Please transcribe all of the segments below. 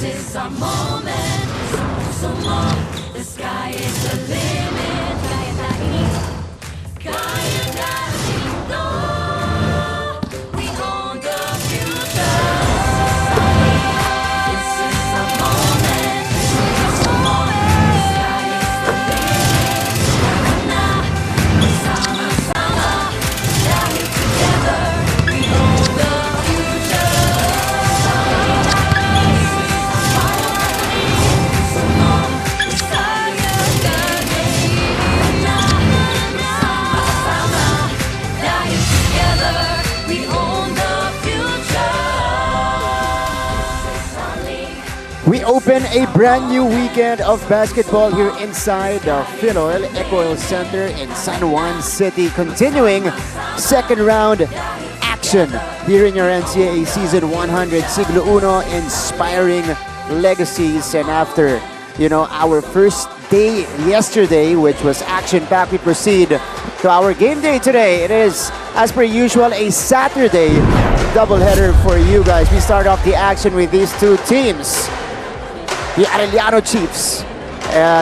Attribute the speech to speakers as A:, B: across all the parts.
A: is our moment. So long, the sky is the limit. Kaya natin to. We own the future. This is our moment. So long, the sky is the limit. Tara na, sama-sama. Dahil together, we own the future.
B: We open a brand new weekend of basketball here inside the Phinoil Eco Center in San Juan City, continuing second round action here in your NCAA Season 100 Siglo Uno, inspiring legacies. And after, our first day yesterday, which was action-packed, we proceed to our game day today. It is, as per usual, a Saturday doubleheader for you guys. We start off the action with these two teams. The Arellano Chiefs,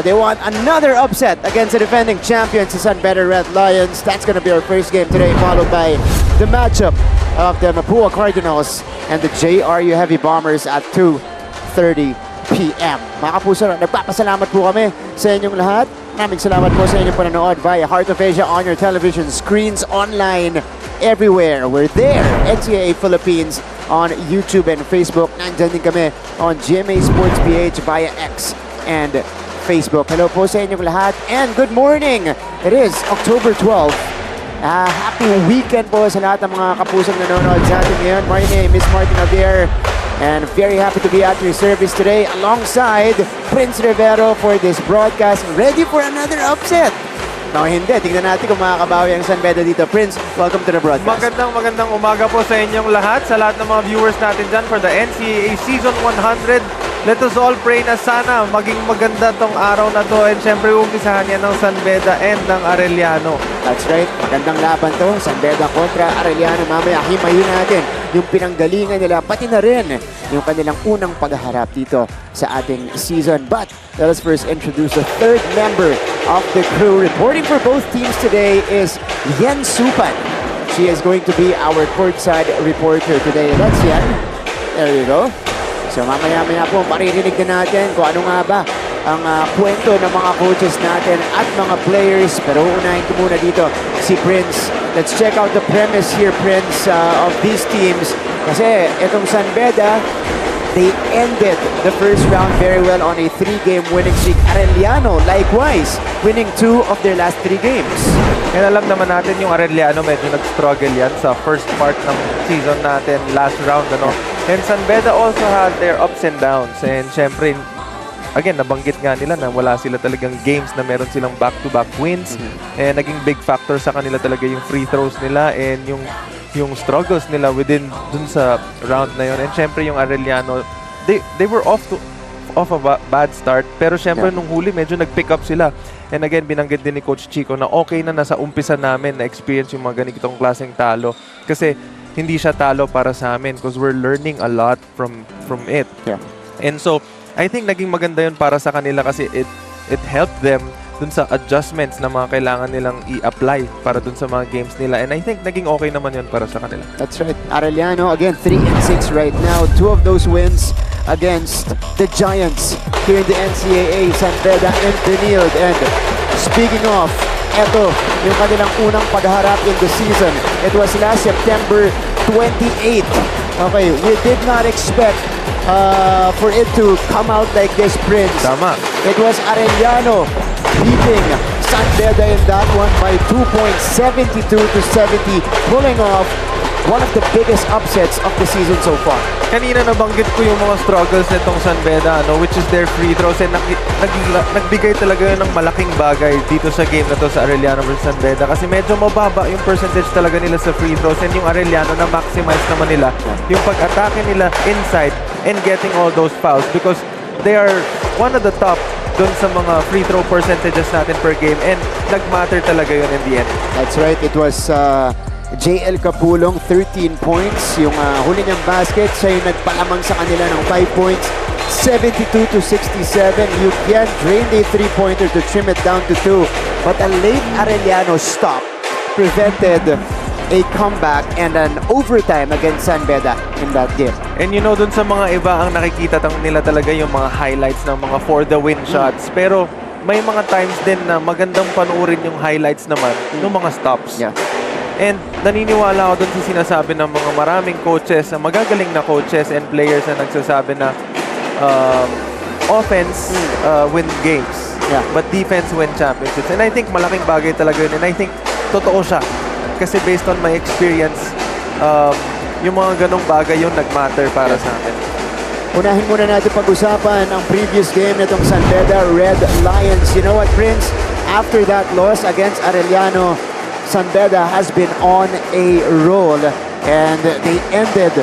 B: they want another upset against the defending champions, the San Beda Red Lions. That's going to be our first game today, followed by the matchup of the Mapua Cardinals and the JRU Heavy Bombers at 2:30 p.m. Mga kapuso, nagpapasalamat po kami sa inyong lahat. Maraming salamat po sa inyong panonood via Heart of Asia on your television screens, online, everywhere. We're there, NCAA Philippines, on YouTube and Facebook. Nandyan din kami on GMA Sports PH via X and Facebook. Hello po sa inyong lahat and good morning! It is October 12. Happy weekend po sa lahat ng mga kapusong nanonood sa atin ngayon. My name is Martin Javier and very happy to be at your service today alongside Prince Rivero for this broadcast. Ready for another upset! No, hindi. Tingnan natin kung makakabawi ang San Beda dito. Prince, welcome to the broadcast.
C: Magandang umaga po sa inyong lahat, sa lahat ng mga viewers natin dyan for the NCAA Season 100. Let us all pray na sana maging maganda tong araw na to, and syempre umpisahan yan ng San Beda and ng Arellano.
B: That's right. Magandang laban to. San Beda kontra Arellano. Mamaya, himayin natin yung pinanggalingan nila, pati na rin yung kanilang unang pagharap dito sa ating season. But let us first introduce the third member of the crew. Reporting for both teams today is Yen Supan. She is going to be our courtside reporter today. That's Yen. There you go. So mamaya-maya po, maririnig na natin kung ano nga ba ang kwento ng mga coaches natin at mga players. Pero unahin ko muna dito si Prince. Let's check out the premise here, Prince, of these teams. Kasi itong San Beda, they ended the first round very well on a 3-game winning streak. Arellano, likewise, winning 2 of their last 3 games.
C: And alam naman natin yung Arellano medyo nag-struggle yan sa first part ng season natin, last round, ano. And San Beda also had their ups and downs. And syempre, again, nabanggit nga nila na wala sila talagang games na meron silang back-to-back wins. And naging big factor sa kanila talaga yung free throws nila and yung struggles nila within dun sa round na yun. And syempre yung Arellano, they were off a bad start. Pero syempre nung huli medyo nag-pick up sila. And again, binanggit din ni Coach Chico na okay na nasa umpisa namin na experience yung mga ganitong klaseng talo. Kasi hindi siya talo para sa amin because we're learning a lot from it.
B: Yeah.
C: And so, I think naging maganda yun para sa kanila kasi it helped them dun sa adjustments na mga kailangan nilang i-apply para dun sa mga games nila. And I think naging okay naman yun para sa kanila.
B: That's right. Arellano, again, 3-6 right now. 2 of those wins against the Giants here in the NCAA, San Beda and Benilde. And speaking of, eto yung kanilang unang pagharap in the season. It was last September 28. Okay, we did not expect for it to come out like this, Prince.
C: Tama.
B: It was Arellano beating San Beda in that one by 2 points, 72-70, pulling off one of the biggest upsets of the season so far.
C: Kanina nabanggit ko yung mga struggles nitong San Beda, which is their free throws, and nagbigay talaga yun ng malaking bagay dito sa game na to sa Arellano versus San Beda kasi medyo mababa yung percentage talaga nila sa free throws, and yung Arellano na maximize naman nila yung pag-atake nila inside and getting all those fouls because they are one of the top dun sa mga free throw percentages natin per game, and nag-matter talaga yun in the end.
B: That's right. It was JL Capulong, 13 points. Yung huli niyang basket, siya yung nagpalamang sa kanila ng 5 points. 72-67. You can drain a 3-pointer to trim it down to 2. But a late Arellano stop prevented a comeback and an overtime against San Beda in that game.
C: And you know, dun sa mga iba, ang nakikita nila talaga yung mga highlights ng mga for the win shots. Pero may mga times din na magandang panoorin yung highlights naman ng mga stops.
B: Yeah.
C: And naniniwala ako dun sa sinasabi ng mga maraming coaches, magagaling na coaches and players na nagsasabi na offense win games, but defense win championships. And I think malaking bagay talaga yun. And I think totoo siya. Kasi based on my experience, yung mga ganong bagay yung nagmatter para sa akin.
B: Unahin muna natin pag-usapan ang previous game nitong San Beda Red Lions. You know what, Prince? After that loss against Arellano, San Beda has been on a roll and they ended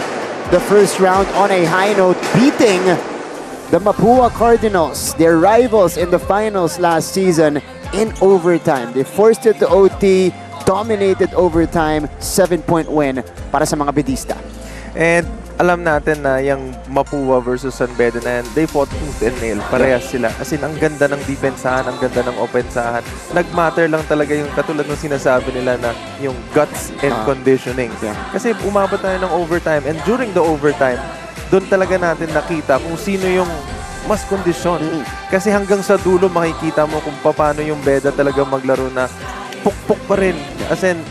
B: the first round on a high note, beating the Mapua Cardinals, their rivals in the finals last season, in overtime. They forced it to OT, dominated overtime, 7-point win para sa mga Bedista.
C: And alam natin na yung Mapua versus San Beda na yan, they fought tooth and nail. Parehas sila. As in, ang ganda ng defensahan, ang ganda ng offensahan. Nag-matter lang talaga yung katulad ng sinasabi nila na yung guts and conditioning. Kasi umabot tayo ng overtime, and during the overtime, doon talaga natin nakita kung sino yung mas kondisyon. Kasi hanggang sa dulo makikita mo kung paano yung Beda talaga maglaro na pukpok pa rin. As in,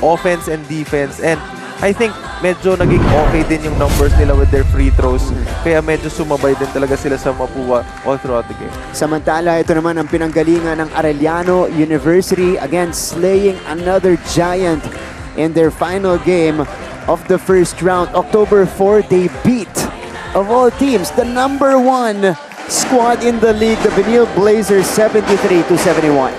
C: offense and defense. And I think medyo naging okay din yung numbers nila with their free throws. Kaya medyo sumabay din talaga sila sa Mapua all throughout the game.
B: Samantala, ito naman ang pinanggalingan ng Arellano University, again slaying another giant in their final game of the first round. October 4, they beat, of all teams, the #1 squad in the league, the Benilde Blazers, 73-71.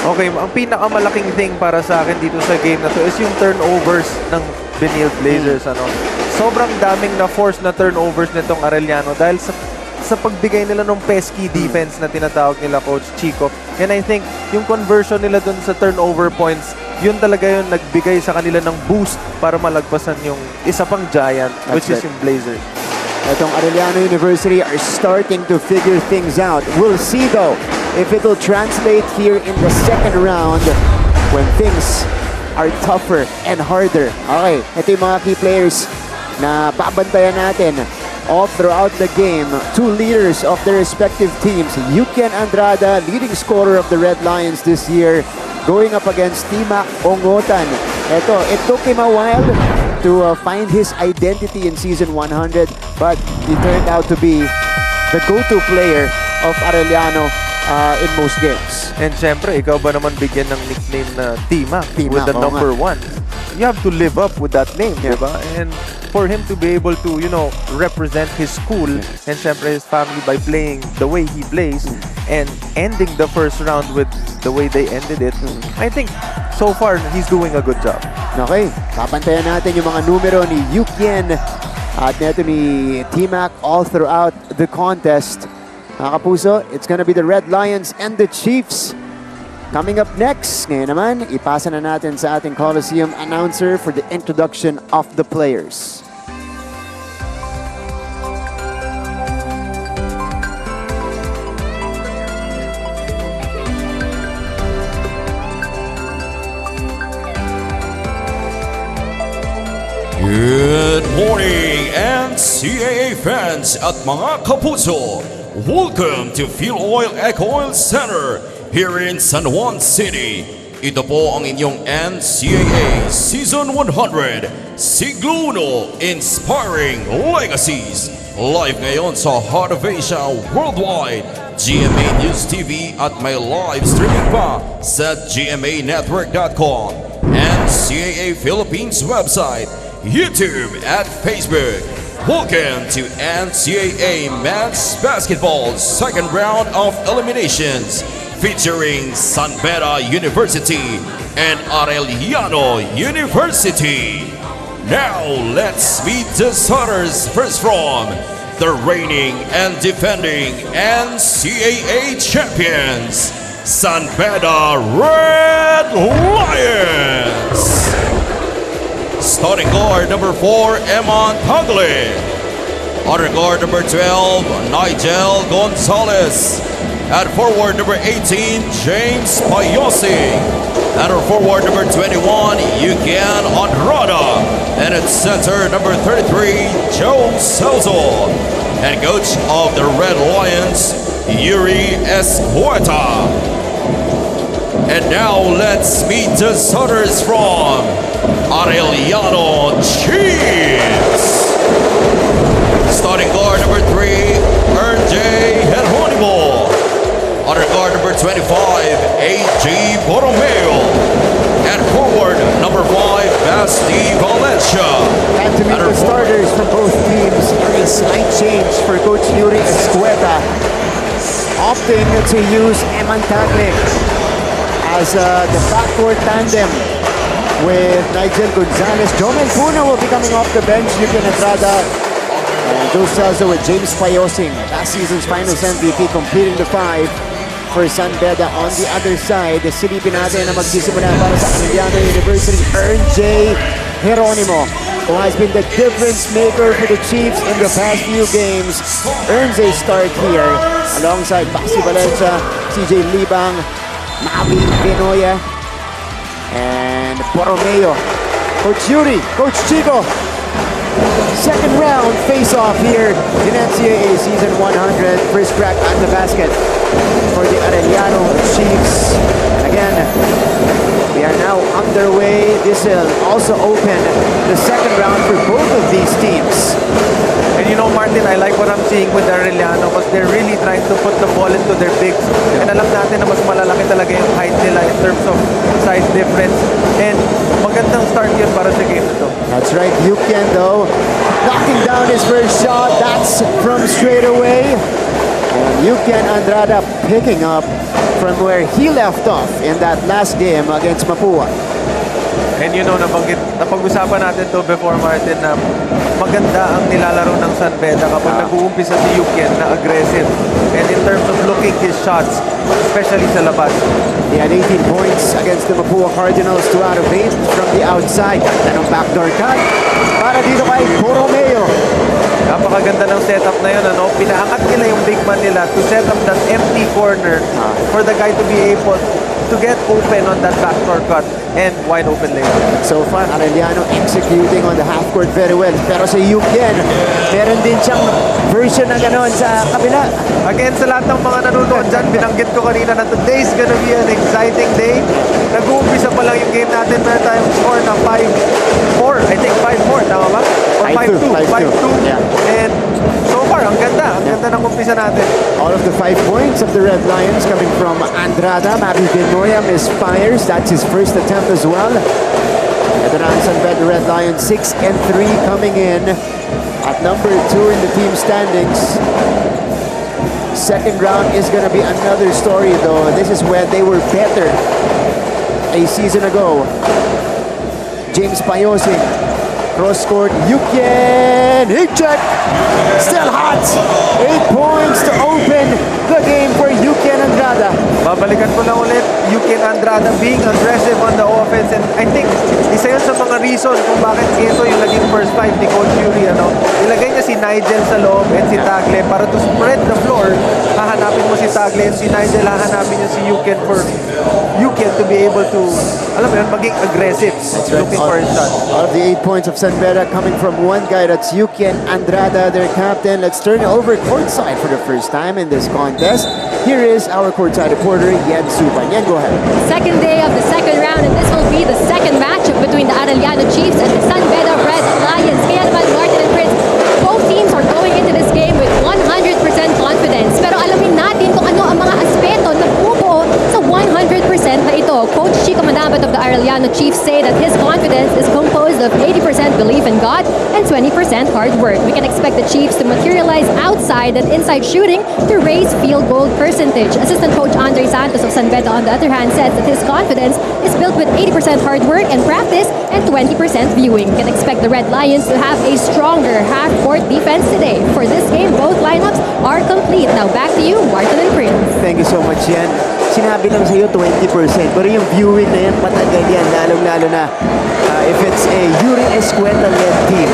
C: Okay, ang pinakamalaking thing para sa akin dito sa game na to is yung turnovers ng Benilde Blazers. Ano? Sobrang daming na-force na turnovers nitong Arellano dahil sa pagbigay nila ng pesky defense na tinatawag nila Coach Chico. And I think yung conversion nila dun sa turnover points, yun talaga yung nagbigay sa kanila ng boost para malagpasan yung isa pang giant, which is yung Blazers.
B: Itong Arellano University are starting to figure things out. We'll see though if it will translate here in the second round when things are tougher and harder. Okay, ito yung mga key players na babantayan natin all throughout the game. Two leaders of their respective teams. Yuken Andrada, leading scorer of the Red Lions this year, going up against Tima Ongotan. It took him a while to find his identity in season 100, but he turned out to be the go-to player of Arellano in most games.
C: And syempre, ikaw ba naman bigyan ng nickname na Tima with the
B: oo
C: number
B: nga.
C: 1? You have to live up with that name,
B: Yeah.
C: diba? And for him to be able to, represent his school and syempre his family by playing the way he plays and ending the first round with the way they ended it, I think so far he's doing a good job.
B: Okay, papantayan natin yung mga numero ni Yuken at neto ni T-Mac all throughout the contest. Mga kapuso, it's gonna be the Red Lions and the Chiefs. Coming up next, ngayon naman, ipasa na natin sa ating Coliseum announcer for the introduction of the players.
D: Good morning, NCAA fans at mga kapuso. Welcome to Fuel Oil Eco Oil Center here in San Juan City. Ito po ang inyong NCAA Season 100 Sigluno Inspiring Legacies. Live ngayon sa Heart of Asia Worldwide, GMA News TV at may live streaming pa sa gmanetwork.com, NCAA Philippines website, YouTube at Facebook. Welcome to NCAA Men's Basketball second round of eliminations featuring San Beda University and Arellano University. Now let's meet the starters first from the reigning and defending NCAA champions, San Beda Red Lions. Starting guard number 4, Eman Tagle. Other guard number 12, Nigel Gonzalez. At forward number 18, James Payosi. At our forward number 21, Yuken Andrada. And at center number 33, Joe Celso. And coach of the Red Lions, Yuri Escueta. And now let's meet the starters from Arellano Chiefs. Starting guard number 3, RJ Geronimo. Other guard number 25, A.G. Borromeo. And forward number 5, Basti Valencia.
B: And to meet the starters from both teams, a slight change for Coach Yuri Escueta, opting to use Eman Tagle as the backcourt tandem with Nigel Gonzalez. Jomel Puna will be coming off the bench. Yuken Andrada and Joe Celso with James Payosing, last season's finals MVP, completing the 5 for San Beda. On the other side, silipin natin na magsisimula para sa Arellano University, RJ Geronimo, who has been the difference maker for the Chiefs in the past few games, earns a start here alongside Basti Valencia, CJ Libang, Mavi Benoya, and Borromeo. Coach Yuri, Coach Chico, second round face-off here in NCAA Season 100. First crack at the basket for the Arellano Chiefs. And again, we are now underway. This will also open the second round for both of these teams.
C: And Martin, I like what I'm seeing with Arellano because they're really trying to put the ball into their bigs. And alam natin na mas malalaki talaga yung height nila in terms of size difference. And magandang start yun para sa game na to.
B: That's right, Yuken though, knocking down his first shot. That's from straight away. And Yuken Andrada picking up from where he left off in that last game against Mapua.
C: And napag-usapan natin to before, Martin, na maganda ang nilalaro ng San Beda kapag nag-uumpisa si Yukien na aggressive. And in terms of looking his shots, especially sa labas.
B: He had 18 points against the Mapua Cardinals, 2 out of 8 from the outside. Anong backdoor cut para dito kay Borromeo.
C: Napakaganda ng setup na yun. Pinaangat nila yung big man nila to set up that empty corner for the guy to be able to get open on that backdoor cut and wide open layup.
B: So far, Arellano executing on the half court very well. Pero sa Yukien, meron din siyang version na gano'n sa kabila.
C: Again, sa lahat ng mga nanonood dyan, binanggit ko kanina na today's gonna be an exciting day. Nag-uumpisa pa lang yung game natin. Meron tayong score na 5-4. I think 5-4, tama ba? Or
B: 5-2.
C: 5-2.
B: Yeah.
C: And so far, ang ganda. Ang ganda ng umpisa natin.
B: All of the 5 points of the Red Lions coming from Andrada. Mavi Benoya misfires. That's his first attempt as well. Ito na ang San Beda Red Lions, 6-3 coming in at number 2 in the team standings. Second round is going to be another story though. This is where they were better a season ago. James Payosing, cross court, Yukien, hit check, still hot. 8 points to open the game for Yukien Andrada.
C: Babalikan ko lang ulit, Yukien Andrada being aggressive on the offense, and I think isa yun sa mga reason kung bakit ito yung naging first five ni Coach Fury. Ilagay niya si Nigel sa loob and si Tagle para to spread the floor. Hahanapin mo si Tagle and si Nigel, hahanapin niya si Yukien for Yukien to be able to, alam mo yun, maging aggressive, looking for his shot.
B: All of the 8 points of San Beda coming from one guy, that's Yukien Andrada, their captain. Let's turn it over courtside for the first time in this contest. Here is our courtside reporter, Yen Suban. Yen, go ahead.
E: Second day of the second round, and this will be the second matchup between the Arellano Chiefs and the San Beda Red Lions. Kaya naman, Martin and Prince, both teams are going into this game with 100% confidence. Pero alamin natin kung ano ang mga aspeto na bubuo sa 100% na ito. Coach Chico Manabat of the Arellano Chiefs say that his confidence is composed of 80% belief in God and 20% hard work. We can expect the Chiefs to materialize outside and inside shooting to raise field goal percentage. Assistant coach Andre Santos of San Beda, on the other hand, says that his confidence is built with 80% hard work and practice and 20% viewing. We can expect the Red Lions to have a stronger half-court defense today. For this game, both lineups are complete. Now back to you, Martin and Prince.
B: Thank you so much, Yen. Sinabi lang sa'yo 20%, pero yung viewing na yan, matagal yan, lalong-lalo na if it's a Yuri Escueta-led team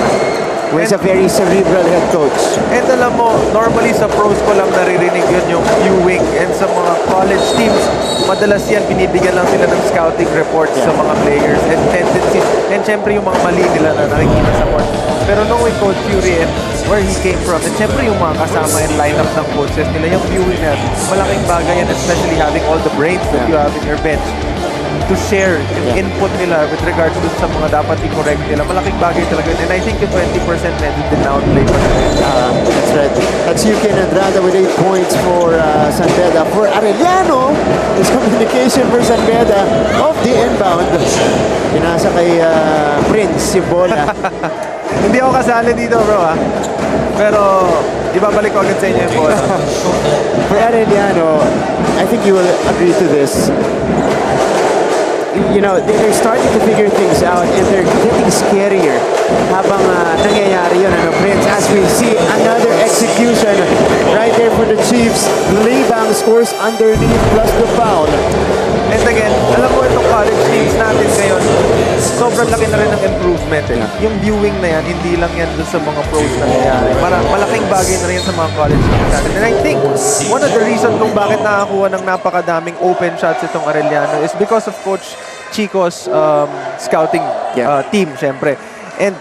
B: who is a very cerebral head coach.
C: And alam mo, normally sa pros ko lang naririnig yun yung viewing, and sa mga college teams, madalas yan binibigyan lang sila ng scouting reports sa mga players and tendencies, and syempre yung mga mali nila na nakikita sa court. Pero knowing Coach Fury and where he came from, and syempre yung mga kasama and lineup ng coaches nila, yung viewing na malaking bagay yan, especially having all the brains that you have in your bench to share yung input nila with regards to sa mga dapat i-correct nila. Malaking bagay talaga. And I think yung 20% medyo downplay pa nila.
B: That's right. That's Yukien Andrada with 8 points for San Beda. For Arellano, there's communication for San Beda of the inbound. Pinasa kay Prince yung bola.
C: Hindi ako kasali dito, bro, ha? Pero ibabalik ko agad sa inyo yung bola.
B: For Arellano, I think you will agree to this. You know, they're starting to figure things out and they're getting scarier habang nangyayari yun, ano, Prince, as we see another execution right there for the Chiefs. Libang scores underneath plus the foul.
C: And again, alam mo itong college teams natin ngayon, sobrang laki na rin ng improvement. Yung viewing na yan, hindi lang yan dun sa mga pros na nangyayari. Malaking bagay na rin sa mga college teams natin. And I think, one of the reasons kung bakit nakakuha ng napakadaming open shots itong Arellano is because of Coach Chico's scouting team, syempre. And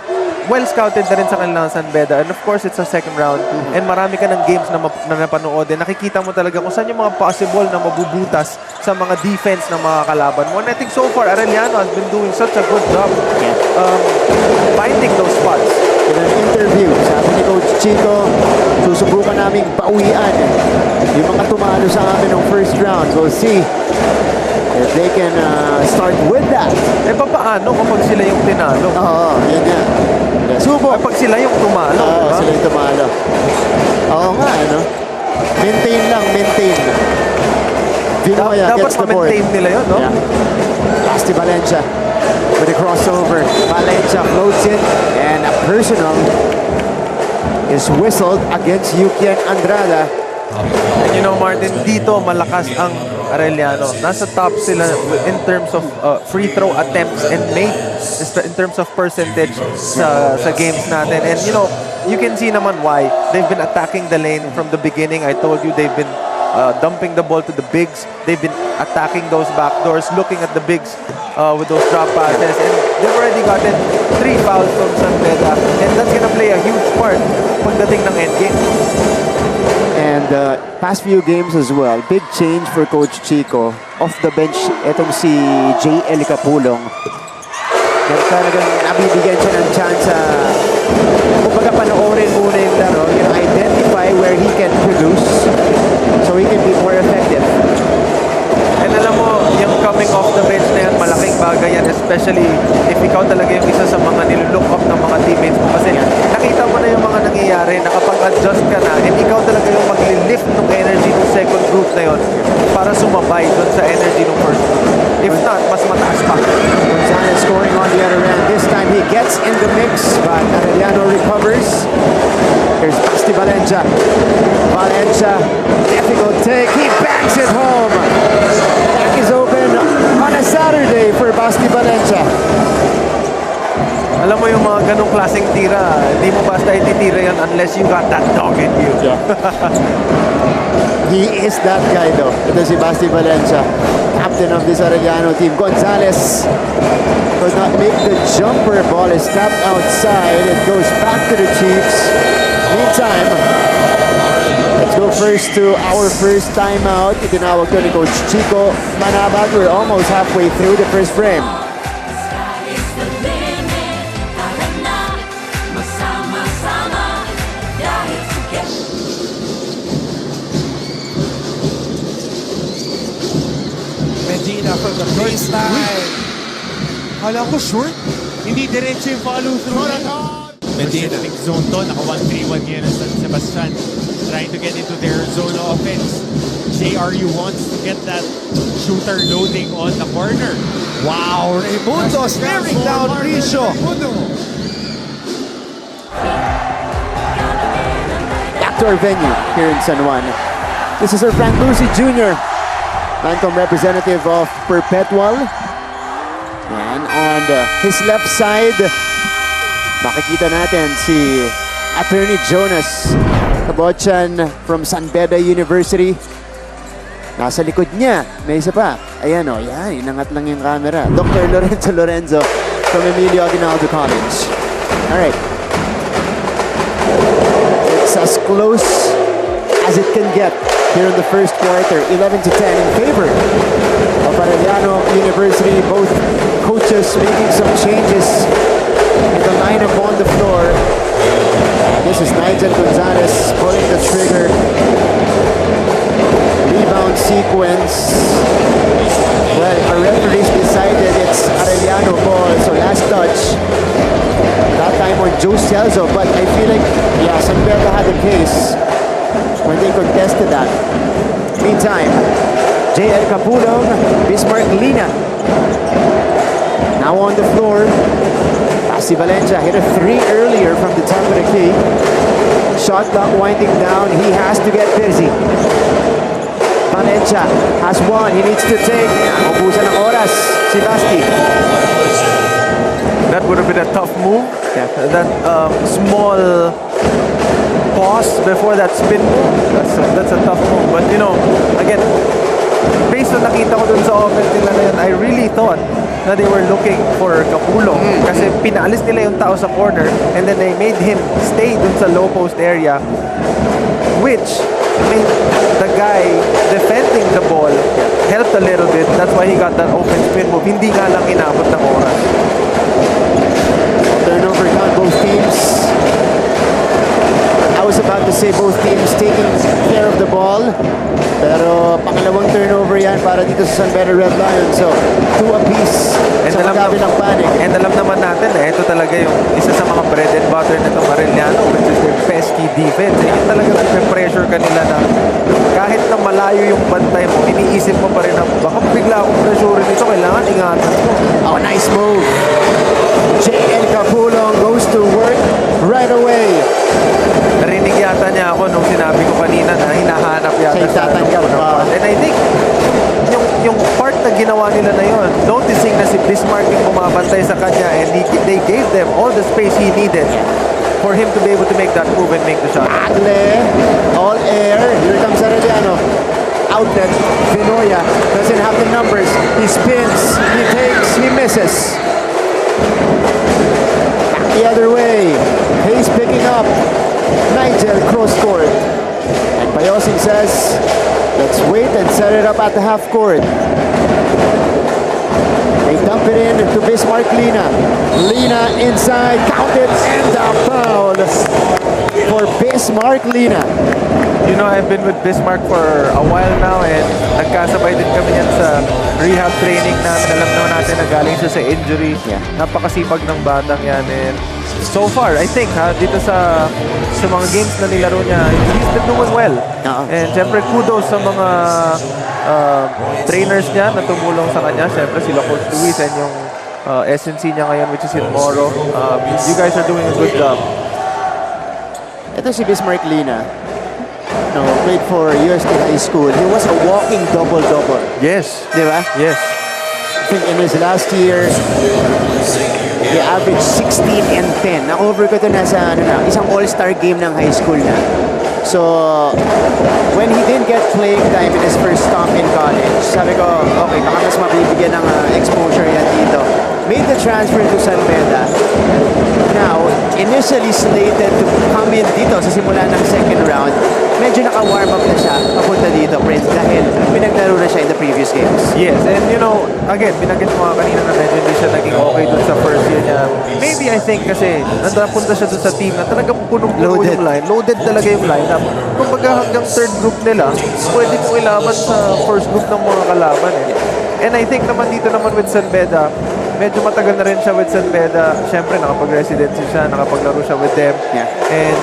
C: well-scouted na rin sa kanilang San Beda. And of course, it's a second round. And marami ka ng games na napanood. And nakikita mo talaga kung saan yung mga possible na mabubutas sa mga defense ng mga kalaban mo. And I think so far, Arellano has been doing such a good job finding those spots.
B: In an interview, sabi ni Coach Chico, susubukan naming pauwian yung mga tumalo sa amin ng first round. We'll see if they can start with that.
C: Eh, paano kapag sila yung tinalo?
B: Oo, yun nga. Subo.
C: Kapag sila yung tumalo,
B: Oo,
C: diba?
B: sila yung tumalo. Oo nga, ano? Maintain lang, maintain. Vinoya
C: Dapat
B: gets the board.
C: ma-maintain nila yun, no?
B: Yeah. Basti Valencia with a crossover. Valencia floats it and a personal is whistled against Yukian Andrada.
C: And you know, Martin, dito malakas ang Arellano. Nasa top sila in terms of free throw attempts and make in terms of percentage sa games natin. And you know, you can see naman why. They've been attacking the lane from the beginning. I told you they've been dumping the ball to the bigs. They've been attacking those backdoors, looking at the bigs with those drop passes. And they've already gotten 3 fouls from San Beda. And that's gonna play a huge part pagdating ng endgame.
B: And past few games as well, big change for Coach Chico. Off the bench, etong si J.L. Capulong. Talagang nabibigyan siya ng chance kumbaga panoorin muna yung laro, identify where he can produce so he can be more effective.
C: And alam mo, yung coming off the bench na yan, malaking bagay yan, especially if ikaw talaga yung isa sa mga nilook up ng mga teammates mo. Kasi nakita mo na yung mga nangyayari, nakapag-adjust ka na, and ikaw talaga yung mag-lift ng energy ng second group na yon para sumabay dun sa energy ng first group. If not, mas mataas pa.
B: Gonzalez scoring on the other end. This time he gets in the mix, but Arellano recovers. Here's Basti Valencia. Valencia, difficult take. He backs it home. Back is open on a Saturday for Basti Valencia.
C: Alam mo yung mga ganong klaseng tira, hindi mo basta ititira yan unless you got that dog in you.
B: He is that guy though. Ito si Basti Valencia, captain of this Arellano team. Gonzalez could not make the jumper. Ball is tapped outside. It goes back to the Chiefs. Meantime, let's go first to our first timeout. Itinawag to ni Coach Chico Manabat. We're almost halfway through the first frame.
A: Sky is the limit. Tara na, masama-sama, dahil together.
F: Medina from the baseline. Kala ko short. Hindi diretso yung follow through. Medina. Big zone to. Naka 1-3-1 ngayon ang San Sebastian. Trying to get into their zone offense. JRU wants to get that shooter loading on the corner. Wow, Raimundo staring down Risho.
B: Back to our venue here in San Juan. This is our Frank Lucy Jr., Lancome representative of Perpetual. And on his left side, makikita natin si Attorney Jonas Kabochan from San Beda University. Nasa likod niya, may isa pa. Ayan o, yan, inangat lang yung camera. Dr. Lorenzo from Emilio Aguinaldo College. Alright. It's as close as it can get here in the first quarter. 11-10 in favor of Arellano University. Both coaches making some changes in the lineup on the floor. This is Nigel Gonzalez pulling the trigger. Rebound sequence. Well, our referees decided it's Arellano ball, so last touch. That time on Joe Celso, but I feel like, yeah, San Beda had a case when they contested that. Meantime, J.L. Capulong, Bismarck Lina. Now on the floor, Basti Valencia hit a 3 earlier from the top of the key. Shot clock winding down, he has to get busy. Valencia has one, he needs to take. Ubusan ng oras, si Basti.
C: That would have been a tough move.
B: Yeah.
C: That small pause before that spin move. That's a tough move. But you know, again, based on nakita ko dun sa offense nila na yun, I really thought na they were looking for Capulong kasi pinaalis nila yung tao sa corner and then they made him stay dun sa low post area, which made the guy defending the ball helped a little bit. That's why he got that open spin move. Hindi nga lang inabot ng oras.
B: Turnover count both teams. I was about to say both teams taking care of the ball. Pero pangalawang turnover yan para dito sa San Beda Red Lions. So, 2 apiece sa magkabilang panig.
C: And alam naman natin ito talaga yung isa sa mga bread and butter nitong Arellano, which is their pesky defense. Yun talaga nagpe-pressure kanila na kahit na malayo yung bantay mo, iniisip mo pa rin na baka bigla akong pressure nito, kailangan ingatan mo.
B: Oh, nice move. J.N. Capulong goes to work right away.
C: Narinig yata niya ako nung sinabi ko kanina na hinahanap yata
B: Siya tatanggap pa.
C: And I think yung part na ginawa nila na yun, noticing na si Bismarck yung bumabantay sa kanya and they gave them all the space he needed for him to be able to make that move and make the shot.
B: Agle, all air. Here comes Arellano. Outlet. Vinoya doesn't have the numbers. He spins, he takes, he misses. Back the other way. Hayes picking up. Nigel cross court. And Bayosing says, let's wait and set it up at the half court. They dump it in to Bismarck Lina. Lina inside, counted, and a foul for Bismarck Lina.
C: You know, I've been with Bismarck for a while now and nagkasabay din kami yan sa rehab training namin. Alam naman natin na galing siya sa injury.
B: Yeah.
C: Napakasipag ng batang yan. And so far, I think, dito sa mga games na nilaro niya, he's been doing well. And syempre, kudos sa mga trainers niya na tumulong sa kanya. Syempre, sila Coach Luis and yung SNC niya ngayon, which is in Moro. You guys are doing a good job.
B: Ito si Bismarck Lina. No, played for UST High School. He was a walking double-double.
C: Yes.
B: Di ba?
C: Yes.
B: I think in his last year, he averaged 16 and 10. Na-over ko ito na sa isang all-star game ng high school na. So, when he didn't get playing time in his first stop in college, sabi ko, okay, baka mas mabibigyan ng exposure yan dito. Made the transfer to San Beda. Now, initially slated to come in dito sa simula ng second round, medyo naka-warm up na siya papunta dito, Prince, dahil pinaglaro na siya in the previous games.
C: Yes, and you know, again, binanggit mo nga kanina na medyo hindi siya naging okay dun sa first year niya. Maybe I think kasi napunta siya dun sa team na talagang punong-puno yung line. Loaded talaga yung lineup. Kumbaga hanggang third group nila, pwede mong ilaban sa first group ng mga kalaban eh. And I think naman dito naman with San Beda, medyo matagal na rin siya with San Beda. Siyempre, nakapag-residency siya, nakapaglaro siya with them.
B: Yeah.
C: And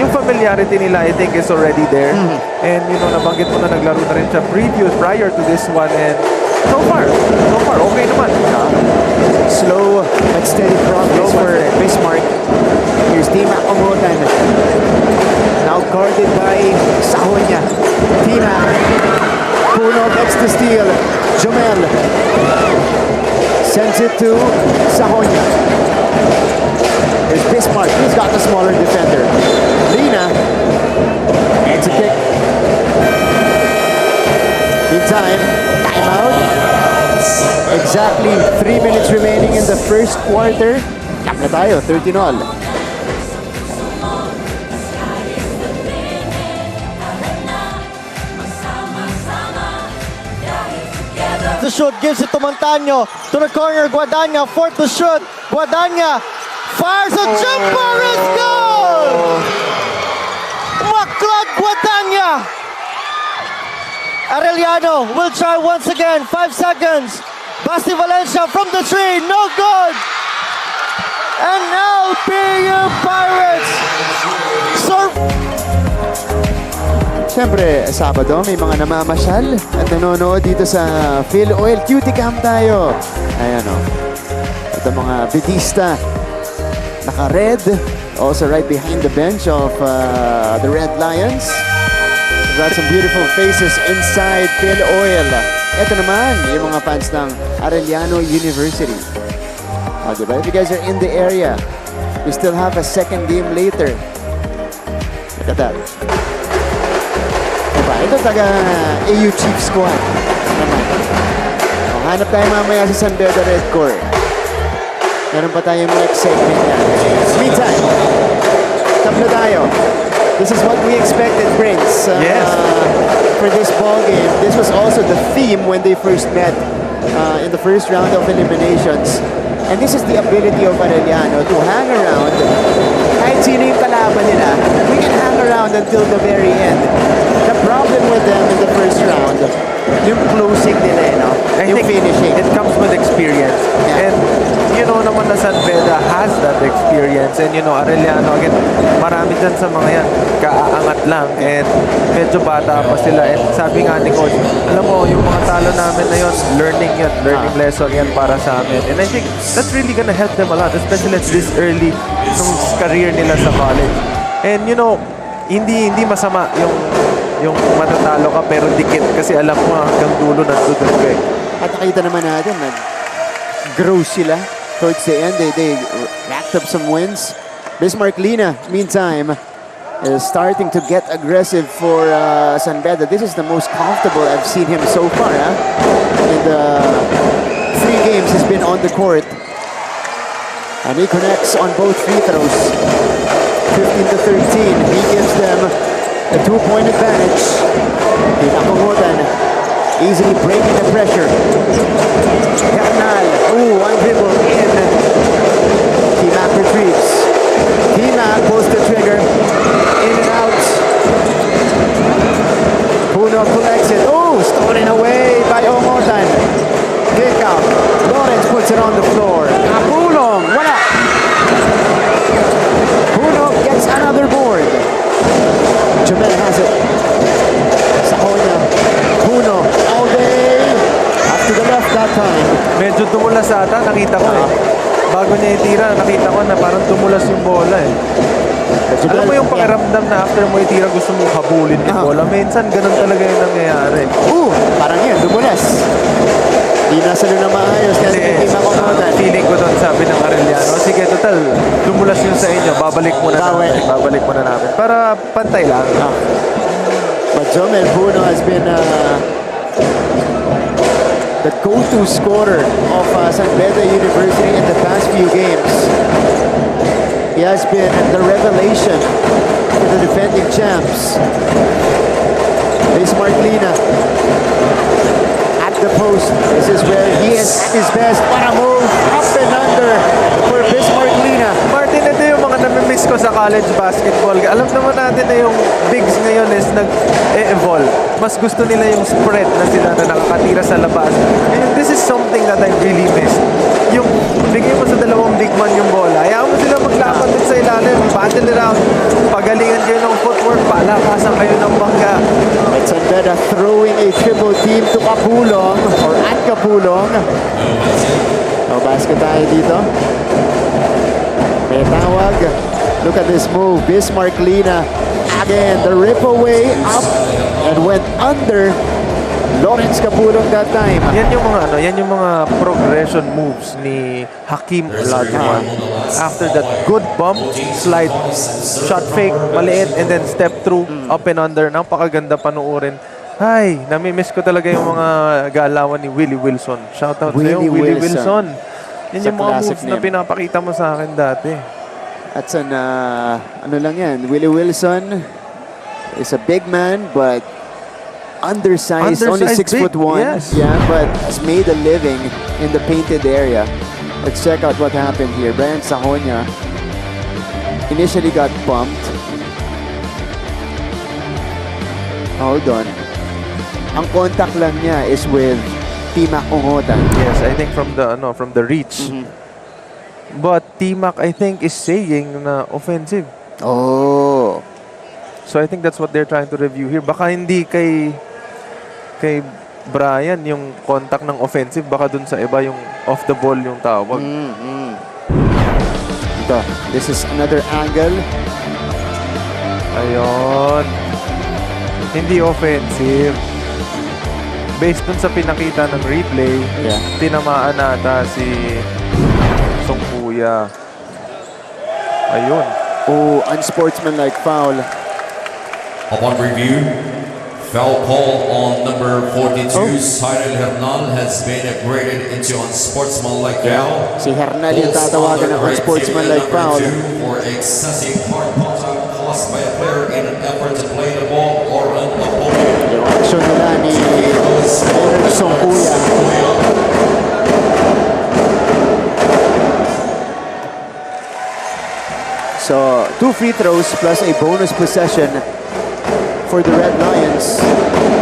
C: yung familiarity nila, I think, is already there. And, you know, nabanggit mo na naglaro na rin siya prior to this one. And so far, okay naman.
B: Slow but steady progress for Bismarck. Here's Tima Ongotan. Now guarded by Sahonya. Tima. Puno gets the steal. Jomel. Sends it to Sahonya. There's Bismarck. He's got the smaller defender. Lina. It's a kick. Meantime, timeout. Exactly 3 minutes remaining in the first quarter. Cap na tayo, 13-all.
G: The shoot gives it to Montaño. To the corner, Guadagna. Fourth to shoot. Guadagna fires a jumper. It's goal! Maclad Guadagna. Arellano will try once again. 5 seconds. Basti Valencia from the tree. No good. And now PU Pirates serve.
B: Siyempre, Sabado, may mga namamasyal at nanonood dito sa Phil Oil Cutie Cam tayo. Ayan o. Ito mga bedista. Naka-red. Also right behind the bench of the Red Lions. We've got some beautiful faces inside Phil Oil. Ito naman, yung mga fans ng Arellano University. O, diba? If you guys are in the area, we still have a second game later. Look at that. Diba? Ito taga AU Chiefs squad. Naman. O, hanap tayo mamaya sa San Beda Red Core. Meron pa tayong next segment yan. Meantime, tabla tayo. This is what we expected, Prince.
C: Yes.
B: For this ball game. This was also the theme when they first met in the first round of eliminations. And this is the ability of Arellano to hang around. Kahit sino yung kalaban nila, we can hang around round until the very end. The problem with them in the first round, yung closing nila, no?
C: I
B: Yung
C: think
B: finishing.
C: it comes with experience.
B: Yeah.
C: And you know naman na San Beda has that experience. And you know, Arellano, again, marami dyan sa mga yan, kaaangat lang. And medyo bata pa sila. And sabi nga ni Coach, alam mo, yung mga talo namin na yun, learning lesson yan para sa amin. And I think that's really gonna help them a lot, especially at this early nung career nila sa college. And you know, hindi masama yung matatalo ka pero dikit kasi alam mo hanggang dulo nandun ka eh.
B: At nakita naman natin, nag-grow sila towards the end. They racked up some wins. Bismarck Lina, meantime, is starting to get aggressive for San Beda. This is the most comfortable I've seen him so far. In the 3 games he's been on the court. And he connects on both free throws. 15-13. He gives them a 2-point advantage. Pinakungutan, easily breaking the pressure. Hernal, one dribble in. T-Mac retrieves. T-Mac pulls the trigger. In and out. Puno collects it. Stolen away by Omotan. Kick out. Lawrence puts it on the floor. Kapulong, wala. Puno gets another board. Jamel has it. Sahonia. Puno all day. Up to the left that time.
C: Medyo tumulas ata, nakita ko eh. Bago niya itira, nakita ko na parang tumulas yung bola eh. Alam mo yung pakiramdam na after mo itira gusto mong habulin yung bola. Minsan ganun talaga yung nangyayari.
B: Parang yan, dumulas. Di nasa na maayos kasi hindi makukutan.
C: Feeling ko doon, sabi ng Arellano, sige, total, dumulas yun sa inyo, babalik muna namin. Para pantay lang.
B: But Jomel Puno has been the go-to scorer of San Beda University in the past few games. He has been the revelation for the defending champs. Bismarck Lina at the post. This is where he is at his best. What a move! Up and under for Bismarck Lina.
C: Martin, ito yung mga namimiss ko sa college basketball. Alam naman natin na yung bigs ngayon is nag-evolve. Mas gusto nila yung spread na sila na nakakatira sa labas. And this is something that I really miss. Yung bigay mo sa dalawang big man yung bola, ayaw mo sila maglapat din sa ilalim, battle around, pagalingan kayo ng footwork, palakasan kayo ng bangga.
B: But San Beda throwing a triple team to Kapulong or at Kapulong. Basket tayo dito. May tawag. Look at this move. Bismarck Lina. Again, the rip away up and went under Lawrence Kapulong that time.
C: Yan yung mga progression moves ni Hakim Olajuwon. After that good bump, slide, shot fake, maliit, and then step through, up and under. Napakaganda panoorin. Ay, namimiss ko talaga yung mga galawan ni Willie Wilson. Shoutout sa'yo, Willie Wilson. Yan yung mga moves na pinapakita mo sa akin dati.
B: That's an, ano lang yan, Willie Wilson is a big man, but undersized only 6'1".
C: Yes.
B: Yeah, but has made a living in the painted area. Let's check out what happened here. Brian Sahonia initially got bumped. Hold on. Ang contact lang niya is with T-Mac Ongotan.
C: Yes, I think from the reach. But T-Mac, I think, is saying na offensive.
B: Oh.
C: So I think that's what they're trying to review here. Baka hindi kay Brian yung contact ng offensive, baka dun sa iba yung off the ball yung tawag.
B: Ito, this is another angle.
C: Ayun. Hindi offensive. Based dun sa pinakita ng replay, tinamaan nata si Songkuya. Ayun.
B: Oh, unsportsmanlike foul.
D: Upon review, foul call on number 42, Cyril Hernal, has been graded into unsportsmanlike foul.
B: Si Hernal yung tatawagan ng unsportsmanlike foul.
D: For excessive hard contact caused by a player in an effort to play the ball or an opponent.
B: Yung action nila ni Songkuya. So 2 free throws plus a bonus possession for the Red Lions.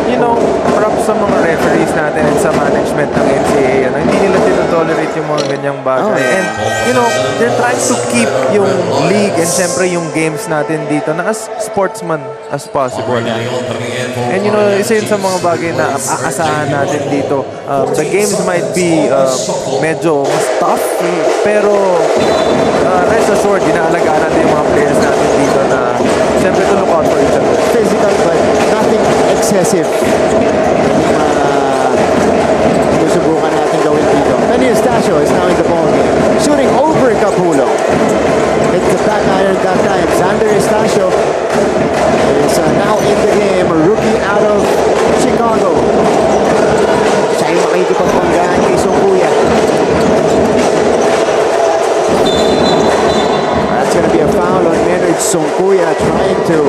C: You know, props sa mga referees natin and sa management ng NCAA. Ano, hindi nila tinotolerate yung mga ganyang bagay.
B: Oh, yeah.
C: And, you know, they're trying to keep yung league and syempre yung games natin dito na as sportsman as possible. And you know, isa yun sa mga bagay na aasahan natin dito. The games might be medyo mas tough, pero rest assured, inaalagaan natin yung mga players natin dito na syempre to look out for each other.
B: Physical but nothing excessive. Susubukan natin gawin dito. Penny Estacio is now in the ballgame. Shooting over Capulo. Hits the back iron that time. Xander Estacio is now in the game. A rookie out of Chicago. Siya yung makikipagpanggaan kay Songkuya. That's going to be a foul on Leonard Songkuya trying to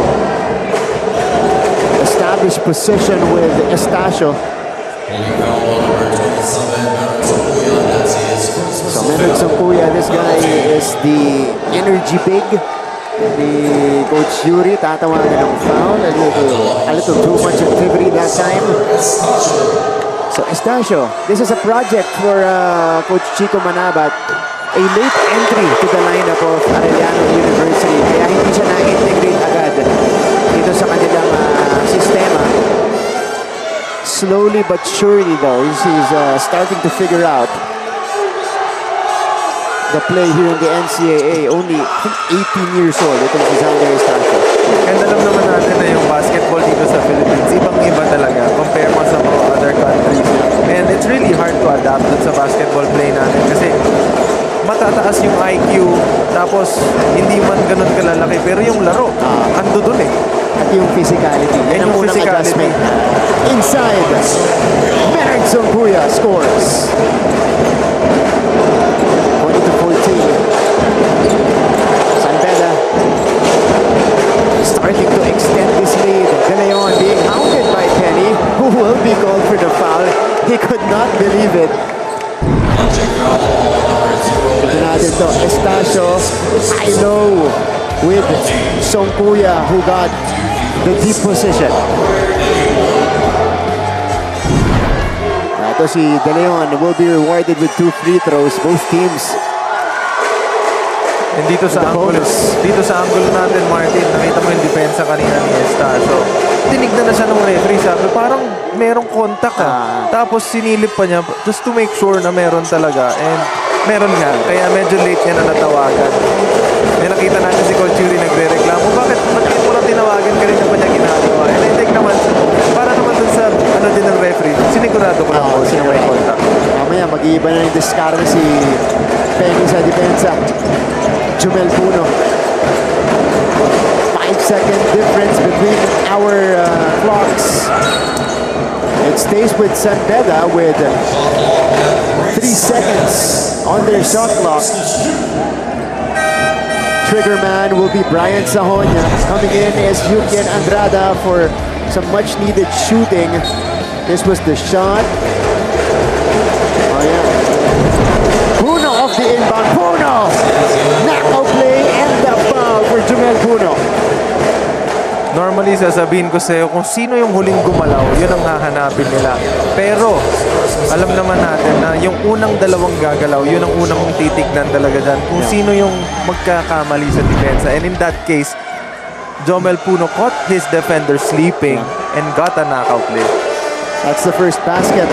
B: establish position with Estacio. So Leonard Songkuya, this guy is the energy big. The Coach Yuri tatawagan ng foul. A little too much activity that time. So Estacio, this is a project for Coach Chico Manabat. A late entry to the lineup of Arellano University. Kaya hindi siya na-integrate agad dito sa kanilang sistema. Slowly but surely though, he's starting to figure out the play here in the NCAA. Only 18 years old itong si Xander Estacio.
C: And alam naman natin na yung basketball dito sa Philippines, ibang-iba talaga compare mo sa mga other countries. And it's really hard to adapt dun sa basketball play natin kasi matataas yung IQ, tapos hindi man ganun kalalaki, pero yung laro, ando dun eh.
B: At yung physicality. Yan ang unang adjustment. Inside, Leonard Songkuya scores. 20-14. San Beda starting to extend this lead. De Leon being hounded by Penny, who will be called for the foul. He could not believe it. Ito natin to, Estacio, I know with Songkuya who got the deep position. Ito si De Leon will be rewarded with 2 free throws, both teams.
C: And dito sa angle natin, Martin, nakita mo yung depensa kanina ni Estacio. Tinignan na siya ng referee, sabi parang merong contact Tapos sinilip pa niya just to make sure na meron talaga. And meron nga, kaya medyo late niya na natawagan. May nakita natin si Coach Yuri nagre-reklamo, bakit mo na tinawagan ka rin na pa niya ginagawa? And I think naman, para naman dun sa din ng referee, sinigurado ko lang po siya may contact.
B: Mamaya mag-iiba na yung discard si Penny sa depensa. Jumel Puno. 5-second difference between our clocks. It stays with San Beda with 3 seconds on their shot clock. Trigger man will be Brian Sahonia. Coming in is Yukian Andrada for some much needed shooting. This was the shot. Oh yeah. Puno off the inbound. Puno! Knockout play and the foul for Jumel Puno.
C: Normally, sasabihin ko sa'yo, kung sino yung huling gumalaw, yun ang hahanapin nila. Pero, alam naman natin na yung unang dalawang gagalaw, yun ang unang titignan talaga dyan. Kung sino yung magkakamali sa depensa. And in that case, Jomel Puno caught his defender sleeping and got a knockout play.
B: That's the first basket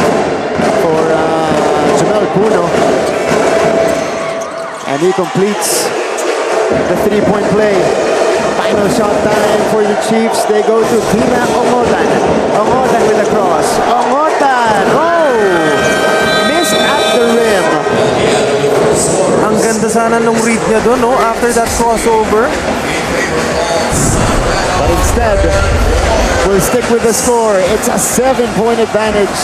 B: for Jomel Puno. And he completes the 3-point play. Final shot time for the Chiefs. They go to Tina Ongotan. Ongotan with a cross. Ongotan! Oh! Missed at the rim.
C: Ang ganda sana nung read niya doon, no? After that crossover.
B: But instead, we'll stick with the score. It's a 7-point advantage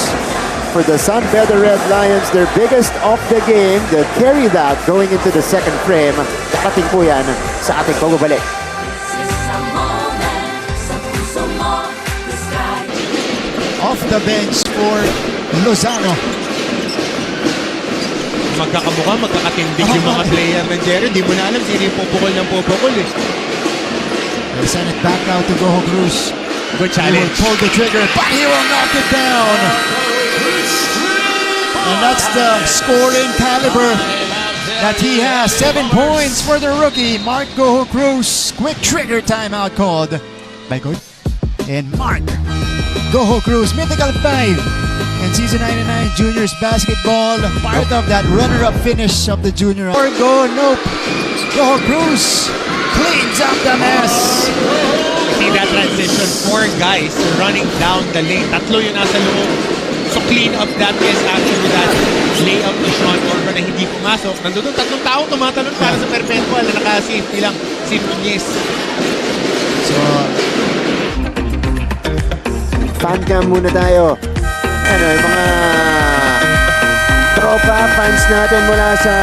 B: for the San Beda Red Lions. Their biggest of the game. They'll carry that going into the second frame. Darating po yan sa ating pagbabalik.
F: Off the bench for Lozano. magkakamukha, magkakatindig yung mga player ng Jerry. Di mo na alam sino yung pupukol ng pupukol eh.
H: They send it back now to Goho Cruz.
F: Good
H: He will
F: challenge.
H: pull the trigger, but he will knock it down. And that's the scoring caliber that he has. 7 points for the rookie, Mark Goho Cruz. Quick trigger timeout called by Good. And Mark Goho Cruz, mythical 5 in season 99 juniors basketball. Part of that runner-up finish of the junior. Or go, nope. Goho Cruz cleans up the mess.
F: See that transition, 4 guys running down the lane. Tatlo yung nasa loob. So clean up that is actually that layup ni Sean Orban na hindi pumasok. Nandun yung tatlong tao tumatalon para sa perpetual na naka-safety lang si Nunez.
H: So,
B: Fan cam muna tayo. Ano, yung mga tropa fans natin mula sa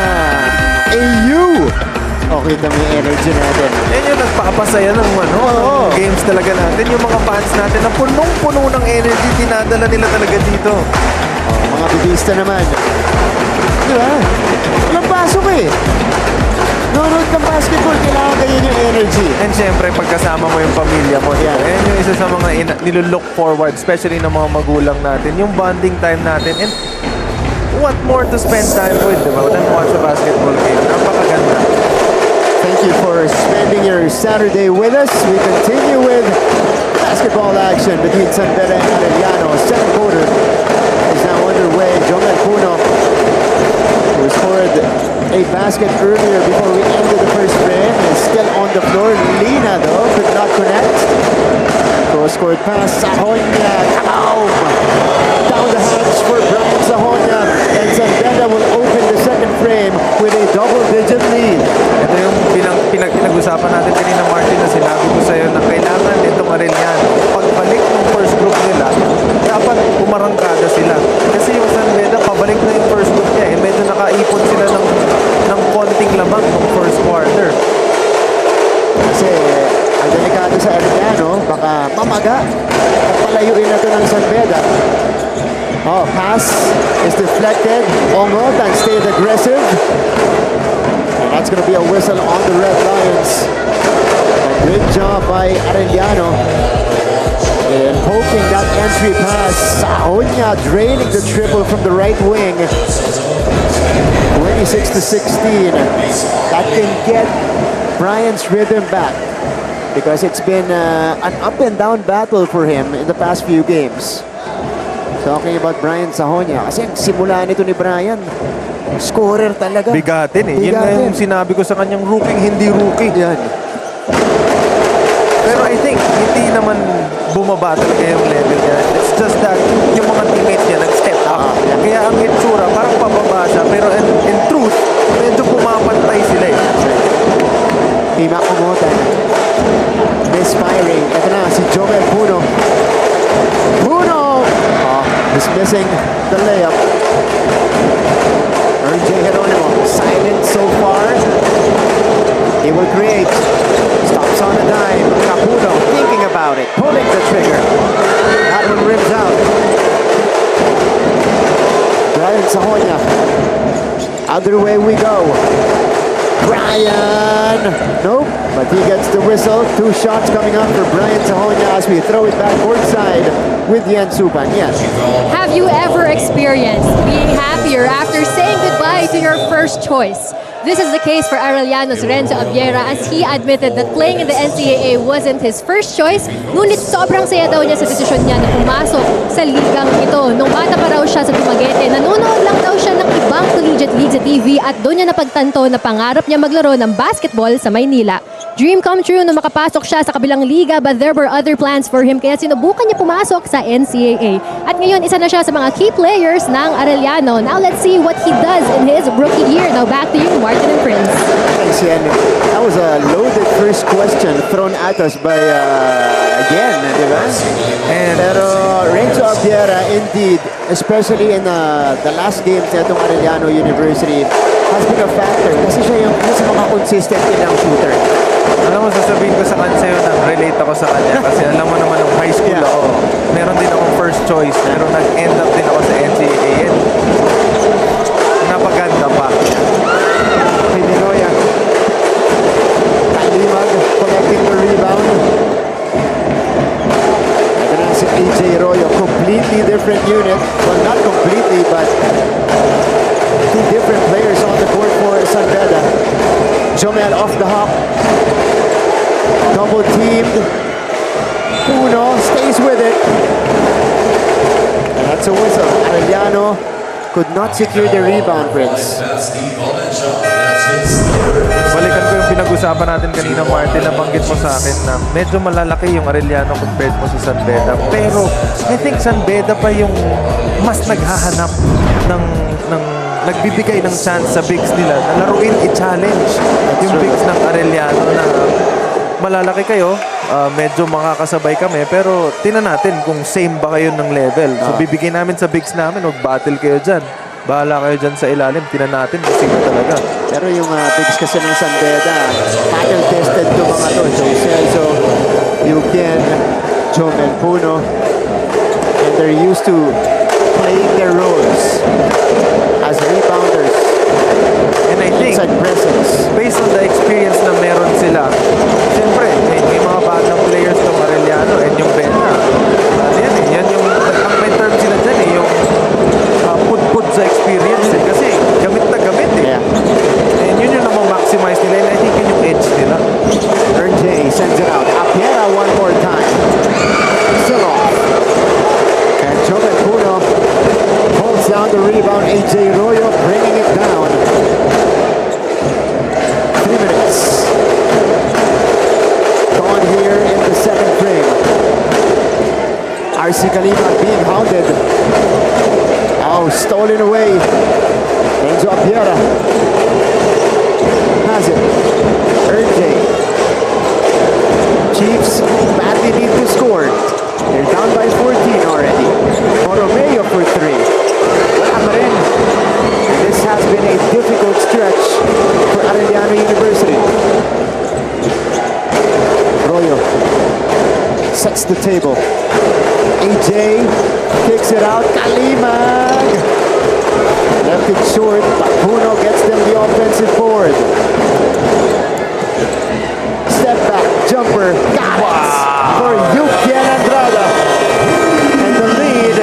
B: AU. Okay, kami yung energy natin.
C: Yan yung nagpakapasaya ng games talaga natin. Yung mga fans natin na punong-puno ng energy, dinadala nila talaga dito.
B: Mga bibista naman. Di ba? Walang pasok eh. Nanonood ng basketball, kailangan ganyan yung energy.
C: And syempre, pagkasama mo yung pamilya mo,
B: Yeah.
C: yan yung isa sa mga nilulook forward, especially ng mga magulang natin, yung bonding time natin. And what more to spend time with, diba? Than watch a basketball game. Napakaganda.
B: Thank you for spending your Saturday with us. We continue with basketball action between San Beda and Arellano. Second quarter is now underway. Jomel Puno, who scored a basket earlier before we ended the first frame, is still on the floor. Lina, though, could not connect. Cross-court pass. Sahonya, kaboom! Down the hatch for Brian Sahonya. And San Beda will open the second frame with a double-digit lead.
C: Ito yung pinag-usapan natin kanina, Martin, na sinabi ko sa'yo na kailangan itong Arellano. Pagbalik ng first group nila, dapat umarangkada sila. Kasi yung San Beda, pabalik na yung first group niya. Medyo nakaipon sila ng konting lamang ng first quarter.
B: Kasi ang delikado sa Arellano, baka mamaga at palayuin na ito ng San Beda. Oh, pass is deflected. Ongotan stayed aggressive. And that's going to be a whistle on the Red Lions. A great job by Arellano in poking that entry pass. Sahonya draining the triple from the right wing. 26-16. That can get Brian's rhythm back because it's been an up and down battle for him in the past few games. Talking about Brian Sahonya, kasi ang simula nito ni Brian, scorer talaga.
C: Bigatin eh. Yun nga yung sinabi ko sa kanyang rookie, hindi rookie.
B: Yan.
C: Pero I think, hindi naman bumaba talaga yung level niya. It's just that yung mga teammates niya nag-step up. Kaya ang itsura, parang pababa siya. Pero in truth, medyo pumapantay sila eh.
B: Pima Ongotan. Misfiring. Ito na, si Jomel Puno. Puno! He's missing the layup. RJ Geronimo, silent so far. He will create. Stops on a dime. Capuno thinking about it, pulling the trigger. That one rims out. Brian Sahonya. Other way we go. Brian! Nope, but he gets the whistle. 2 shots coming up for Brian Sahonya as we throw it back courtside with Yan Supan. Yes.
E: Have you ever experienced being happier after saying goodbye to your first choice? This is the case for Arellano's Renzo Abiera as he admitted that playing in the NCAA wasn't his first choice, ngunit sobrang saya daw niya sa desisyon niya na pumasok sa ligang ito. Nung bata pa raw siya sa Dumaguete, nanonood lang daw siya ng ibang collegiate league sa TV at doon niya napagtanto na pangarap niya maglaro ng basketball sa Maynila. Dream come true na makapasok siya sa kabilang liga but there were other plans for him kaya sinubukan niya pumasok sa NCAA. At ngayon, isa na siya sa mga key players ng Arellano. Now let's see what he does in his rookie year. Now back to you, Martin and Prince.
B: Thanks, Yan. That was a loaded first question thrown at us by, again, di ba? Pero Renzo Abiera, indeed, especially in the last games na itong Arellano University, has been a factor kasi siya yung isa mga consistent ilang shooter.
C: Alam mo, sasabihin ko sa kanya na relate ako sa kanya kasi alam mo naman nung high school ako, meron din akong first choice pero nag-end up din ako sa NCAA. Napaganda pa.
B: Pininoya. Kalimag collecting the rebound. Ito na si AJ Arroyo. Completely different unit. Well, not completely, but two different players on the court for San Beda. Jomel off the hop. Double teamed. Uno stays with it. And that's a whistle. Arellano could not secure the rebound, Prince.
C: Balikan ko yung pinag-usapan natin kanina, Martin. Nabanggit mo sa akin na medyo malalaki yung Arellano compared mo sa San Beda. Pero I think San Beda pa yung mas naghahanap ng nagbibigay ng chance sa bigs nila na laruin, i-challenge yung bigs ng Arellano na malalaki kayo, medyo makakasabay kami, pero tinan natin kung same ba kayo ng level. So bibigyan namin sa bigs namin, mag-battle kayo dyan. Bahala kayo dyan sa ilalim, tinan natin kung sino talaga.
B: Pero yung bigs kasi ng San Beda, battle-tested to mga to. Joe Celso, Yuken, Jomel Puno. And they're used to playing their roles as rebounders.
C: And I think,
B: inside presence.
C: based on the experience na meron sila, siyempre, may mga batang players ng Arellano and yung Beda. Yan yung, ang may term sila dyan yung put sa experience Kasi gamit na gamit
B: Yeah.
C: And yun yung maximize nila and I think yun yung edge nila.
B: RJ sends it out. Apiera one more time. Still off. And Jomel Puno holds down the rebound. AJ Arroyo bringing it down. 3 minutes. Gone here in the second frame. RC Kalima being hounded. Oh, stolen away. Enzo Apiera has it. RJ. Chiefs badly need to score. They're down by 14 already. Borromeo for 3. Wala pa rin. This has been a difficult stretch for Arellano University. Arroyo sets the table. AJ kicks it out. Kalimag left it short, but Puno gets them the offensive board. Step back, jumper, got it for Yukian Andrada. And the lead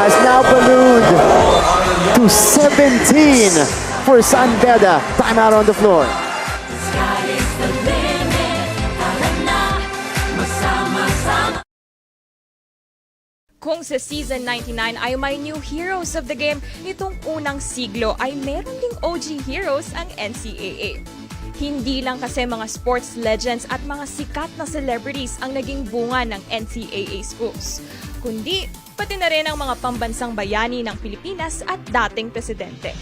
B: has now ballooned to 17 for San Beda. Timeout on the floor.
A: Sky is the limit. Tara na, masama-sama.
I: Kung sa Season 99 ay may new heroes of the game, nitong unang siglo ay meron ding OG heroes ang NCAA. Hindi lang kasi mga sports legends at mga sikat na celebrities ang naging bunga ng NCAA schools, kundi pati na rin ang mga pambansang bayani ng Pilipinas at dating presidente.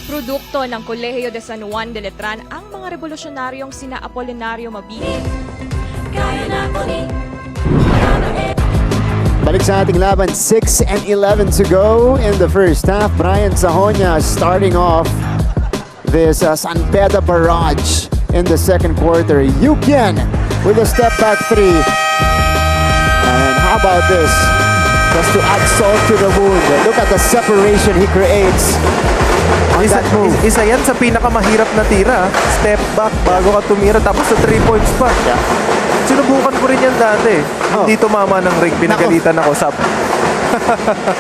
I: Produkto ng Kolehiyo de San Juan de Letran ang mga revolusyonaryong sina Apolinario Mabini,
A: Kaya na ko ni
B: Balik sa ating laban, 6 and 11 to go in the first half. Brian Sahonia starting off this San Beda barrage in the second quarter. Yukian with a step back 3. And how about this? Just to add salt to the wound. Look at the separation he creates on that move.
C: Isa yan sa pinakamahirap na tira. Step back bago ka tumira tapos sa 3 points pa.
B: Yeah.
C: Sinubukan ko rin yan dati. Hindi tumama ng rig, pinagalitan ako sa...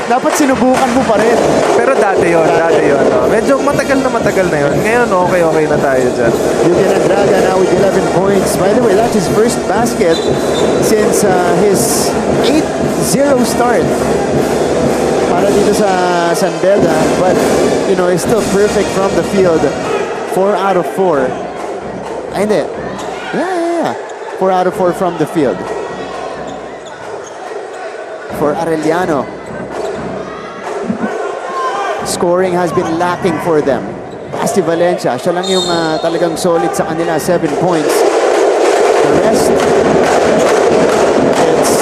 B: Dapat sinubukan mo pa rin.
C: Pero dati yun. No? Medyo matagal na yun. Ngayon, okay na tayo dyan.
B: Yukian Andrada now with 11 points. By the way, that's his first basket since his 8-0 start para dito sa San Beda. But, you know, he's still perfect from the field. 4 out of 4. Ay, hindi. Yeah. 4 out of 4 from the field. For Arellano. Scoring has been lacking for them. Basti Valencia, siya lang yung talagang solid sa kanila, 7 points. The rest, it's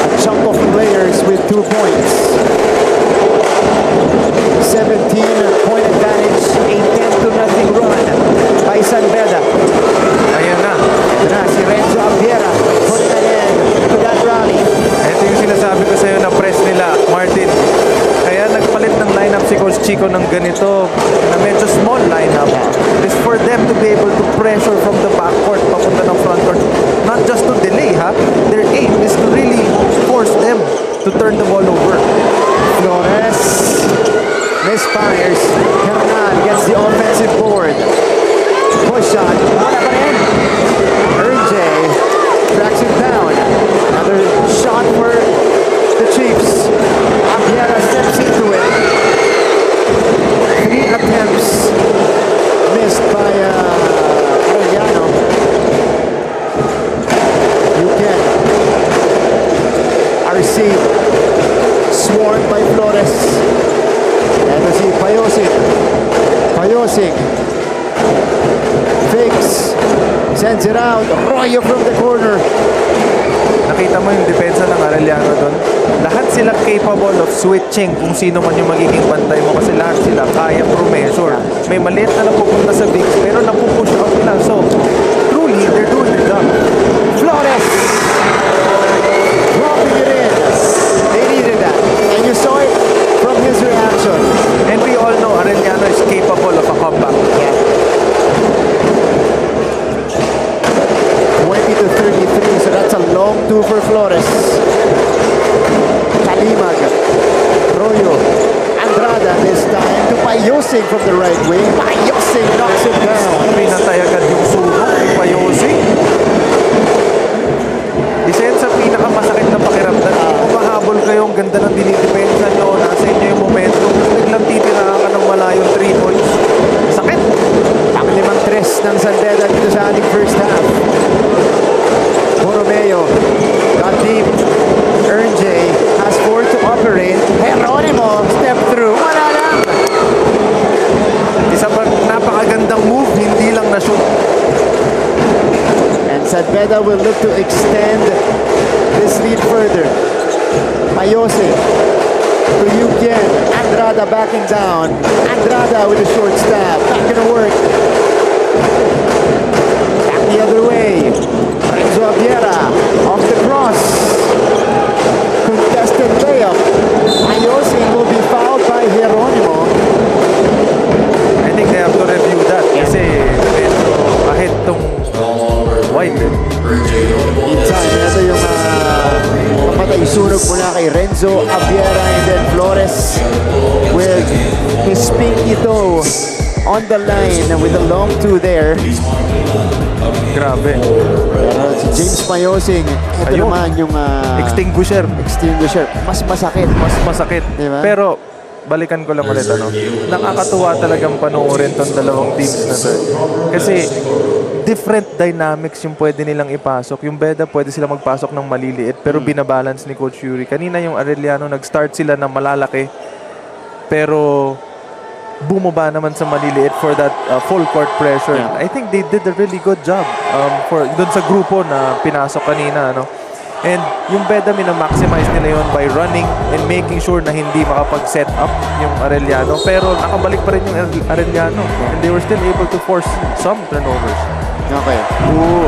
B: a chunk of players with 2 points. 17-point advantage, a 10-0 run by San Beda.
C: Ayan na.
B: Ito na, si Renzo Apiera putting an end to that rally.
C: Ito yung sinasabi ko sa'yo na press nila, Martin. Kaya nagpalit ng lineup si Coach Chico ng ganito na medyo small lineup is for them to be able to pressure from the backcourt papunta ng frontcourt. Not just to delay, ha? Their aim is to really force them to turn the ball over.
B: Flores misfires. Hernan gets the offensive board. Push shot. Wala pa rin. RJ tracks him down. Another shot for the Chiefs. Abiera steps into it. 3 attempts missed by Arellano. You can. RC swarmed by Flores. Ito si Payosing. Payosing fakes, sends it out. Royo from the corner.
C: Nakita mo yung depensa ng Arellano doon? Lahat sila capable of switching kung sino man yung magiging bantay mo kasi lahat sila kaya pro-measure. May maliit na napupunta sa bigs pero napupush out nila. So, truly, they're doing their job.
B: Flores dropping it in. They needed that. And you saw it from his reaction.
C: And we all know Arellano is capable of a comeback.
B: Yeah. 20-33, so that's a long two for Flores. Kalimag, Royo, Andrada this time to Payosing from the right wing. Payosing knocks it down.
C: Pinatay agad yung sunog ni Payosi. Isa yan sa pinakamasakit na pakiramdam. Kung mahabol kayo, ang ganda ng dinidepensa nyo, nasa inyo yung momentum, biglang titiraan ka ng malayong 3 points. Sakit!
B: Pang-limang tres ng San Beda dito sa ating first half. Borromeo got deep. RJ has 4 to operate. Geronimo step through. Wala lang.
C: Isa pang napakagandang move, hindi lang na-shoot.
B: And San Beda will look to extend this lead further. Payose to Yukien. Andrada backing down. Andrada with a short stab. Not gonna work. Back the other way. Renzo Abiera off the cross. Contested layup. Payose will be fouled by Geronimo.
C: I think they have to review that kasi medyo ahit tong white.
B: Meantime, ito yung papatay sunog mula kay Renzo Abiera and then Flores with his pinky toe on the line with a long two there.
C: Grabe.
B: Pero si James Payosing, ito
C: Ayun.
B: naman yung
C: Extinguisher.
B: Mas masakit.
C: Mas masakit.
B: Diba?
C: Pero balikan ko lang ulit nakakatuwa talagang panoorin tong dalawang teams na to. Kasi different dynamics yung pwede nilang ipasok. Yung Beda pwede sila magpasok ng maliliit pero binabalance ni Coach Yuri. Kanina yung Arellano nag-start sila ng malalaki pero bumaba naman sa maliliit for that full court pressure.
B: Yeah.
C: I think they did a really good job for dun sa grupo na pinasok kanina, no? And yung Beda mina-maximize nila yun by running and making sure na hindi makapag-set up yung Arellano. Pero nakabalik pa rin yung Arellano. And they were still able to force some turnovers.
B: Okay.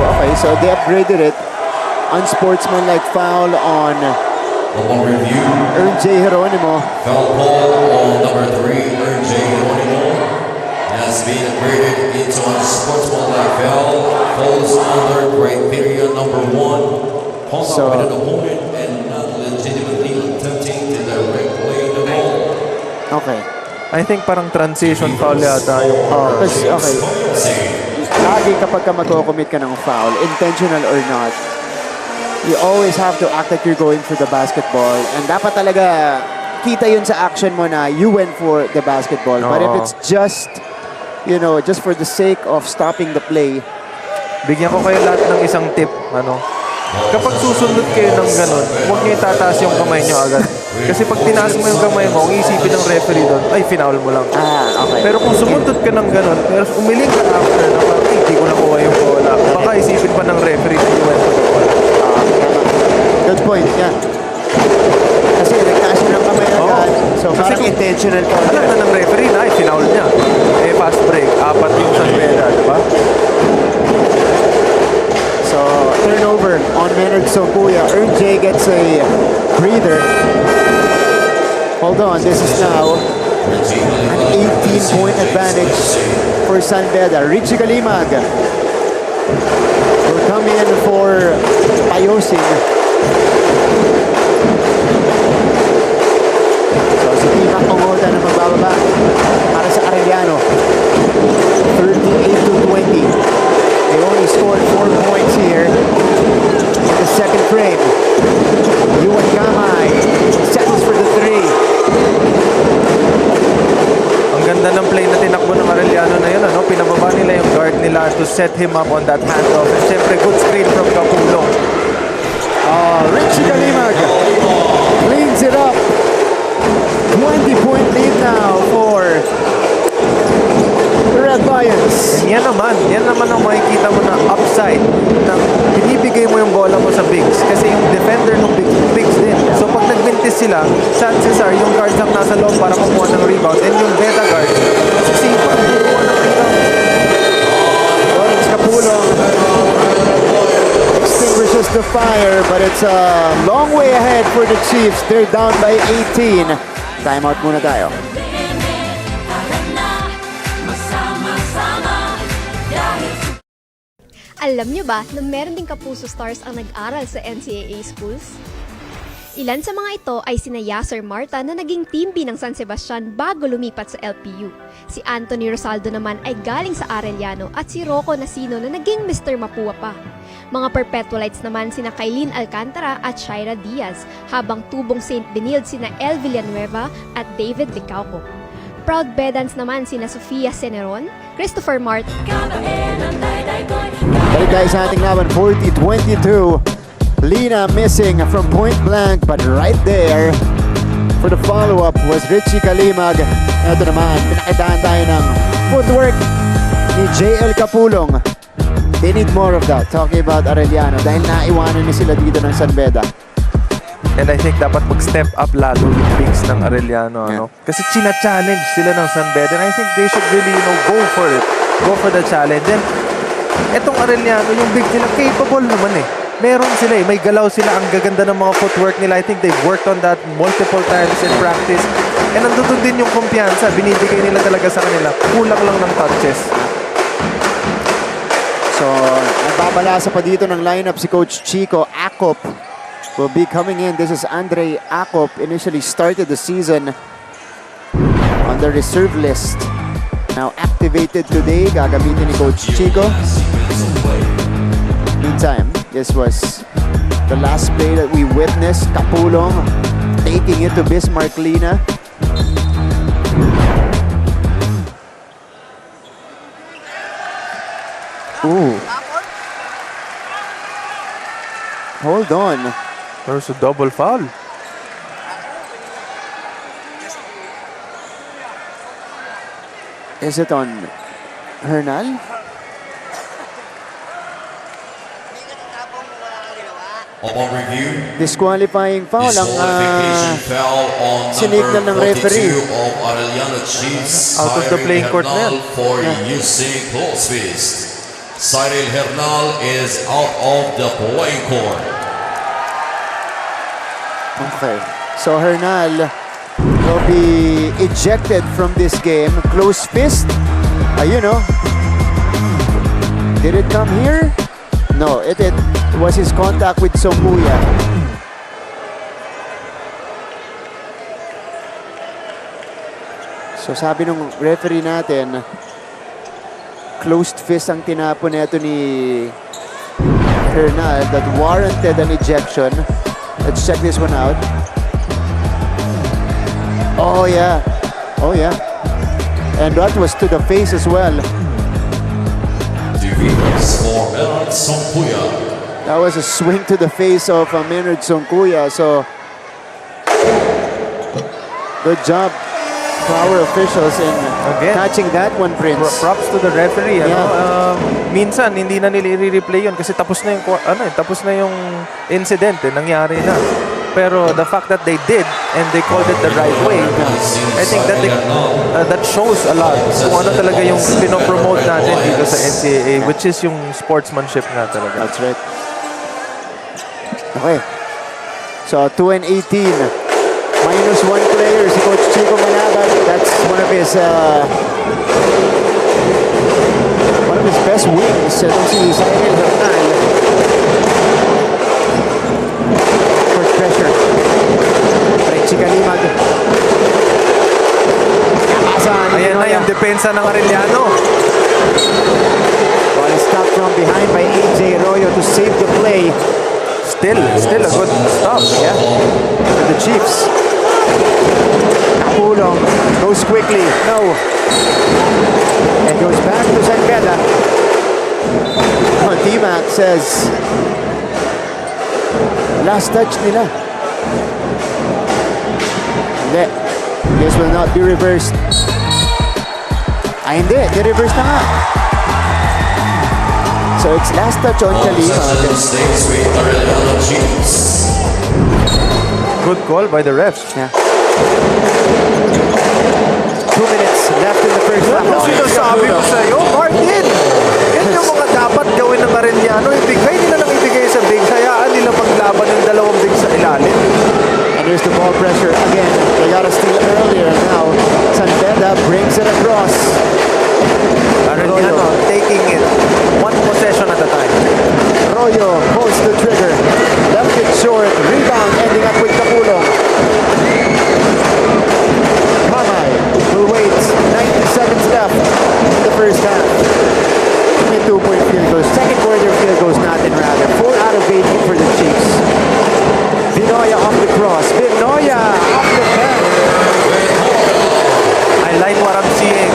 B: Okay, so they upgraded it. Unsportsmanlike foul on
D: Upon review,
B: RJ Geronimo.
D: foul call on number 3, RJ Geronimo, has been graded into unsportsmanlike foul. Falls under criteria number 1.
B: So-
D: With an opponent and not legitimately attempting to direct play the ball.
B: Okay.
C: I think parang transition foul yata yung
B: Okay. Lagi kapag ka magko-commit ka ng foul, intentional or not, you always have to act like you're going for the basketball. And dapat talaga kita yun sa action mo na you went for the basketball. But if it's just, just for the sake of stopping the play,
C: Bigyan ko kayo lahat ng isang tip, Kapag susundot kayo ng ganun, huwag niyo itataas yung kamay niyo agad. Kasi pag tinaas mo yung kamay mo, ang isipin ng referee doon, ay, foul mo lang.
B: okay.
C: Pero kung sumundot ka ng ganun, pero umiling ka after na parang, hindi ko nakuha yung bola. Baka isipin pa ng referee na you went for the ball.
B: Good point, yeah. Kasi nagtaas siya ng kamay agad. So
C: Kasi
B: parang
C: kung-
B: intentional ka.
C: Alam na ng referee na, ay, foul niya. Fast break, 4 yung San Beda, di ba?
B: So turnover on Leonard Sokuya. RJ gets a breather. Hold on, this is now An 18-point advantage for San Beda. Richie Kalimag will come in for Payosing. So si Tima Pongota na magbababa para sa Arellano. 38-20. They only scored 4 points here in the second frame. Yuan Gamay settles for the 3.
C: Ang ganda ng play na tinakbo ng Arellano na yun, ano? Pinababa nila yung guard nila to set him up on that handoff. And syempre, good screen from Capulong.
B: Richie Kalimag cleans it up. 20-point lead now for the Red Lions.
C: And yan naman ang makikita mo na upside na binibigay mo yung bola mo sa bigs. Kasi yung defender ng bigs din. So pag nagmintis sila, chances are yung guards ang nasa loob para kumuha ng rebound. And yung beta guards, sisipa ang kumuha ng rebound.
B: Lawrence Capulong extinguishes the fire, but it's a long way ahead for the Chiefs. They're down by 18. Timeout muna tayo.
E: Alam nyo ba na meron ding kapuso stars ang nag-aral sa NCAA schools? Ilan sa mga ito ay sina Yasser Marta na naging team B ng San Sebastian bago lumipat sa LPU. Si Anthony Rosaldo naman ay galing sa Arellano at si Rocco Nasino na naging Mr. Mapua pa. Mga perpetualites naman sina Kailin Alcantara at Shaira Diaz, habang tubong St. Benilde sina El Villanueva at David Licauco. Proud Bedans naman sina Sofia Ceneron, Christopher Mart.
B: Balik tayo sa ating laban, 40-22. Lina missing from point blank, but right there for the follow-up was Richie Kalimag. Ito naman, pinakitaan tayo ng footwork ni JL Capulong. They need more of that, talking about Arellano, dahil naiwanan ni sila dito ng San Beda.
C: And I think dapat mag-step up lalo yung bigs ng Arellano. Ano? Kasi china-challenge sila ng San Beda. And I think they should really, go for it. Go for the challenge. And etong Arellano, yung bigs nila, capable naman eh. Meron sila eh. May galaw sila. Ang gaganda ng mga footwork nila. I think they've worked on that multiple times in practice. And nandun din yung kumpiyansa. Binibigay nila talaga sa kanila. Kulang lang ng touches.
B: So, nagbabalasa pa dito ng lineup si Coach Chico. Acop will be coming in. This is Andre Acop. Initially started the season on the reserve list. Now activated today. Gagamitin ni Coach Chico. Meantime, this was the last play that we witnessed. Capulong taking it to Bismarck Lina. Ooh. Hold on.
C: There's a double foul.
B: Is it on Hernal?
D: Upon review,
B: Disqualifying foul ang
D: disqualification foul on
B: sinignal ng
D: number
B: referee.
D: 42 of Arellano Chiefs.
C: Out of the playing court na yan.
D: For using close fist. Cyril Hernal is out of the playing court.
B: Okay. So Hernal will be ejected from this game. Close fist. You know. Did it come here? No, it was his contact with Sombuya. So sabi nung referee natin, closed fist ang tinapon nito ni Hernal that warranted an ejection. Let's check this one out. Oh yeah. Oh yeah. And that was to the face as well.
D: For Menard Sompuya.
B: That was a swing to the face of Menard Sonkuya. So good job to our officials in catching that one, Prince.
C: Props to the referee.
B: Yeah.
C: Minsan hindi na nila i-replay yun kasi tapos na yung tapos na yung incident nangyari na. Pero the fact that they did and they called it the right way, I think that that shows a lot kung ano talaga yung pinopromote natin dito sa NCAA, which is yung sportsmanship nga talaga.
B: That's right. Okay. So 2 and 18. -1 player si Coach Chico Manabat. That's one of his best wings. Itong si Arellano. For pressure. Richie Kalimag.
C: Ayan na yung depensa ng Arellano.
B: Ball is stopped from behind by AJ Arroyo to save the play.
C: Still a good stop.
B: Yeah, for the Chiefs. Pulong goes quickly. No. And goes back to San Beda. T-Mac says, last touch nila. Hindi. This will not be reversed. Ay, hindi. Di-reverse na nga. So it's last touch on Kalima.
D: States with Arellano Chiefs.
C: Good call by the refs.
B: Yeah. 2 minutes left in the first half.
C: Ano sinasabi ko sa'yo, Martin? Yan yung mga dapat gawin ng Arellano. Ibigay nila nang ibigay sa bigs. Hayaan nila maglaban ng dalawang bigs sa ilalim.
B: And here's the ball pressure again. They got a steal earlier. Now San Beda brings it across.
C: Arellano taking it one possession at a time.
B: Arroyo pulls the trigger. Left it short. Rebound ending up with Kapulong. Mamay will wait. 90 seconds left in the first half. A 2-point field goal. Second quarter field goals nothing rather. 4 out of 18 for the Chiefs. Vinoya off the cross. Vinoya off the pen.
C: I like what I'm seeing.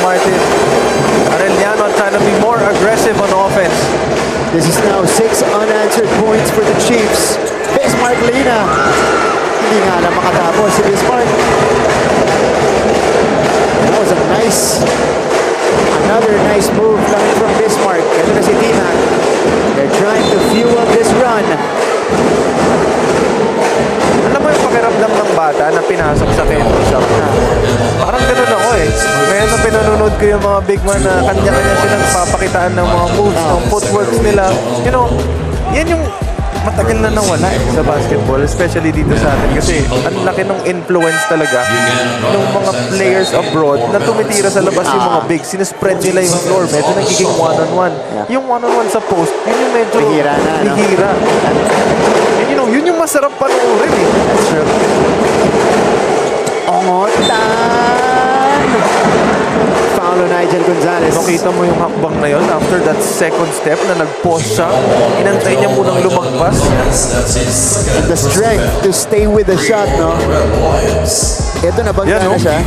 C: Martin. Arellano trying to be more aggressive on offense.
B: This is now 6 unanswered points for the Chiefs. Bismarck Lina. Hindi nga lang makatapos si Bismarck. That was another nice move coming from Bismarck. Ito na si T-Mac. They're trying to fuel this run.
C: Alam mo yung pakiramdam ng bata na pinasok sa tempo shop na. Parang ganun ako eh. Ngayon na pinanonood ko yung mga big man na kanya-kanya silang papakitaan ng mga moves, ng footworks nila. You know, yan yung matagal na nawala eh, sa basketball, especially dito sa atin. Kasi ang laki ng influence talaga ng mga players abroad na tumitira sa labas yung mga big. Sinespread nila yung floor. Medyo nagiging one-on-one. Yung one-on-one sa post, yun yung medyo
B: Bihira na, no?
C: bihira. And you know, yun yung masarap panoorin eh.
B: That's true. Ongotan! Foul on Nigel Gonzalez.
C: Makita mo yung hakbang na yun after that second step na nag-pause siya. Inantay niya munang lumagpas.
B: And the strength to stay with the shot, no? Ito na bangga
C: Yan, no?
B: na siya.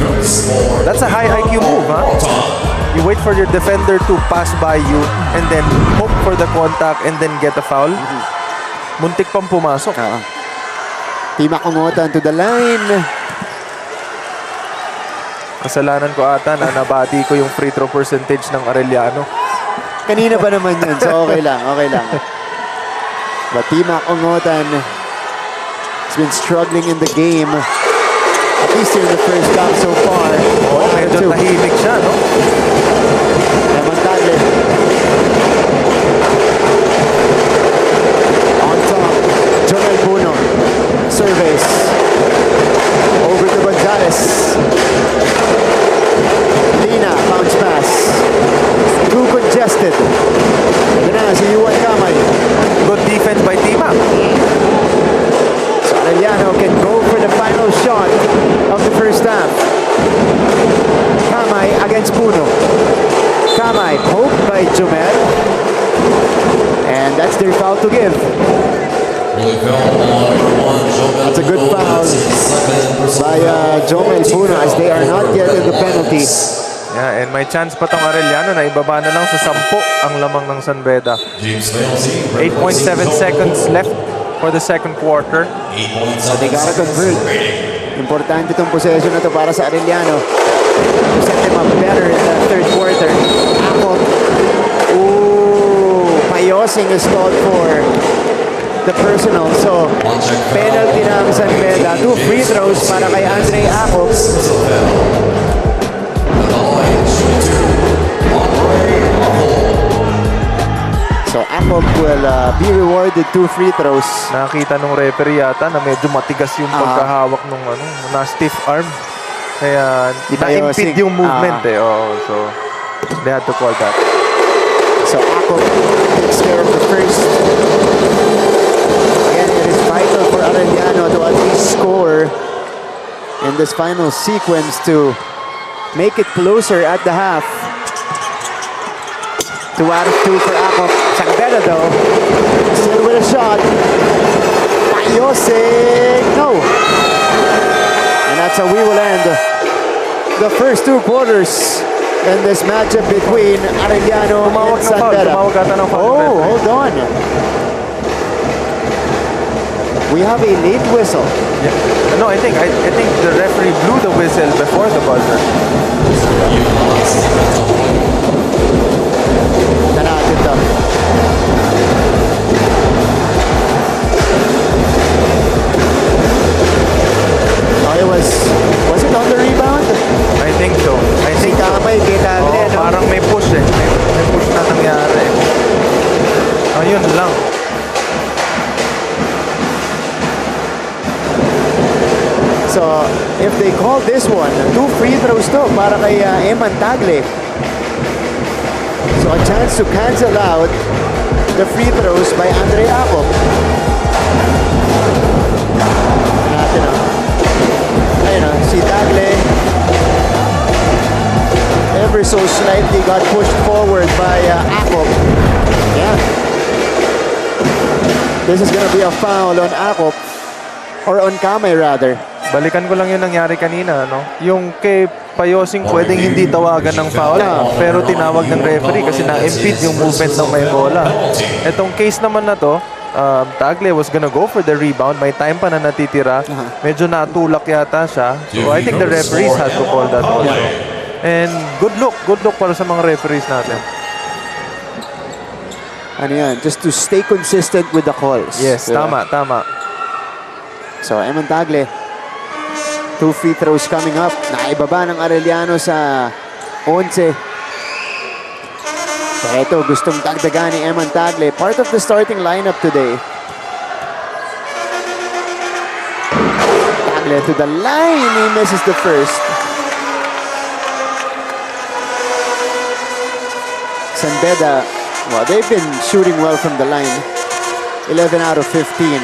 C: That's a high IQ move, ha? You wait for your defender to pass by you and then hope for the contact and then get a foul. Muntik pang pumasok.
B: T-Mac Ongotan to the line.
C: Kasalanan ko ata na nabati ko yung free throw percentage ng Arellano.
B: Kanina pa naman yun, so okay lang. But T-Mac Ongotan has been struggling in the game. At least in the first half so far.
C: Medyo tahimik siya, no?
B: Ramontagle. On top, Joel Puno. Service. Over to Gonzalez. Lina, bounce pass. Too congested. Ito na, si Yuan Kamay.
C: Good defense by T-Mac.
B: So Arellano can go for the final shot of the first half. Kamay against Puno. Kamay poked by Jomel. And that's their foul to give. That's a good foul by Jomel Puno as they are not yet in the penalty.
C: Yeah, and may chance pa tong Arellano na ibaba na lang sa 10 ang lamang ng San Beda. 8.7 seconds left for the second quarter.
B: So they gotta convert. Importante itong possession na to para sa Arellano. Set them up better in the third quarter. Akop. Ooh, Payosing is called for the personal. So, penalty ng San Beda. 2 free throws para kay Andre Akop. So, Akop will be rewarded 2 free throws.
C: Nakita nung referee yata na medyo matigas yung pagkahawak nung na stiff arm. Kaya na-impede yung movement so they had to call that.
B: So Ako takes care of the first. Again, it is vital for Arellano to at least score in this final sequence to make it closer at the half. 2 out of 2 for Ako. San Beda though, still with a shot. Payosing, no. And that's how we will end the first 2 quarters in this matchup between Arellano and San Beda. Oh, hold on. We have a late whistle.
C: Yeah. No, I think the referee blew the whistle before the buzzer.
B: Natin to. Oh, was it on the rebound?
C: I think so. I think
B: Kamay kita no?
C: Parang may push May push na nangyari. Ayun lang.
B: So, if they call this one, 2 free throws to para kay Eman Tagle. So, a chance to cancel out the free throws by Andre Ako. Natin ayun si Tagle ever so slightly got pushed forward by Ako. Yeah. This is gonna be a foul on Ako. Or on Kamay rather.
C: Balikan ko lang yung nangyari kanina, no? Yung kay Payosing pwedeng hindi tawagan ng foul, pero tinawag ng referee kasi na-impede yung movement ng may bola. Etong case naman na to, Tagle was gonna go for the rebound. May time pa na natitira. Medyo natulak yata siya. So I think the referees had to call that also. And good look para sa mga referees natin.
B: Ano yan? Just to stay consistent with the calls.
C: Yes, tama.
B: So, Eman Tagle, 2 free throws coming up. Naibaba ng Arellano sa 11. So, ito, gustong dagdagan ni Eman Tagle. Part of the starting lineup today. Tagle to the line. He misses the first. San Beda, well, they've been shooting well from the line. 11 out of 15.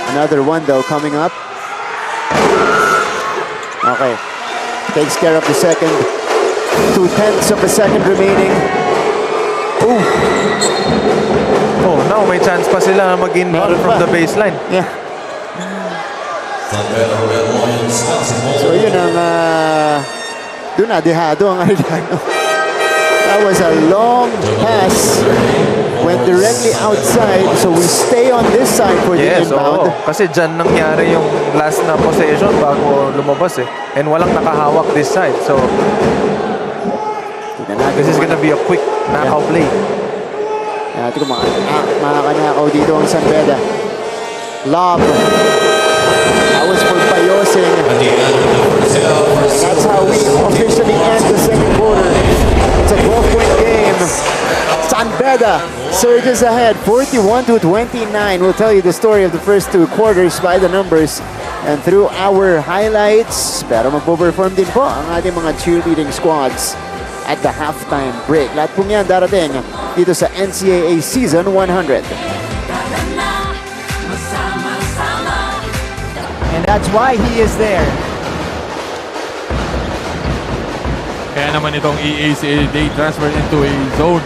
B: Another one though coming up. Okay. Takes care of the second. 2/10 of a second remaining. Ooh.
C: Oh, now may chance pa sila na mag-inbound from the baseline.
B: Yeah.
D: San Beda Red Lions basketball.
B: So yun ang doon na dehado ang Arellano. That was a long pass. Went directly outside, so we stay on this side for the inbound.
C: Kasi dyan nangyari yung last na possession bago lumabas And walang nakahawak this side. So, this is gonna be a quick knockout play.
B: Natin kung makakanakaw dito ang San Beda. Lob. That was for Payosing. That's how we officially end the second quarter. It's a 12-point game. San Beda surges ahead, 41-29. We'll tell you the story of the first 2 quarters by the numbers and through our highlights. Pero magpo-perform din po ang ating mga cheerleading squads at the halftime break. Lahat po yan darating dito sa NCAA Season 100.
H: And that's why he is there.
F: Kaya naman itong EACA, they transferred into a zone.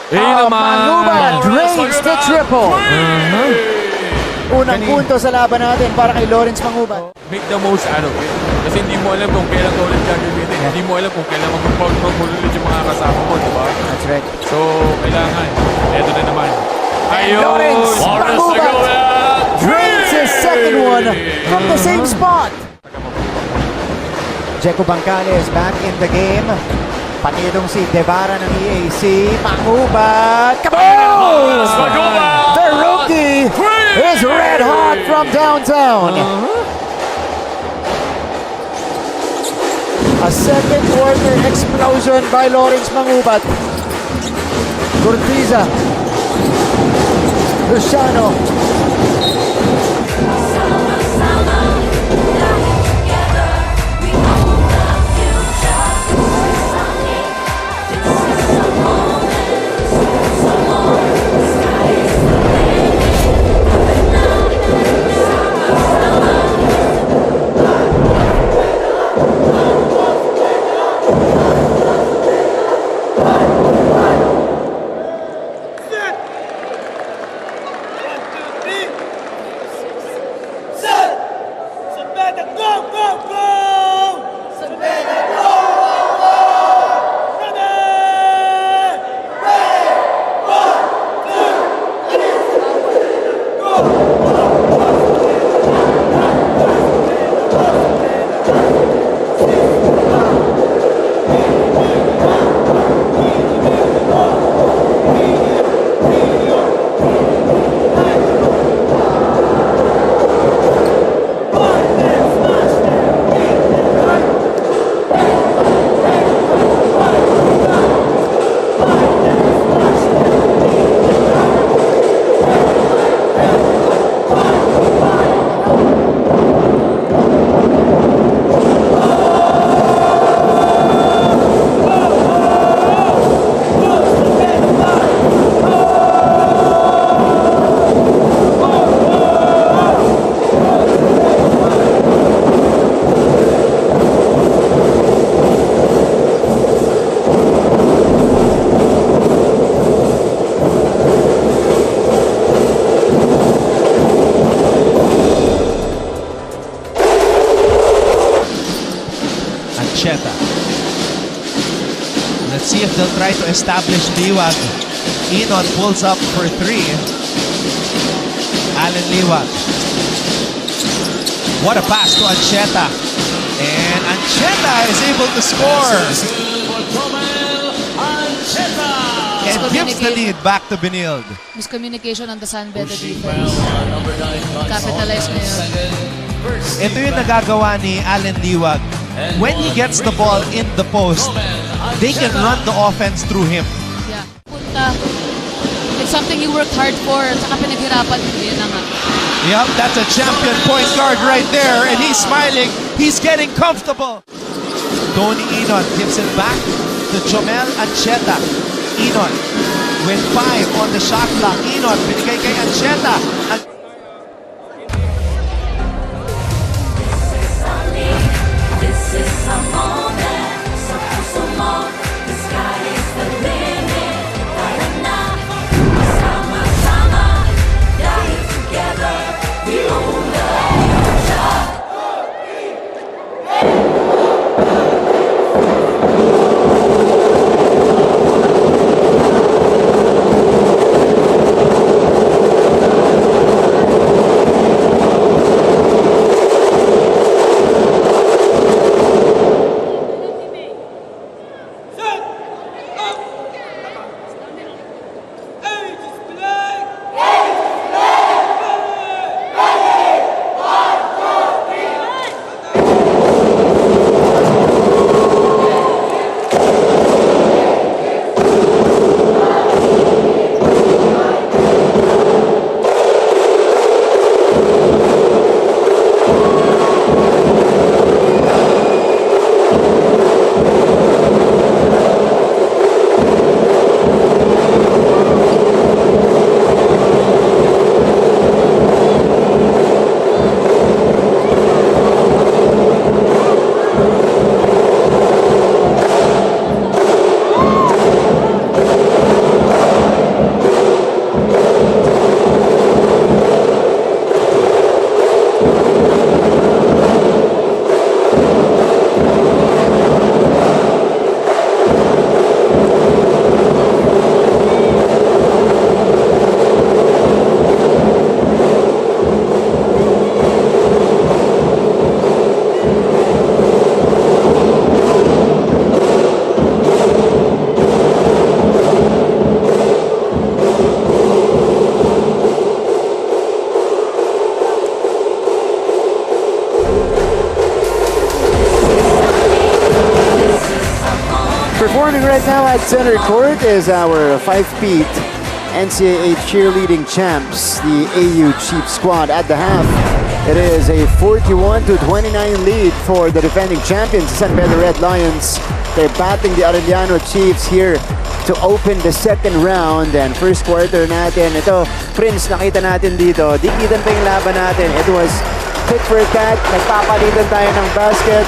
H: Mangubat drains the triple.
B: Unang punto sa laban natin para kay Lawrence Mangubat.
F: Make the most out of it. Kasi hindi mo alam kung kailan ulit gagamitin. Hindi mo alam kung kailan mag-ulit yung mga kasama mo, di ba?
B: That's right.
F: So, kailangan. Ito na naman.
B: And Lawrence Mangubat drains his second one from the same spot. Jeco Bancales back in the game. Panilong si Devara ng EAC. Mangubat. Kaboom! The rookie is red hot from downtown. A second quarter explosion by Lawrence Mangubat. Cortiza. Luciano.
A: together, we own the future. Sunny, this is the moment. Come on, the sky is the limit. Summer, summer.
F: Ancheta. Let's see if they'll try to establish Liwag. Inon pulls up for three. Allen Liwag. What a pass to Ancheta. And Ancheta is able to score. And gives the lead back to Benilde.
J: Miscommunication on the San Beda defense. Capitalize na yun.
F: Ito yung nagagawa ni Allen Liwag. When he gets the ball in the post, they can run the offense through him.
J: Yeah. Punta. It's something you worked hard for. Saka pinaghirapan. Yun na nga.
F: Yep, that's a champion point guard right there. And he's smiling. He's getting comfortable. Tony Inon gives it back to Chomel Ancheta. Inon with 5 on the shot clock. Inon binigay kay Ancheta.
A: This is the moment, so long, the sky is the limit. Tara na, sama, sama, dahil together, we own the future.
B: Performing right now at center court is our 5-peat NCAA cheerleading champs, the AU Chiefs squad at the half. It is a 41-29 lead for the defending champions, San Beda Red Lions. They're batting the Arellano Chiefs here to open the second round. And first quarter natin, ito, Prince, nakita natin dito. Dikitan pa yung laban natin. It was tit for tat. Nagpapalitan tayo ng basket.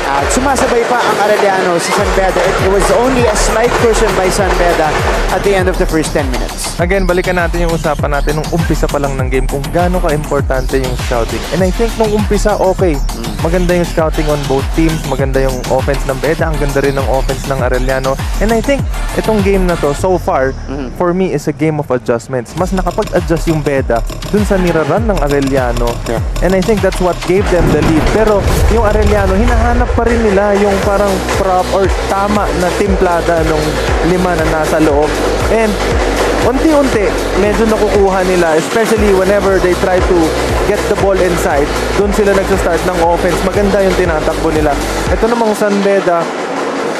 B: At sumasabay pa ang Arellano sa San Beda. It was only a slight cushion by San Beda at the end of the first 10 minutes.
C: Again, balikan natin yung usapan natin nung umpisa pa lang ng game kung gaano ka-importante yung scouting. And I think nung umpisa, okay. Maganda yung scouting on both teams. Maganda yung offense ng Beda. Ang ganda rin ng offense ng Arellano. And I think itong game na to, so far, for me, is a game of adjustments. Mas nakapag-adjust yung Beda dun sa niraran ng Arellano.
B: Yeah.
C: And I think that's what gave them the lead. Pero yung Arellano, hinahanap pa rin nila yung parang prop or tama na timplada nung 5 na nasa loob. And unti-unti, medyo nakukuha nila, especially whenever they try to get the ball inside. Doon sila nagsa-start ng offense. Maganda yung tinatakbo nila. Ito namang San Beda,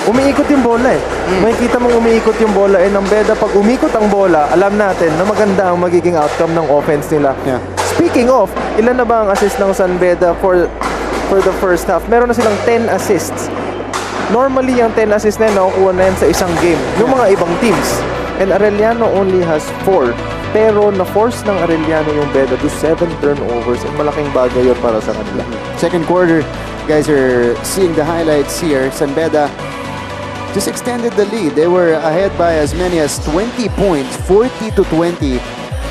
C: umiikot yung bola eh. Makikita mong umiikot yung bola. And ang Beda, pag umikot ang bola, alam natin na maganda ang magiging outcome ng offense nila.
B: Yeah.
C: Speaking of, ilan na ba ang assist ng San Beda for the first half? Meron na silang 10 assists. Normally, yung 10 assists na yun, nakukuha na yan sa isang game. Yung mga ibang teams. And Arellano only has 4. Pero na-force ng Arellano yung Beda to 7 turnovers. And malaking bagay yun para sa kanila.
B: Second quarter, guys are seeing the highlights here. San Beda just extended the lead. They were ahead by as many as 20 points, 40-20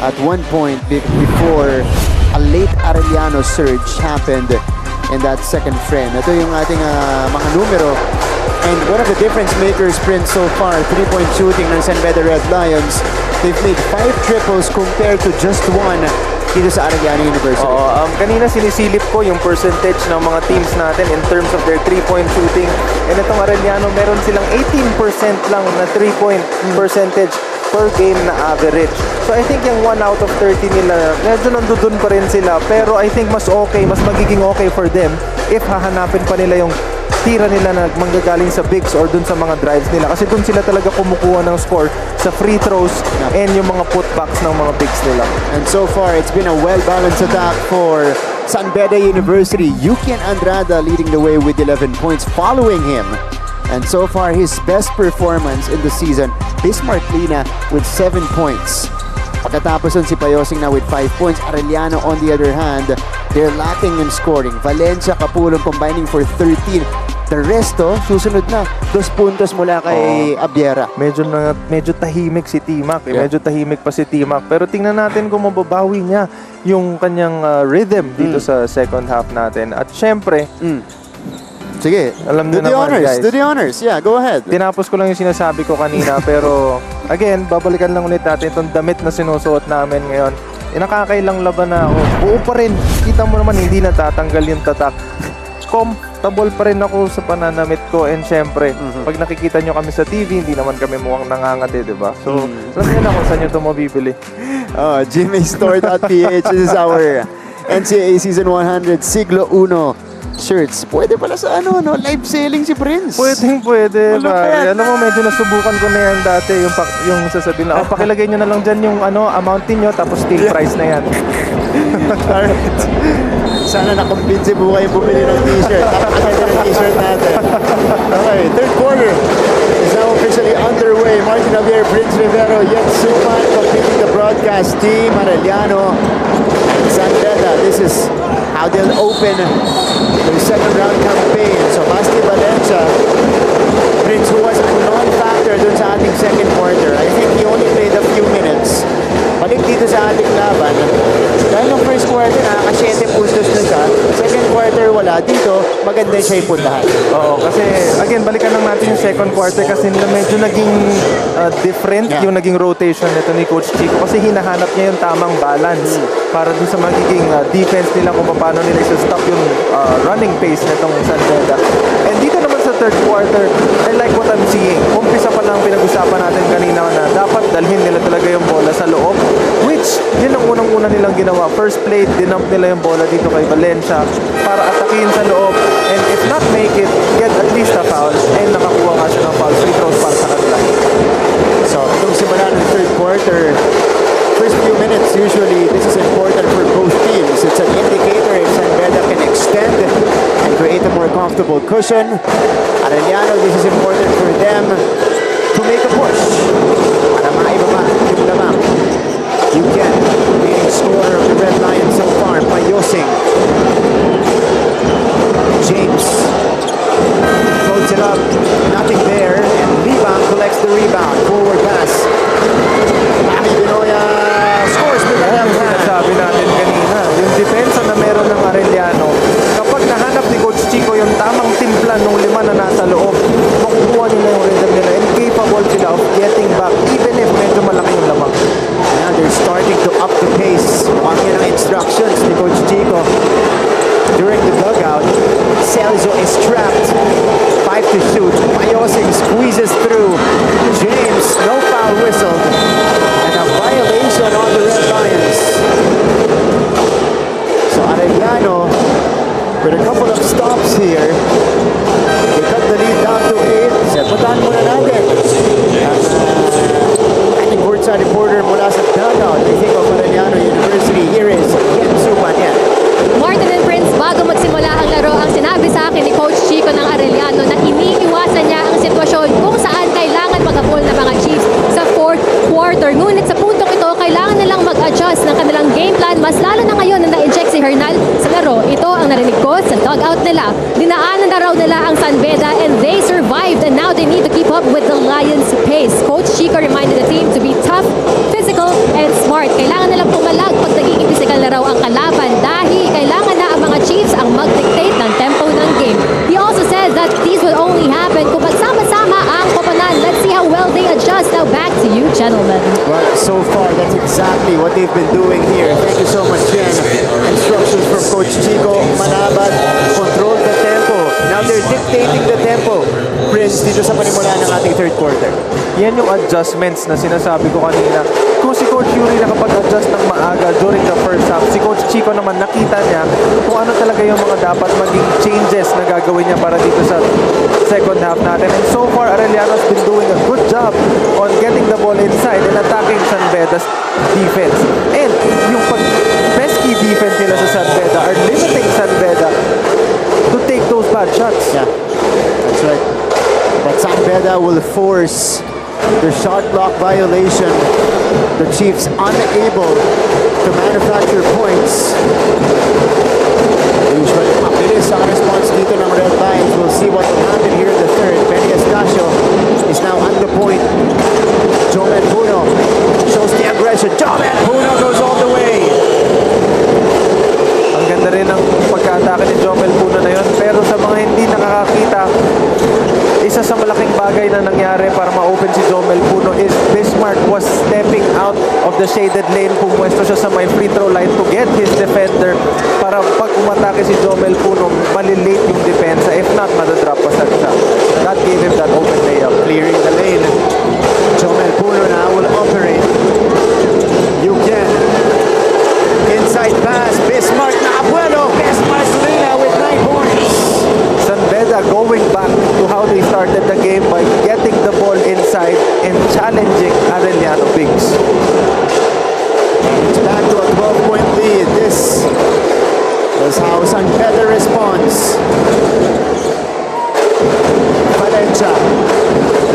B: at one point before a late Arellano surge happened in that second frame. Ito yung ating mga numero. And one of the difference makers, Prince, so far, 3-point shooting ng San Beda Red Lions. They've made 5 triples compared to just 1 dito sa Arellano University.
C: Kanina sinisilip ko yung percentage ng mga teams natin in terms of their 3-point shooting. And itong Arellano, meron silang 18% lang na 3-point percentage per game na average. So I think yung 1 out of 30 nila, medyo nandun pa rin sila. Pero I think mas okay, mas magiging okay for them if hahanapin pa nila yung tira nila na manggagaling sa bigs or dun sa mga drives nila. Kasi dun sila talaga kumukuha ng score sa free throws and yung mga putbacks ng mga bigs nila.
B: And so far, it's been a well-balanced attack for San Beda University. Yukian Andrada leading the way with 11 points, following him. And so far, his best performance in the season, Bismarck Lina with 7 points. Pagkatapos nun si Payosing na with 5 points. Arellano, on the other hand, they're lacking in scoring. Valencia, Kapulong combining for 13. The resto, susunod na. 2 puntos mula kay Abiera.
C: Medyo tahimik si T-Mac.
B: Yeah.
C: Medyo tahimik pa si T-Mac. Pero tingnan natin kung mababawi niya yung kanyang rhythm dito sa second half natin. At syempre,
B: sige,
C: alam
B: do
C: niyo
B: the
C: naman,
B: honors.
C: guys.
B: Do the honors. Yeah, go ahead.
C: Tinapos ko lang yung sinasabi ko kanina. Pero again, babalikan lang ulit natin itong damit na sinusuot namin ngayon. Nakakailang laban na ako. Buo pa rin. Kita mo naman, hindi natatanggal yung tatak. Comfortable pa rin ako sa pananamit ko. And syempre, pag nakikita nyo kami sa TV, hindi naman kami mukhang nangangati, di ba? So, alam nyo na kung saan nyo ito mabibili.
B: GMAstore.ph. This is our NCAA Season 100 Siglo Uno shirts. Pwede pala sa live selling si Prince.
C: Pwede.
B: Malupit.
C: Alam mo, medyo nasubukan ko na yan dati. Yung sasabihin na, pakilagay nyo na lang dyan yung amount niyo tapos steel price na yan.
B: Alright. Sana nakumbinsi po kayo bumili ng t-shirt. Napakaganda ng t-shirt natin. Okay, third quarter is now officially underway. Martin Javier, Prince Rivero, Yen Suman completing the broadcast team. Arellano and San Beda. This is how they'll open their second round campaign. So Basti Valencia, Prince, who was a non-factor dun sa ating second quarter. I think he only played a few minutes. Balik dito sa ating laban. Dahil ng first quarter, nakaka-7 puntos na siya. Second quarter, wala. Dito, maganda siya yung puntahan.
C: Oo, kasi again, balikan lang natin yung second quarter kasi medyo naging different yung naging rotation nito ni Coach Chico kasi hinahanap niya yung tamang balance para dun sa magiging defense nila kung paano nila isa-stop yung running pace nitong San Beda. And dito naman sa third quarter, I like what I'm seeing. Umpisa pa lang pinag-usapan natin kanina na dapat dalhin nila talaga yung bola sa loob, which yun ang unang-una nilang ginawa. First play, dinump nila yung bola dito kay Valencia para atakihin sa loob and if not make it, get at least a foul and nakakuha nga siya ng foul free throws para sa kanila.
B: So, itong simula ng third quarter, first few minutes, usually, this is important for both teams. It's an indicator cushion. Arellano, this is important for them to make a push. Para maibaba yung lamang. You can. Leading scorer of the Red Lions so far, Payosing. James folds it up. Nothing there. And Libang collects the rebound. Forward pass. Mami Binoya scores with the left hand.
C: Sabi natin kanina, yung depensa na meron ng Arellano, kapag nahanap ni Coach Chico yung tamang timpla ng 5 na nasa loob, makukuha nila yung rhythm nila and capable sila of getting back even if medyo malaki yung lamang.
B: Now they're starting to up the pace. Pangyan ang instructions ni Coach Chico. During the dugout, Celso is trapped. 5 to shoot. Payosing squeezes through. James, no foul whistle. And a violation on the Red Lions. So Arellano, with a couple of stops here, they cut the lead down to 8. Puntahan muna natin. Ating courtside reporter mula sa dugout. I think of Arellano University. Here is Yensu Panyan.
E: Martin and Prince, bago magsimula ang laro, ang sinabi sa akin ni Coach Chico ng Arellano na iniiwasan niya ang sitwasyon kung saan kailangan mag-habol ng mga Chiefs sa fourth quarter. Ngunit sa puntong ito, kailangan nilang mag-adjust ng kanilang game plan, mas lalo na ngayon na na-inject si Hernal sa laro. Ito ang narinig ko sa dugout nila. Dinaanan na raw nila ang San Beda and they survived and now they need to keep up with the Lions' pace. Coach Chico reminded the team to be tough, physical, and smart. Kailangan nilang pumalag pag nagiging physical na raw ang kalaban dahil kailangan na ang mga Chiefs ang mag-dictate ng tempo ng game. He also said that these will only happen kung magsama-sama ang koponan. Let's see how well they adjust. Now back to you, gentlemen.
B: Well, so far, that's exactly what they've been doing here. Thank you so much, Jen. Instructions from Coach Chico. Manabad, control the tempo. Now they're dictating the tempo. Prince, dito sa panimula ng ating third quarter.
C: Yan yung adjustments na sinasabi ko kanina. Kung si Coach Yuri nakapag-adjust ng maaga during the first half, si Coach Chico naman nakita niya kung ano talaga yung mga dapat maging changes na gagawin niya para dito sa second half natin. And so far, Arellano's been doing a good job on getting the ball inside and attacking San Beda's defense. And yung pesky defense nila sa San Beda are limiting San Beda to take those bad shots.
B: Yeah, that's right. But San Beda will force the shot clock violation. The Chiefs unable to manufacture points. Usually, mabilis ang response dito ng Red Lions. We'll see what will happen here in the third. Benny Estacio is now on the point. Jomen Puno shows the aggression. Jomen Puno goes all the way.
C: Ang ganda rin ng pagka-atake ni Jomel Puno na yun. Pero sa mga hindi nakakakita, isa sa malaking bagay na nangyari para ma-open si Jomel Puno is Bismarck was stepping out of the shaded lane. Pumwesto siya sa may free throw line to get his defender para pag umatake si Jomel Puno, malilate yung depensa. If not, madadrop pa siya. That gave him that open layup.
B: Clearing the lane. Jomel Puno now will operate. You can. Inside pass. Bismarck na abuelo. Bismarck Lina with 9 points.
C: San Beda going back to how they started the game by getting the ball inside and challenging Arellano bigs.
B: It's back to a 12-point lead. This was how San Beda responds. Valencia.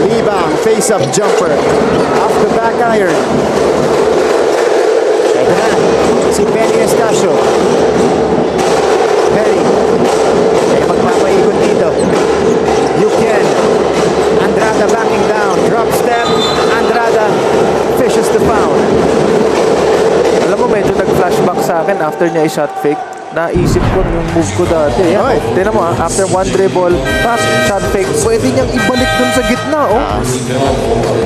B: Libang, face-up jumper. Off the back iron. Ito na, si Benny Estacio. Benny. Ay magpapaikot dito. You can. Andrada backing down. Drop step. Andrada fishes the foul.
C: Alam mo, medyo nag-flashback sa akin after niya i-shot fake. Naisip ko yung move ko dati.
B: Oy.
C: Tignan mo, after one dribble, pass, shot fake, pwede niyang ibalik dun sa gitna, oh.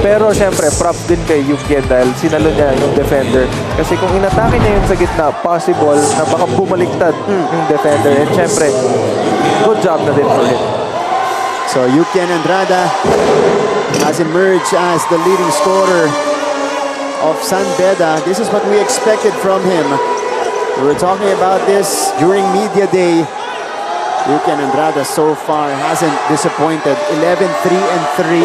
C: Pero syempre, props din kay Yuki dahil sinalo niya yung defender. Kasi kung inatake niya yun sa gitna, possible na baka bumaliktad yung defender. And syempre, good job na din for him.
B: So Yukian Andrada has emerged as the leading scorer of San Beda. This is what we expected from him. We were talking about this during media day. Yukian Andrada so far hasn't disappointed. 11-3-3.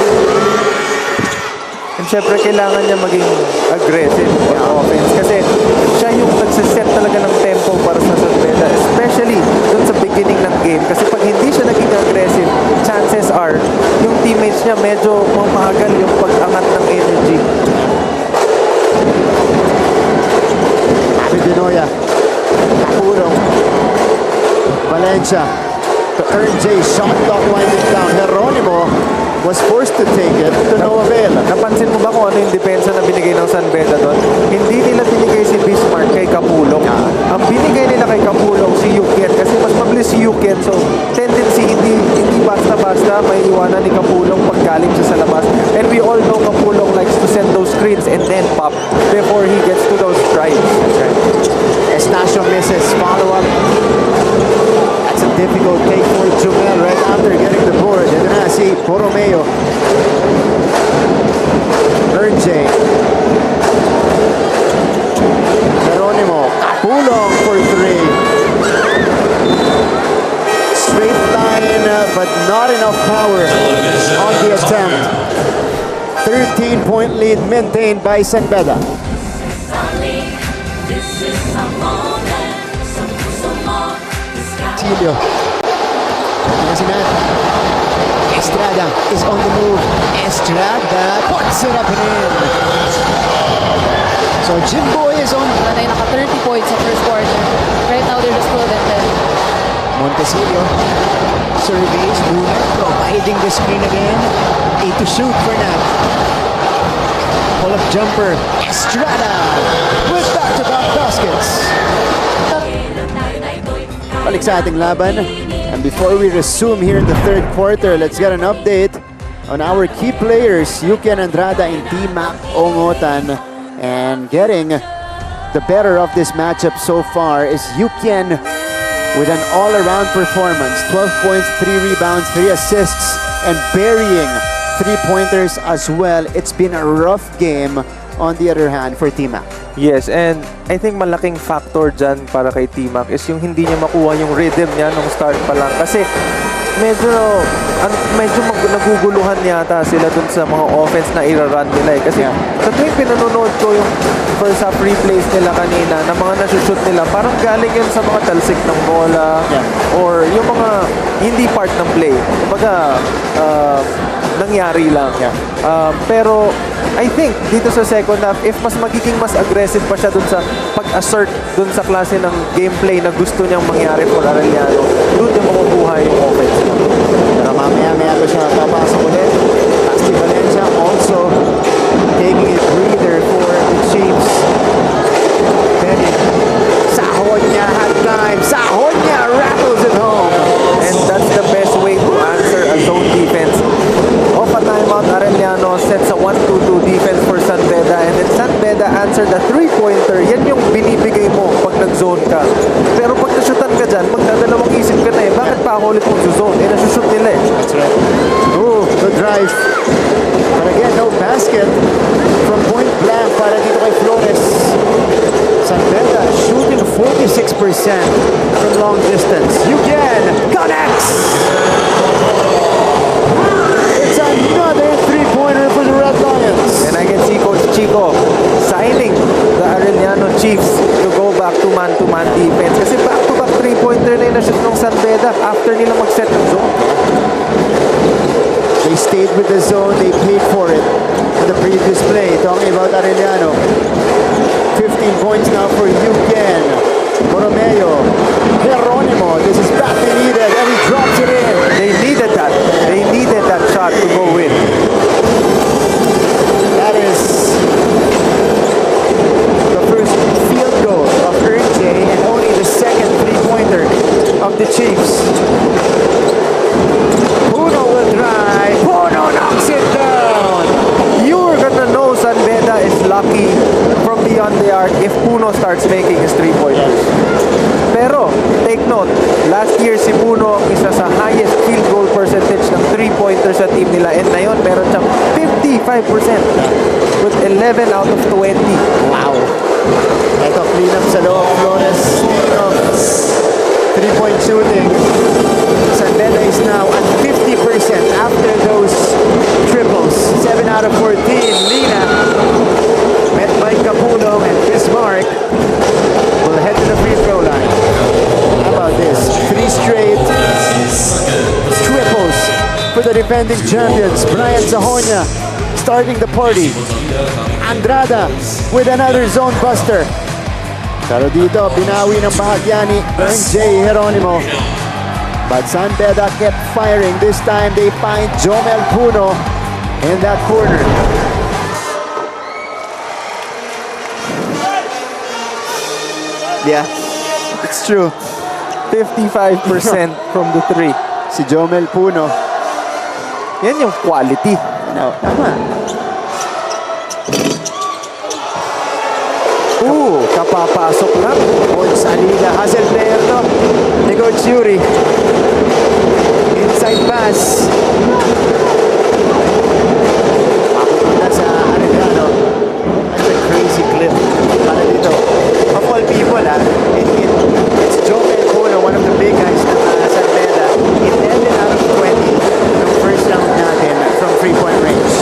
C: And syempre, kailangan niya maging aggressive on offense kasi siya yung nagsiset talaga ng tempo para sa San Beda, especially dun sa beginning ng game. Kasi pag hindi siya naging aggressive, chances are, yung teammates niya medyo mamagal yung pag-angat ng energy.
B: Pidinoya. Kapulong. Valencia. To RJ. Shot clock winding down. Geronimo was forced to take it to no avail.
C: Napansin mo ba kung ano yung depensa na binigay ng San Beda doon? Hindi nila binigay si Bismarck kay Kapulong. Ang binigay nila kay Kapulong si Yuken kasi mas mabilis si Yuken. So, tendency hindi basta-basta may iwanan ni Kapulong pag galing siya sa labas. And we all know Kapulong likes to send those screens and then pop before he gets to those drives.
B: Estacio misses. Follow up. That's a difficult take for Jumel right after getting the board. Ito na si Borromeo. RJ. Geronimo. Kapulong for 3. Straight line, but not enough power on the attempt. 13-point lead maintained by San Beda. Silio. Estrada is on the move. Estrada puts it up and in. So Jimboy is on.
E: Nanay naka 30 points sa first quarter. Right now they're just 12 and 10.
B: Montesilio surveys, movement, providing the screen again. 8 to shoot for Nat. Pull-up jumper. Estrada with back-to-back baskets. Balik sa ating laban. And before we resume here in the third quarter, let's get an update on our key players, Yuken Andrada and T-Mac Ongotan. And getting the better of this matchup so far is Yuken with an all-around performance. 12 points, 3 rebounds, 3 assists, and burying 3-pointers as well. It's been a rough game on the other hand for T-Mac.
C: Yes, and I think malaking factor dyan para kay T-Mac is yung hindi niya makuha yung rhythm niya nung start pa lang. Kasi medyo naguguluhan yata sila dun sa mga offense na ira-run nila eh. Kasi sa tuwing pinanonood ko yung first half replays nila kanina na mga nasushoot nila, parang galing yun sa mga talsik ng bola or yung mga hindi part ng play. Kumbaga, nangyari lang. Pero I think dito sa second half, if mas magiging mas aggressive pa siya dun sa pag-assert dun sa klase ng gameplay na gusto niyang mangyari for Arellano, dun niya makukuha yung offense.
B: Pero mamaya-maya ko siya papasok ulit. Basti Valencia also taking a breather for the Chiefs. Benny, sahod niya at time. Sahod niya, rattles it home.
C: And that's the best way to answer a zone defense. Off a timeout, Arellano sets a 1-2-2 defense for San Beda, and then San Beda answered the 3-pointer. Yan yung binibigay mo pag nag-zone ka. Pero pag nasutan ka dyan, magdadalawang isip ka na eh. Bakit pa ako ulit mag-zone? Eh, nasushoot nila eh.
B: That's right. Oh, the drive. But again, no basket from point blank para dito kay Flores. San Beda shooting 46% from long distance. Yuken connects! It's another 3-pointer for the Red Lions.
C: And I can see Coach Chico signing the Arellano Chiefs to go back to man-to-man defense. Kasi back-to-back 3-pointer na yung nashoot ng San Beda after nila mag-set ng zone.
B: They stayed with the zone. They paid for it in the previous play. Talking about Arellano. 15 points now for Yuken. Borromeo. Geronimo. This is badly needed. And he drops it in.
C: They needed that. They needed that shot to go in.
B: That is the first field goal of RJ and only the second 3-pointer of the Chiefs. Puno will drive. Puno knocks it down.
C: You're gonna know San Beda is lucky from beyond the arc if Puno starts making his 3-pointers. Pero, take note, last year si Puno isa sa highest field goal percentage ng 3-pointers sa team nila. And ngayon, meron siyang 55% with 11 out of 20.
B: Wow. Ito, clean up sa loob. Flores, speaking of 3-point shooting, San Beda is now at 50% after those triples. 7 out of 14. Lina defending champions, Brian Zahonia, starting the party. Andrada with another zone buster. Pero dito, binawi ng bahagya ni NJ Geronimo. But San Beda kept firing. This time, they find Jomel Puno in that corner. Yeah, it's true.
C: 55% from the 3.
B: Si Jomel Puno.
C: Yan yung quality.
B: No, tama.
C: Kapapasok lang.
B: Points Alila. Hustle player to. Ni Coach Yuri. Inside pass. Papunta sa Arellano. That's a crazy clip. Para dito. Of all people, it's Jomel Puno, one of the big guys ng San Beda. 11 out of 20 ng first round natin from 3-point range.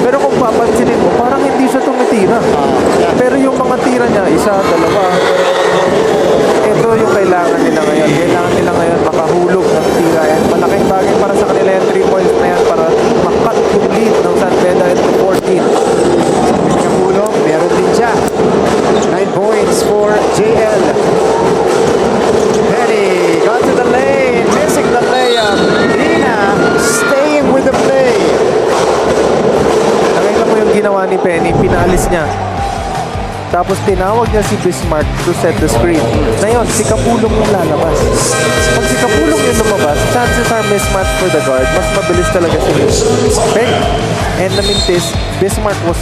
C: Pero kung papansinin mo, parang hindi siya tumitira. Pero yung mga tira niya, isa, dalawa. Ito yung kailangan nila ngayon. Kailangan nila ngayon makahulog ng tira. And malaking bagay para sa kanila yung 3 points na yan para makat yung lead ng San Beda into 14.
B: Kahulog, meron din siya. 9 points for JL. Penny got to the lane, missing the layup. Lina staying with the play.
C: Nakita mo yung ginawa ni Penny, pinalis niya. Tapos tinawag niya si Bismarck to set the screen. Ngayon, si Kapulong yung lalabas. Pag si Kapulong yung lumabas, chances are mismatch for the guard. Mas mabilis talaga si Penny. And namintis, Bismarck was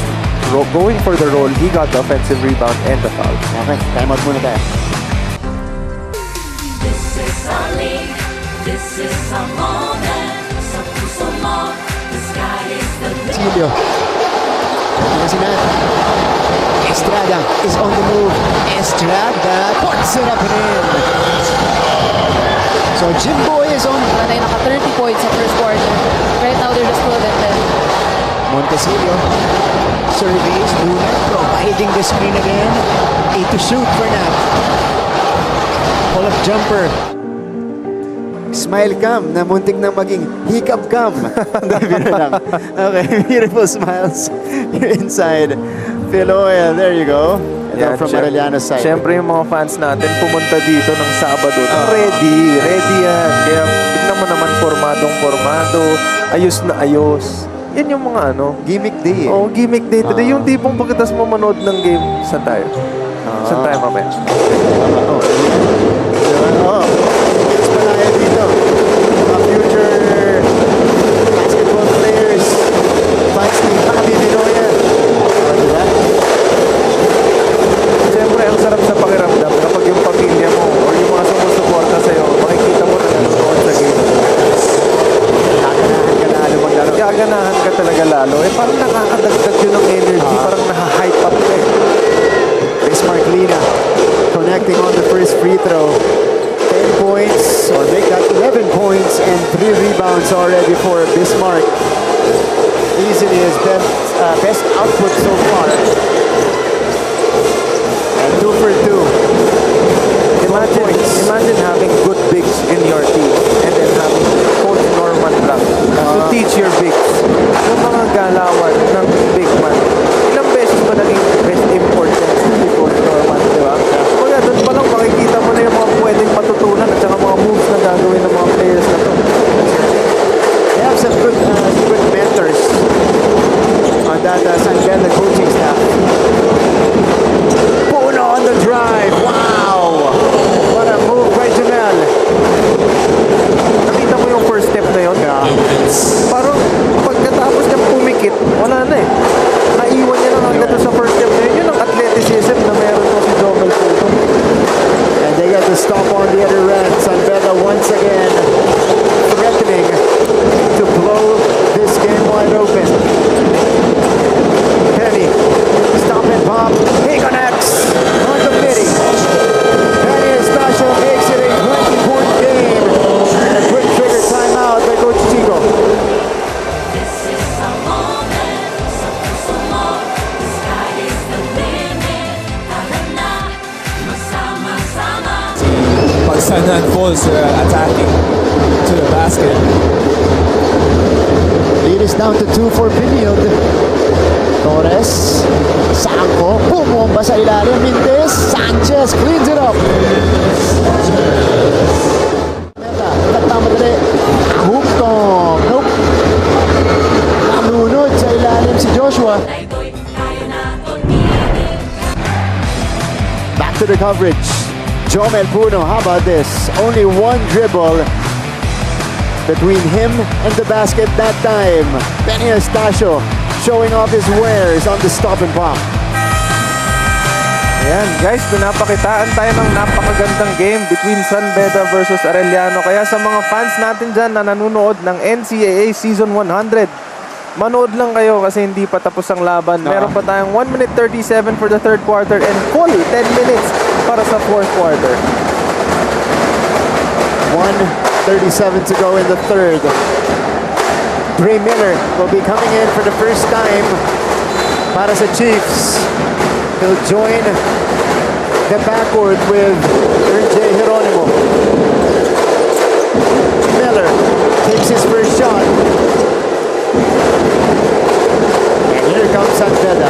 C: going for the roll. He got the offensive rebound and the foul.
B: Okay, time out muna tayo.
A: This is our league. This is our moment. Sa puso mo, the sky is the limit.
B: Silio. Si Matt. Estrada is on the move. Estrada puts it up and in. So Jimboy is on.
E: Nanay naka 30 points sa first quarter. Right now, they're just 12 and 10.
B: Montesilio surveys Luna, providing the screen again. 8 to shoot for Nat. Pull up jumper. Smile cam na muntik na maging hiccup cam. Biro lang. Okay, beautiful smiles. You're inside. Phil Oil, there you go. Ito from Arellano side.
C: Siyempre yung mga fans natin pumunta dito ng Sabado. Ready yan. Kaya tignan mo naman formado. Ayos na ayos. Yan yung mga
B: gimmick day.
C: Oh, gimmick day today. Yung tipong pagkatas mo manood ng game, saan tayo? Saan tayo mamaya?
B: It's palaya dito. Mga future basketball players. Fans ni Bobby Vinoya. Diba?
C: Siyempre, ang sarap sa pakiramdam kapag yung pamilya mo or yung mga sumusuporta sa'yo, makikita mo na nanonood sa game.
B: Gaganahan ka lalo maglaro.
C: Gaganahan ka talaga lalo. Parang nakakadagdag yun ng energy. Parang naha-hype up ka eh.
B: Bismarck Lina connecting on the first free throw. 10 points, or they got 11 points and 3 rebounds already for Bismarck. Easily his best output so far. And 2 for 2.
C: Imagine having good bigs in your team and then having Coach Norman Black to teach your bigs. Yung mga galawan ng big man. Ilang beses ba naging best important si Coach Norman, di ba? Kaya doon pa lang makikita mo na yung mga pwedeng matutunan at saka mga moves na gagawin ng mga players na to.
B: They have some good mentors on that San Beda coaching staff. Puno on the drive. Wow! What a move by Janelle.
C: Nakita mo yung first step na yun? Parang pagkatapos niyang pumikit, wala na eh. Naiwan niya lang hanggang sa first step na yun. Yun ang athleticism na meron ko si Jomel Puno.
B: And they got to stop on the other end. San Beda once again threatening to blow this game wide open. Penny, stop and pop. He connects on the pity. Penny Estacio makes it a 20-point game. And a quick trigger timeout by Coach Chico.
A: This is our moment. Sa puso mo, the sky is the limit. Tara na, magsama-sama.
F: Pag San Falls attacking to the basket.
B: is down to 2 for Piniod. Torres, Sangko, pumomba sa ilalim. Mindes, Sanchez cleans it up. Meta, nagtamadali. Huktom, nope. Nanunod sa ilalim si Joshua. Back to the coverage. Jomel Puno, how about this? Only one dribble between him and the basket that time. Benny Estacio showing off his wares on the stop and pop.
C: Ayan, guys, pinapakitaan tayo ng napakagandang game between San Beda versus Arellano. Kaya sa mga fans natin dyan na nanonood ng NCAA Season 100, manood lang kayo kasi hindi pa tapos ang laban. Meron pa tayong 1 minute 37 for the third quarter and full 10 minutes para sa fourth quarter.
B: 1:37 to go in the third. Dre Miller will be coming in for the first time para sa Chiefs. He'll join the backcourt with RJ Geronimo. Miller takes his first shot. And here comes San Beda.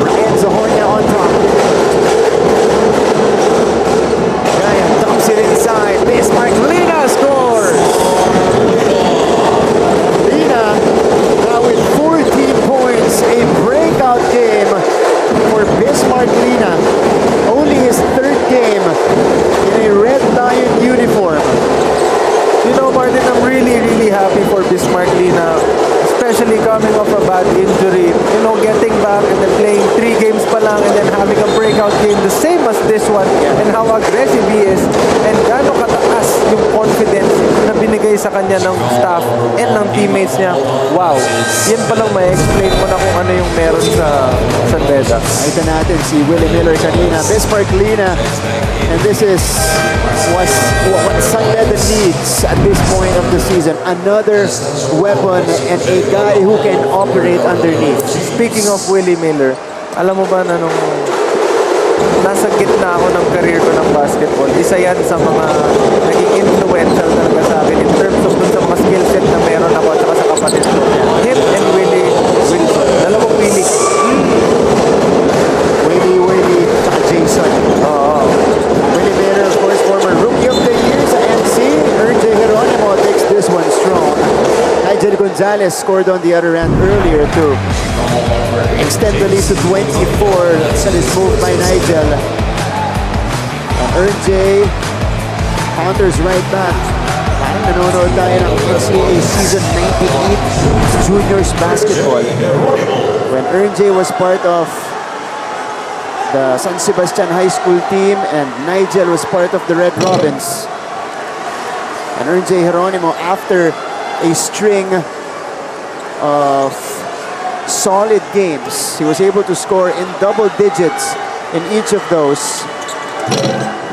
B: Brian Zahornia on top. Brian dumps it inside. Bismarck Lina scores. Lina now with 14 points. A breakout game for Bismarck Lina. Only his third game in a Red Lion uniform.
C: You know, Martin, I'm really happy for Bismarck Lina, especially coming off a bad injury. You know, getting back and then playing 3 games pa lang and then having a breakout game the same as this one, and how aggressive he is and gaano kataas yung confidence na binigay sa kanya ng staff and ng teammates niya. Wow! Yan palang may explain mo na kung ano yung meron sa San Beda.
B: Ito natin si Willie Miller kanina. Bismarck Lina. And this is what San Beda needs at this point of the season. Another weapon and a guy who can operate underneath.
C: Speaking of Willie Miller, alam mo ba na nung nasa gitna ako ng career ko ng basketball, isa yan sa mga naging influential talaga sa akin in terms of dun sa mga skill set na meron ako at saka sa kapatid ko. Him and Willie Wilson. Dalawang Willie.
B: Willie, tsaka Jason. Willie Miller, of course, former Rookie of the Year sa NC. RJ Geronimo takes this one strong. Nigel Gonzalez scored on the other end earlier to extend the lead to 24. That is moved by Nigel. And RJ counters right back. Parang nanonood tayo ng NCAA Season 98 Juniors Basketball. When RJ was part of the San Sebastian High School team and Nigel was part of the Red Robins. And RJ Geronimo, after a string of solid games, he was able to score in double digits in each of those.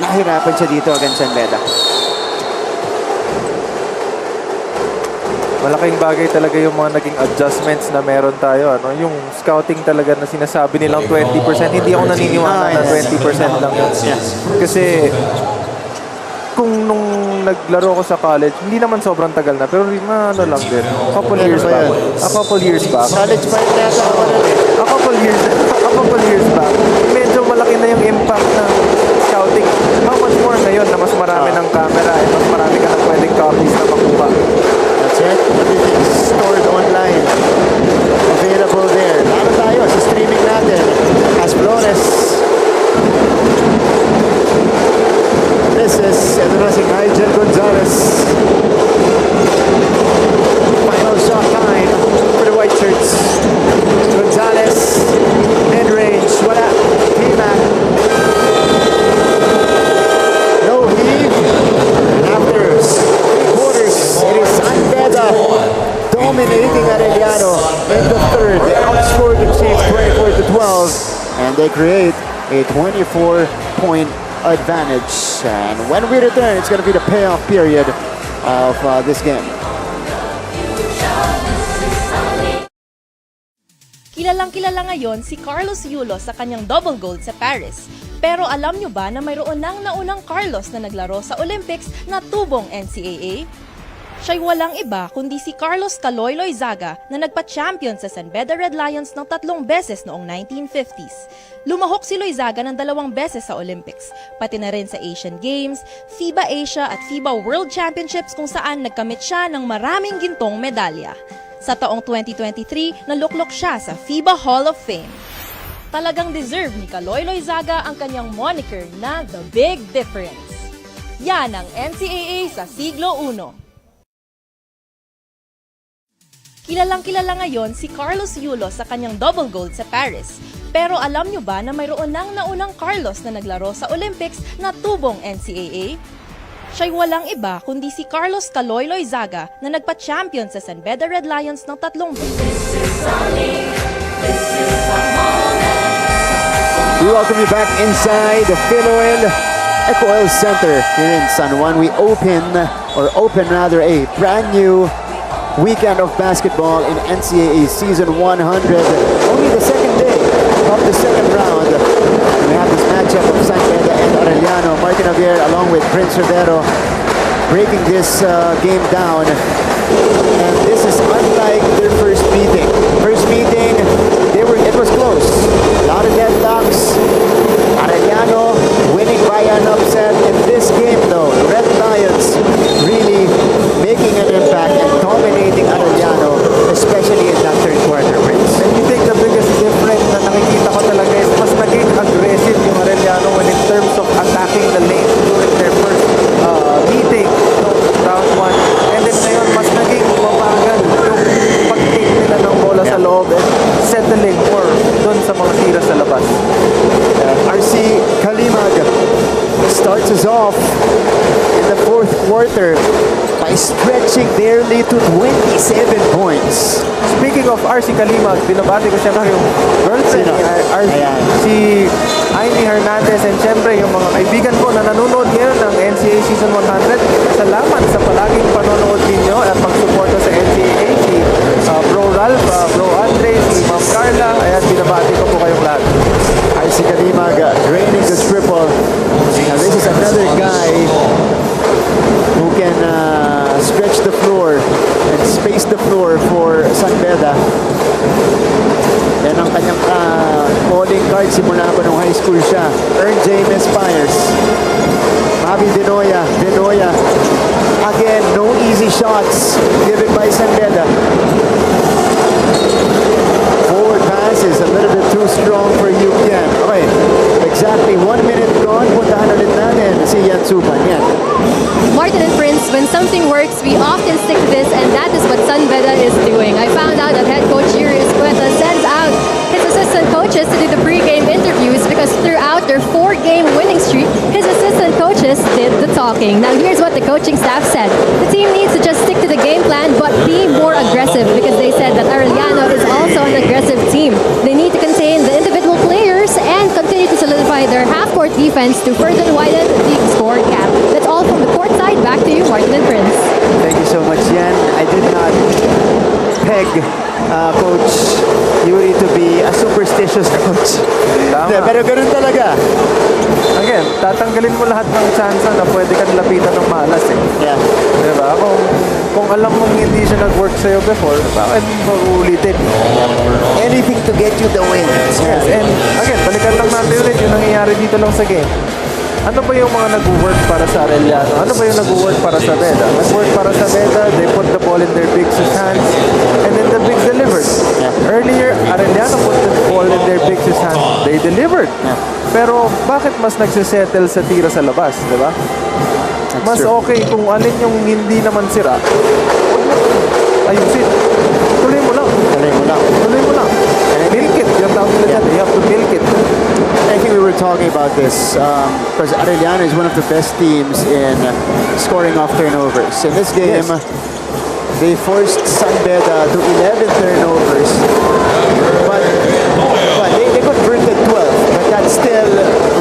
B: Nahirapan siya dito against San Beda.
C: Malaking bagay talaga yung mga naging adjustments na meron tayo. Ano? Yung scouting talaga na sinasabi nilang 20%. Hindi ako naniniwala na 20% lang yun. Kasi kung nung naglaro ko sa college, hindi naman sobrang tagal na. Pero ano lang din. A couple years back.
B: College pa rin nasa ako nun eh.
C: A couple years back. Medyo malaki na yung impact ng scouting. How much more ngayon na mas marami ng camera at mas marami ka na pwedeng copies na makuha.
B: That's right. Everything is stored online. Available there. Lalo tayo sa streaming natin. As Flores. This is Nigel Gonzalez. Final shot time for the white shirts. Gonzalez, mid-range, wala. T-Mac. No heave. After 3 quarters, it is San Beda dominating Arellano in the third. They outscored the Chiefs 24-12, and they create a 24-point advantage. And when we return, it's going to be the payoff period of this game.
I: Kilalang-kilala ngayon si Carlos Yulo sa kanyang double gold sa Paris. Pero alam nyo ba na mayroon nang naunang Carlos na naglaro sa Olympics na tubong NCAA?
K: Siya'y walang iba kundi si Carlos Caloyloy Zaga na nagpa-champion sa San Beda Red Lions ng 3 beses noong 1950s. Lumahok si Loizaga ng 2 beses sa Olympics, pati na rin sa Asian Games, FIBA Asia at FIBA World Championships kung saan nagkamit siya ng maraming gintong medalya. Sa taong 2023, naluklok siya sa FIBA Hall of Fame. Talagang deserve ni Caloyloy Zaga ang kanyang moniker na The Big Difference. Yan ang NCAA sa siglo 1. Kilalang-kilala ngayon si Carlos Yulo sa kanyang double gold sa Paris. Pero alam nyo ba na mayroon nang naunang Carlos na naglaro sa Olympics na tubong NCAA? Siya'y walang iba kundi si Carlos Caloyloy Zaga na nagpa-champion sa San Beda Red Lions ng 3
B: We welcome you back inside the Philoil Eco Center here in San Juan. We open a brand new weekend of basketball in NCAA Season 100. Only the second day of the second round. We have this matchup of San Beda and Arellano. Martin Javier along with Prince Rodero breaking this game down. And this is unlike their first meeting. First meeting, it was close. A lot of deadlocks. Arellano winning by an upset. In this game though, the Red Lions really making an impact and dominating Arellano, especially in that third quarter, Prince.
C: And you think the biggest difference na nakikita ko talaga is mas naging aggressive yung Arellano when in terms of attacking the lane during their first meeting, round 1. And then ngayon, mas naging mabagal yung pag-take nila ng bola sa loob and settling more dun sa mga tira sa labas.
B: RC Kalimag starts us off in the fourth quarter by stretching their lead to 27 points.
C: Speaking of RC Kalimag, binabati ko siya na yung girlfriend ni RC, si Aimee Hernandez, and syempre yung mga kaibigan ko na nanonood ngayon ng NCAA Season 100. Salamat sa palaging panonood ninyo at pagsuporta sa NCAA. Si Bro Ralph, Bro Andre, si Ma'am Carla, ayan, binabati ko po kayong lahat.
B: RC Kalimag draining the triple. Now this is another guy who can stretch the floor and space the floor for San Beda. Yan ang kanyang calling card simula pa nung high school siya. Ern James Myers. Mavi Dinoya. Again, no easy shots given by San Beda. Forward passes a little bit too strong for UPN. Okay, exactly 1 minute gone. Puntahan ulit natin si Yan Supan. Yan.
E: Martin and Prince, when something works, we often stick to this, and that is what San Beda is doing. I found out that head coach Yuri Escueta sends out his assistant coaches to do the pre-game interviews because throughout their 4-game winning streak, his assistant coaches did the talking. Now here's what the coaching staff said. The team needs to just stick to the game plan but be more aggressive because they said that Arellano is also an aggressive team. They need to contain the individual players and continue to solidify their half-court defense to further widen the score gap. That's all from the court side. Back to you, Martin and Prince.
B: Thank you so much, Yan. I did not peg Coach Yuri to be a superstitious coach. Pero ganun talaga.
C: Again, tatanggalin mo lahat ng chance na pwede kang lapitan ng malas eh.
B: Yeah.
C: Diba? Kung alam mong hindi siya nag-work sa'yo before, bakit mo uulitin?
B: Anything to get you the win.
C: Yes, and again, balikan lang natin ulit yung nangyayari dito lang sa game. Ano ba yung mga nag-work para sa Arellano? Ano ba yung nag-work para sa Beda? Nag-work para sa Beda, they put the ball in their bigs' hands, and then the bigs delivered. Earlier, Arellano put the ball in their bigs' hands, they delivered. Pero bakit mas nagsisettle sa tira sa labas, di ba? Mas okay kung alin yung hindi naman sira. Ayusin. Tuloy mo lang. Milk it. Yung tawag nila dyan. You have to milk it.
B: I think we were talking about this because Arellano is one of the best teams in scoring off turnovers. In this game, they forced San Beda to 11 turnovers, but they converted 12. But that's still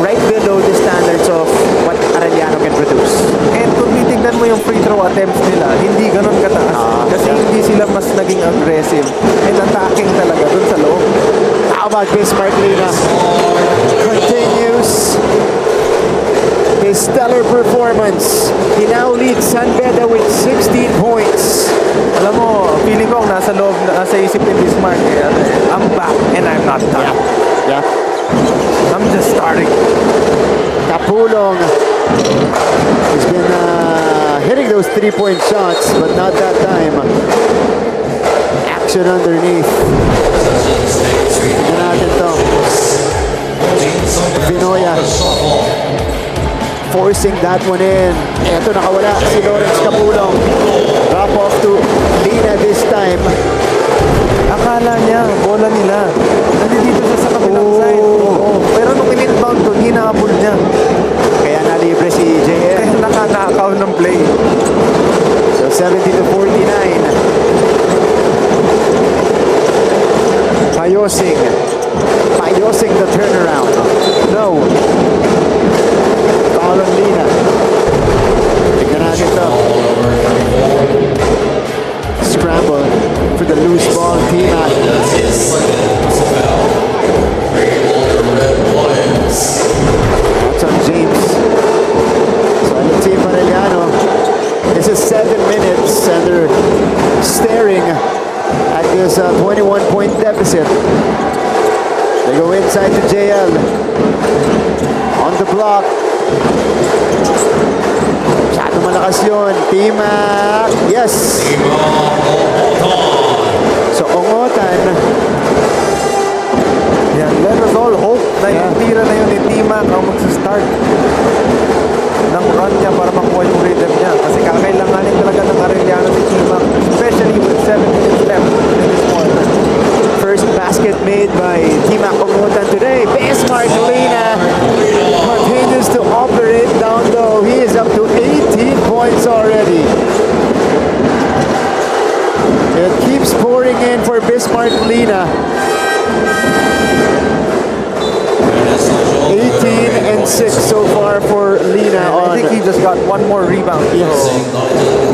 B: right below the standards of what Arellano can produce.
C: And kung titignan mo yung free throw attempts nila, hindi ganun kataas. Kasi hindi sila mas naging aggressive and attacking talaga dun sa loob.
B: How about Bismarck Lina? Continues his stellar performance. He now leads San Beda with 16 points.
C: Alam mo, feeling ko ang nasa loob, nasa isip ni Bismarck, I'm back and I'm not done.
B: Yeah.
C: I'm just starting.
B: Kapulong has been hitting those 3-point shots, but not that time. Action underneath. Tignan natin to. Vinoya forcing that one in. Eto, nakawala si Lawrence Kapulong. Drop off to Lina this time.
C: Akala niya, bola nila. Nandito siya sa kabilang side. Pero nung in-inbound doon, hinahabol niya.
B: Kaya nalibre si JM.
C: Kaya nakanakaw ng play.
B: So 70-49. Payosing the turnaround. No. Foul on Lina. Tignan natin to. Scramble for the loose ball. Tina. That's on James. So the team Arellano. This is 7 minutes and they're staring at this 21-point deficit. They go inside to JL. On the block. Masyado malakas yun. Tima. Yes. So Ongotan.
C: Yan, let us all hope na yung tira na yun ni Tima ang magsistart ng run niya para makuha yung rhythm niya. Kasi kakailanganin talaga ng Arellano si Tima, especially with 7 minutes left in this quarter.
B: First basket made by Tima Ongotan today. Bismarck Lina continues to operate down low. He is up to 18 points already. It keeps pouring in for Bismarck Lina. 18 and 6 so far for Lina on.
C: I think he just got one more rebound.
B: Yes.
C: So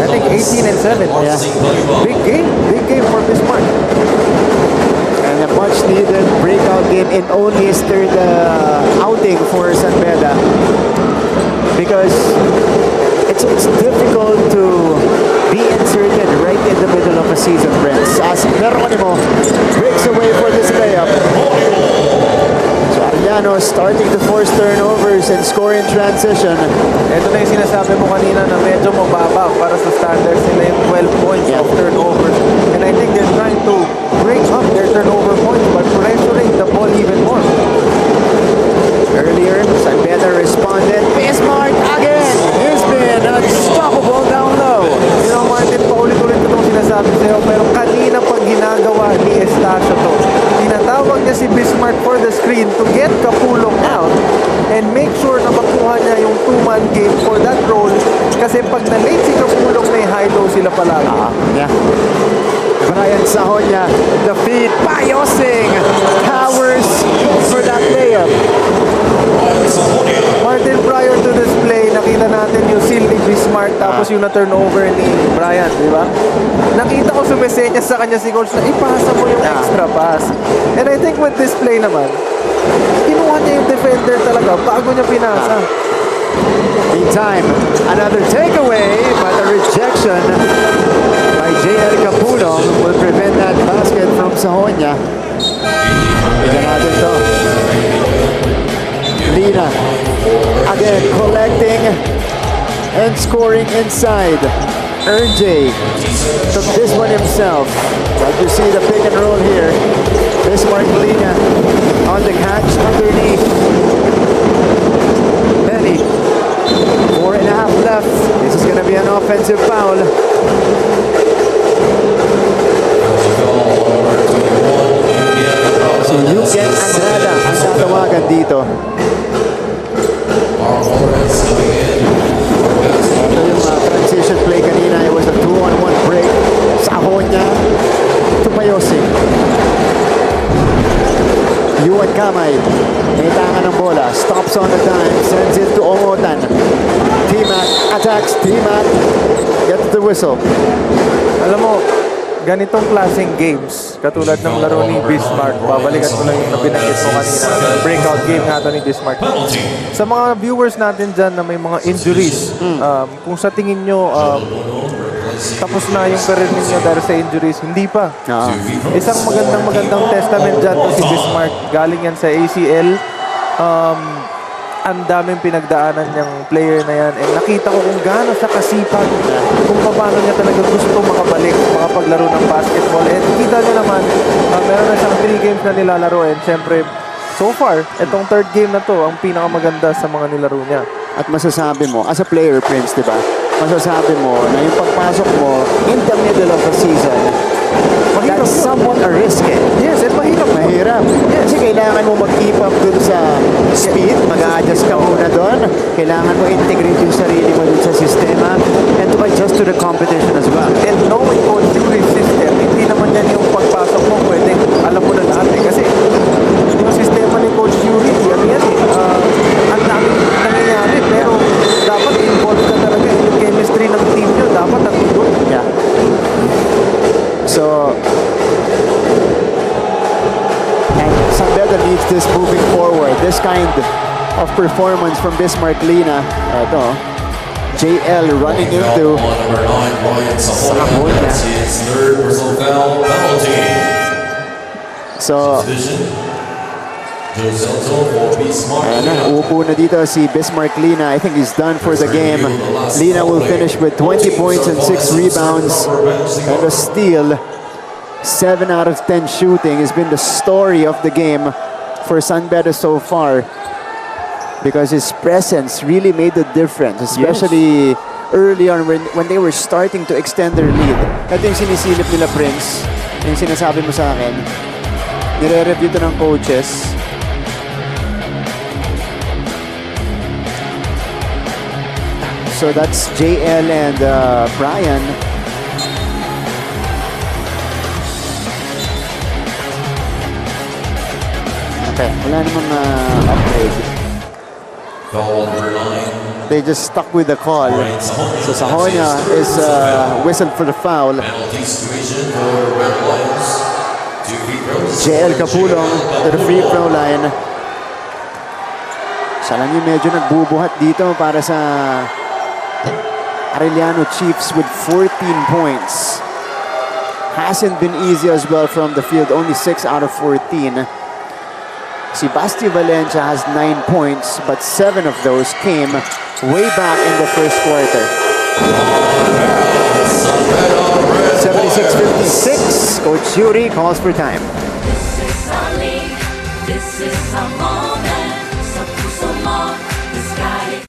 C: I think 18 and 7.
B: Yeah.
C: Big game for Bismarck.
B: And a much needed breakout game in only his third outing for San Beda. Because it's difficult to be inserted right in the middle of a season, Prince. As Geronimo breaks away for this layup. So Arellano starting to force turnovers and score in transition.
C: Ito na yung sinasabi mo kanina na medyo mababa para sa standards nila yung 12 points of turnovers. And I think they're trying to break up their turnover points by pressuring the ball even more.
B: Earlier, San Beda responded. Bismarck again! He's been unstoppable down low.
C: You know, Martin, paulit-ulit ko itong sinasabi sa'yo, pero kanina pag ginagawa ni Estacio to, tinatawag niya si Bismarck for the screen to get Kapulong out and make sure na makuha niya yung 2-man game for that role kasi pag na-late si Kapulong, may high-low sila palagi.
B: Yeah. Brian Sahonya, the feed, Payosing, powers for that layup.
C: Martin, prior to this play, nakita natin yung seal ni Bismarck tapos yung na-turnover ni Brian, di ba? Nakita ko sumisenyas sa kanya si Coach na ipasa mo yung extra pass. And I think with this play naman, kinuha niya yung defender talaga bago niya pinasa.
B: Meantime, another takeaway, but a rejection by J.R. Capulong will prevent that basket from Sahonya. Tignan natin to. Lina, again, collecting and scoring inside. RJ took this one himself. But you see the pick and roll here. Bismarck Lina on the catch underneath. Benny, 4.5 left. This is going to be an offensive foul. So you get Andrada ang tatawagan dito. Ito yung transition play kanina. It was a 2-on-1 break. Sahonya to Payosing. Yuan Kamay. May tangan ng bola. Stops on the dime. Sends it to Ongotan. T-Mac attacks. T-Mac gets the whistle.
C: Alam mo, ganitong klaseng games, katulad ng laro ni Bismarck, babalikan ko lang yung binanggit mo kanina, breakout game nga to ni Bismarck. Sa mga viewers natin dyan na may mga injuries, kung sa tingin nyo, tapos na yung career ninyo dahil sa injuries, hindi pa. Isang magandang testament dyan to si Bismarck. Galing yan sa ACL. Ang daming pinagdaanan niyang player na yan. And nakita ko kung gaano siya kasipag, kung paano niya talaga gusto makapaglaro ng basketball. And kita niyo naman, meron na siyang 3 games na nilalaro. And syempre, so far, itong 3rd game na to, ang pinakamaganda sa mga nilaro niya.
B: At masasabi mo, as a player, Prince, di ba? Masasabi mo na yung pagpasok mo in the middle of the season, that's somewhat a risk eh.
C: Yes, and mahirap.
B: Yes. Kasi kailangan mo mag-keep up dun sa speed, mag-a-adjust ka muna dun. Kailangan mo integrate yung sarili mo dun sa sistema and to adjust to the competition as well.
C: And knowing Coach Yuri's system, hindi naman yan yung pagpasok mo pwedeng alam mo na lahat eh. Kasi yung sistema ni Coach Yuri, ano yan eh, ang daming nangyayari. Pero dapat involved ka talaga in yung chemistry ng team nyo. Dapat nandun.
B: Yeah. So, and San Beda needs this moving forward. This kind of performance from Bismarck Lina. Ito, JL running into
D: Number 9, Ryan Sahonia.
B: Sahonia.
D: That's his 3rd personal foul penalty.
B: So, ayan na, upo na dito si Bismarck Lina. I think he's done for the game. Lina will finish with 20 points and 6 rebounds and a steal. 7 out of 10 shooting has been the story of the game for San Beda so far, because his presence really made the difference, especially early on when they were starting to extend their lead. Ito yung sinisilip nila, Prince, yung sinasabi mo sa akin. Nire-review ito ng coaches. So that's JL and Brian. Okay, wala namang upgrade.
D: Foul number 9.
B: They just stuck with the call. So Sahonia is whistled for the foul.
D: Penalty situation for Red Lions. 2 free throws.
B: JL Capulong to the free throw line. Siya lang yung medyo nagbubuhat dito para sa Arellano Chiefs with 14 points. Hasn't been easy as well from the field, only 6 out of 14. Si Basti Valencia has 9 points, but 7 of those came way back in the first quarter. 76-56, Coach Yuri calls for time.
A: This is our league, this is our moment. Sa puso mo, the sky.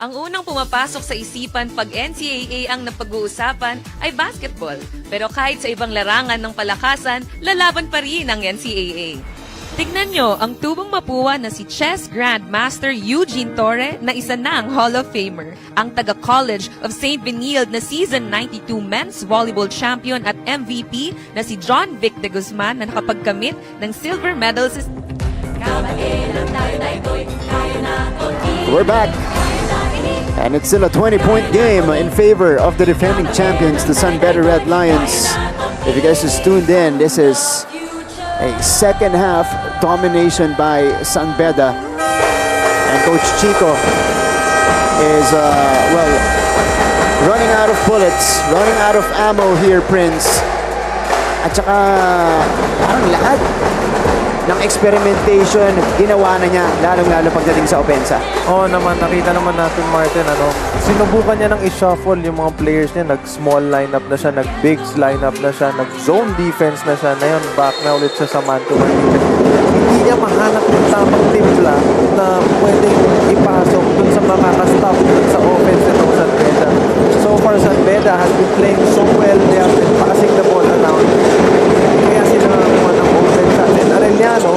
L: Ang unang pumapasok sa isipan pag NCAA ang napag-uusapan ay basketball. Pero kahit sa ibang larangan ng palakasan, lalaban pa rin ang NCAA. Tignan nyo ang tubong mapuwa na si Chess Grandmaster Eugene Torre na isa ng Hall of Famer. Ang taga-College of St. Benilde na Season 92 Men's Volleyball Champion at MVP na si John Vic de Guzman na nakapagkamit ng silver medal sa...
B: We're back. And it's still a 20-point game in favor of the defending champions, the San Beda Red Lions. If you guys just tuned in, this is a second half domination by San Beda. And Coach Chico is, well, running out of bullets, running out of ammo here, Prince. At saka, parang lahat ng experimentation, ginawa na niya, lalong-lalo pagdating sa opensa.
C: Oo naman, nakita naman natin, Martin, sinubukan niya ng i-shuffle yung mga players niya. Nag-small lineup na siya, nag-bigs lineup na siya, nag-zone defense na siya. Ngayon, back na ulit siya sa man-to-man defense. Hindi niya mahanap yung tamang timpla na pwedeng ipasok dun sa makakastop dun sa offense nitong San Beda. So far, San Beda has been playing so well. They have been passing the ball around. Kaya sila nakuha ng offense natin. Arellano,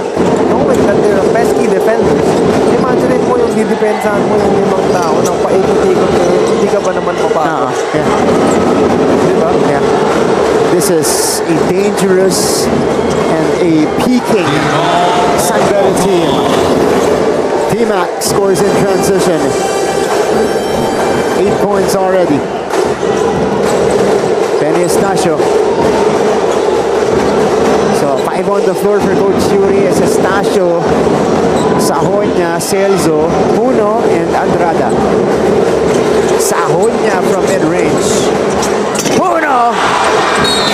C: knowing that they're pesky defenders, imagine mo yung didepensahan mo yung limang tao ng paikot-ikot kayo, hindi ka ba naman mapagod? Diba?
B: Yeah. This is a dangerous and a peaking San Beda team. T-Mac scores in transition. 8 points already. Benny Estacio. So 5 on the floor for Coach Yuri as Estacio, Sahonya, Celso, Puno, and Andrada. Sahonya from mid-range. Puno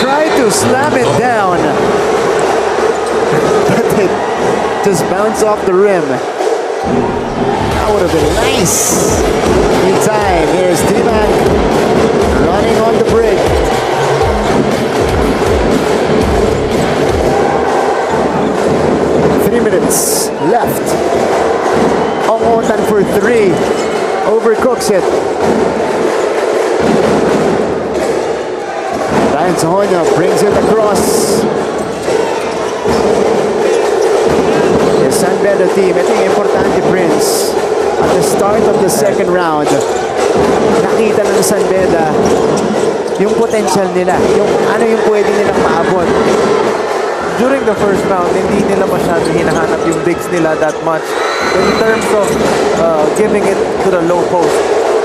B: tried to slam it down, but it just bounced off the rim. That would have been nice. In time, here's D-Mac running on the break. Minutes left. Ongotan for 3. Overcooks it. Ryan Sahonya brings it across. The San Beda team, ito yung importante, Prince. At the start of the second round, nakita ng San Beda yung potential nila, yung ano yung pwede nilang maabot.
C: During the first round, hindi nila masyado hinahanap yung bigs nila that much in terms of giving it to the low post.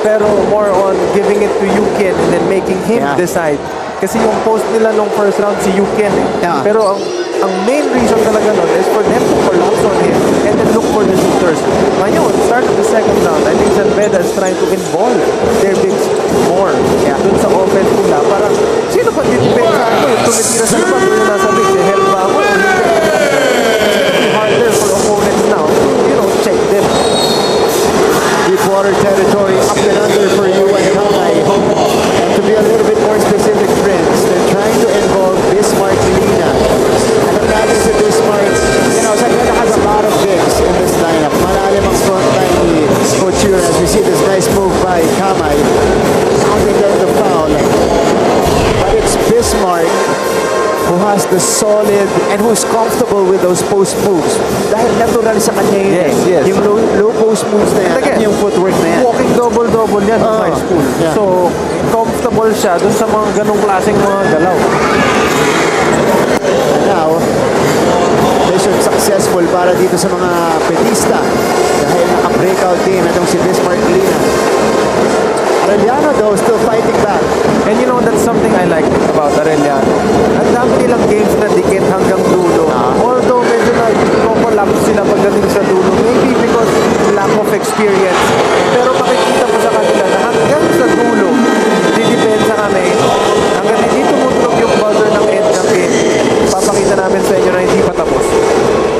C: Pero more on giving it to Yukin and then making him decide. Kasi yung post nila nung first round si Yukin eh. Pero ang main reason talaga nun is for them to collapse on him and then look for the shooters. Ngayon, start of the second round, I think San Beda is trying to involve their bigs more dun sa offense nila. Parang, sino pa didepend sa ano? Tumitira sa iba, yung nasa bigs, eh, help ba ako o hindi? It's harder for opponents now to, check them.
B: Deepwater territory, up and under for you and Kamay. And to be a little bit more specific, friends, they're trying to involve Bismarck Lina. And the matter is Bismarck, San Beda has a lot of bigs in this lineup. Malalim ang front line ni Coach Yuri as we see this nice move by Kamay. Counting down the foul. But it's Bismarck who has the solid and who's comfortable with those post moves. Dahil natural sa kanya yun.
C: Yes.
B: Yung low post moves na yan, yung footwork na yan.
C: Walking double-double yan sa high school.
B: Yeah.
C: So, comfortable siya dun sa mga ganong klaseng mga galaw.
B: And now, mission successful para dito sa mga pedista dahil naka-breakout din itong si Bismarck Lina. Arellano though still fighting back.
C: And that's something I like about Arellano. Ang dami nilang games na dikit hanggang dulo. Although medyo nag-overlap sila pagdating sa dulo. Maybe because lack of experience. Pero makikita mo sa kanila na hanggang sa dulo, didepensa kami. Hanggang hindi tumutulog yung buzzer ng end ng game. Papakita namin sa inyo na hindi pa tapos.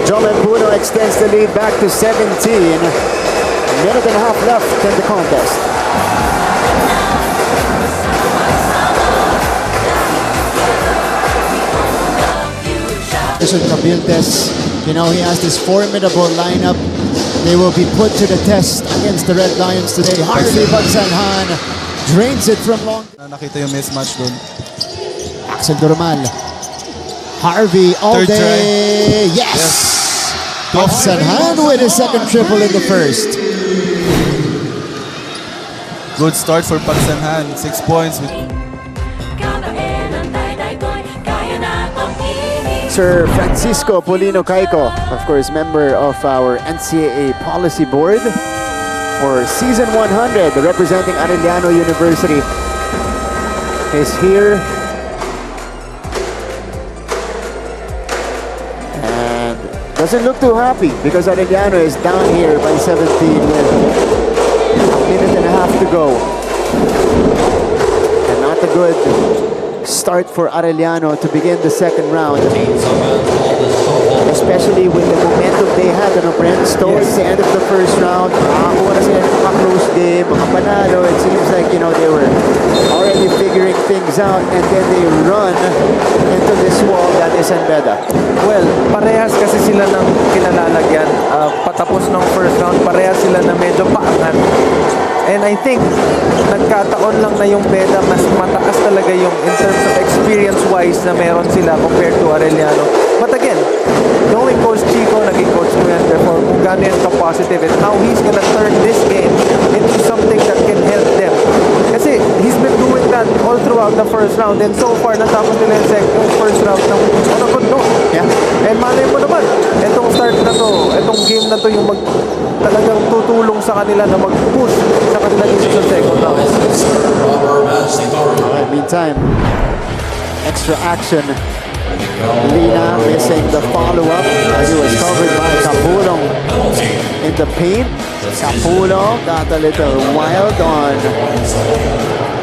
B: Jomen Puno extends the lead back to 17. A minute and a half left in the contest. Cabiltes, he has this formidable lineup. They will be put to the test against the Red Lions today. Harvey Bagsanhan drains it from long.
M: Nakita yung mismatch doon.
B: Axel Durmal. Harvey all
M: Third
B: day.
M: try.
B: Yes! Bagsanhan with his second triple in the first.
M: Good start for Bagsanhan. 6 points.
B: Sir Francisco Polino Caico, of course, member of our NCAA policy board for season 100, representing Arellano University, is here. And doesn't look too happy because Arellano is down here by 17 with a minute and a half to go. And not a good start for Arellano to begin the second round. Especially with the momentum they had on the Prince towards the end of the first round. Makakuha na sila ng mga close game, mga panalo. It seems like, they were already figuring things out and then they run into this wall that is San Beda.
C: Well, parehas kasi sila ng kinalalagyan. Patapos ng first round, parehas sila na medyo paangat. And I think, nagkataon lang na yung Beda mas mataas talaga yung in terms of experience-wise na meron sila compared to Arellano. But again, knowing Coach Chico, naging Coach ko yan, therefore kung gano'n yan ka-positive and how he's gonna turn this game into something that can help them. Kasi he's been doing that yan all throughout the first round. And so far, natapos nila yung first round ng no.
B: Yeah.
C: And malay mo naman, itong start na to, itong game na to yung talagang tutulong sa kanila na mag-push sa kanila dito sa second round.
B: Alright, meantime, extra action. Lina missing the follow-up as he was covered by Capulong in the paint. Capulong got a little wild on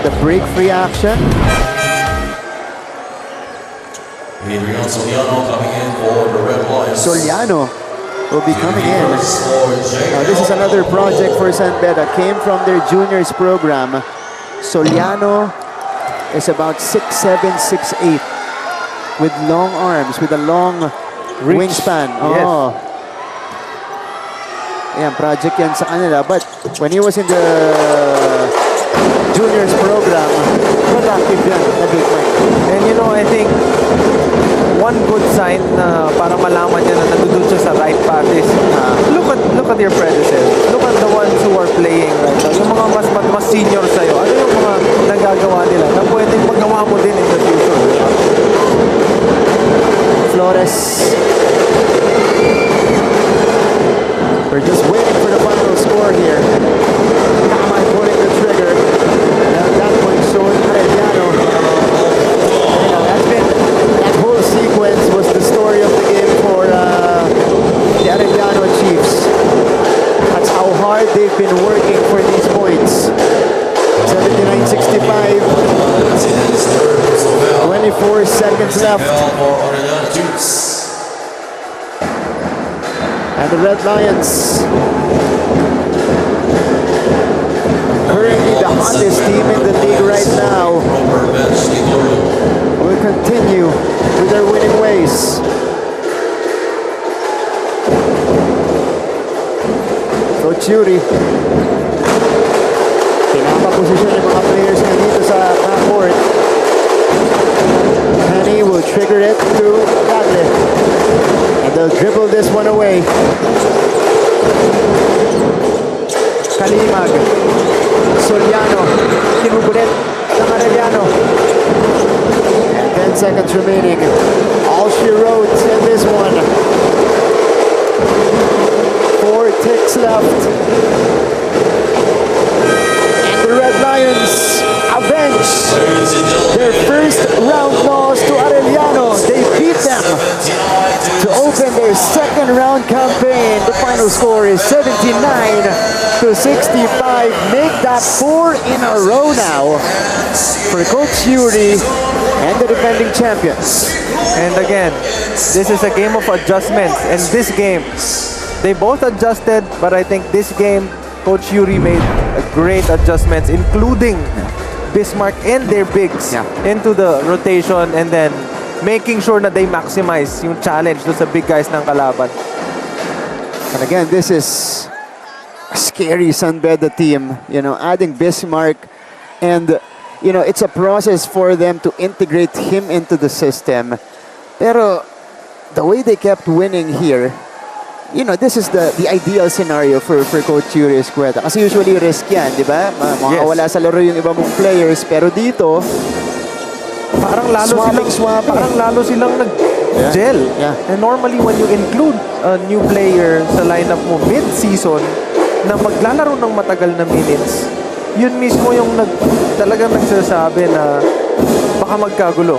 B: the break-free action.
D: Adrian Soliano coming in for the Red Lions.
B: Soliano will be coming in. Now, this is another project for San Beda. Came from their juniors program. Soliano is about 6'7", 6'8", with long arms, with a long wingspan.
C: Yes.
B: Oh. Yeah, project yan sa kanila. But when he was in the juniors program, productive yan, na big man.
C: And you know, I think one good sign na para malaman niya na nandun siya sa right path is look at your predecessors. Look at the ones who are playing right now. Yung mga mas senior sa'yo. Ano yung mga nagagawa nila na pwedeng magawa mo din in the future?
B: Flores. We're just waiting for the final score here. Kamay pulling the trigger. And at that point, showing Arellano. You know, that whole sequence was the story of the game for the Arellano Chiefs. That's how hard they've been working for these points. 79-65. 24 seconds left. And the Red Lions, currently the hottest team in the league right now, will continue with their winning ways. Coach Yuri, pinapa-posisyon yung mga players na dito sa backcourt. Penny will trigger it to Tagle. And they'll dribble this one away. Kalimag. Soliano. Kinubulit ng Arellano. And 10 seconds remaining. All she wrote in this one. 4 ticks left. And the Red Lions avenge their first round loss to Arellano. They beat them to open their second round campaign. The final score is 79-65. Make that 4 in a row now for Coach Yuri and the defending champions.
C: And again, this is a game of adjustments. And this game, they both adjusted, but I think this game, Coach Yuri made a great adjustments, including Bismarck and their bigs into the rotation, and then making sure that they maximize yung challenge do sa big guys ng kalaban.
B: And again, this is a scary San Beda team, you know, adding Bismarck, and you know, it's a process for them to integrate him into the system. Pero the way they kept winning here, you know, this is the ideal scenario for Coach Yuri Escueta. Kasi usually risk yan, di ba? Makawala sa laro yung iba mong players, pero dito,
C: parang lalo silang nag-gel.
B: Yeah.
C: And normally when you include a new player sa lineup mo mid-season na maglalaro ng matagal na minutes, yun mismo yung talagang nagsasabi na baka magkagulo.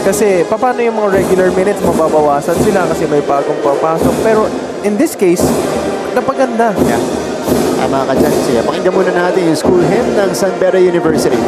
C: Kasi paano yung mga regular minutes mababawasan sila kasi may bagong papasok. Pero in this case, napaganda.
B: Yeah. Tama ka dyan siya. Pakinggan muna natin yung school hymn ng San Beda University.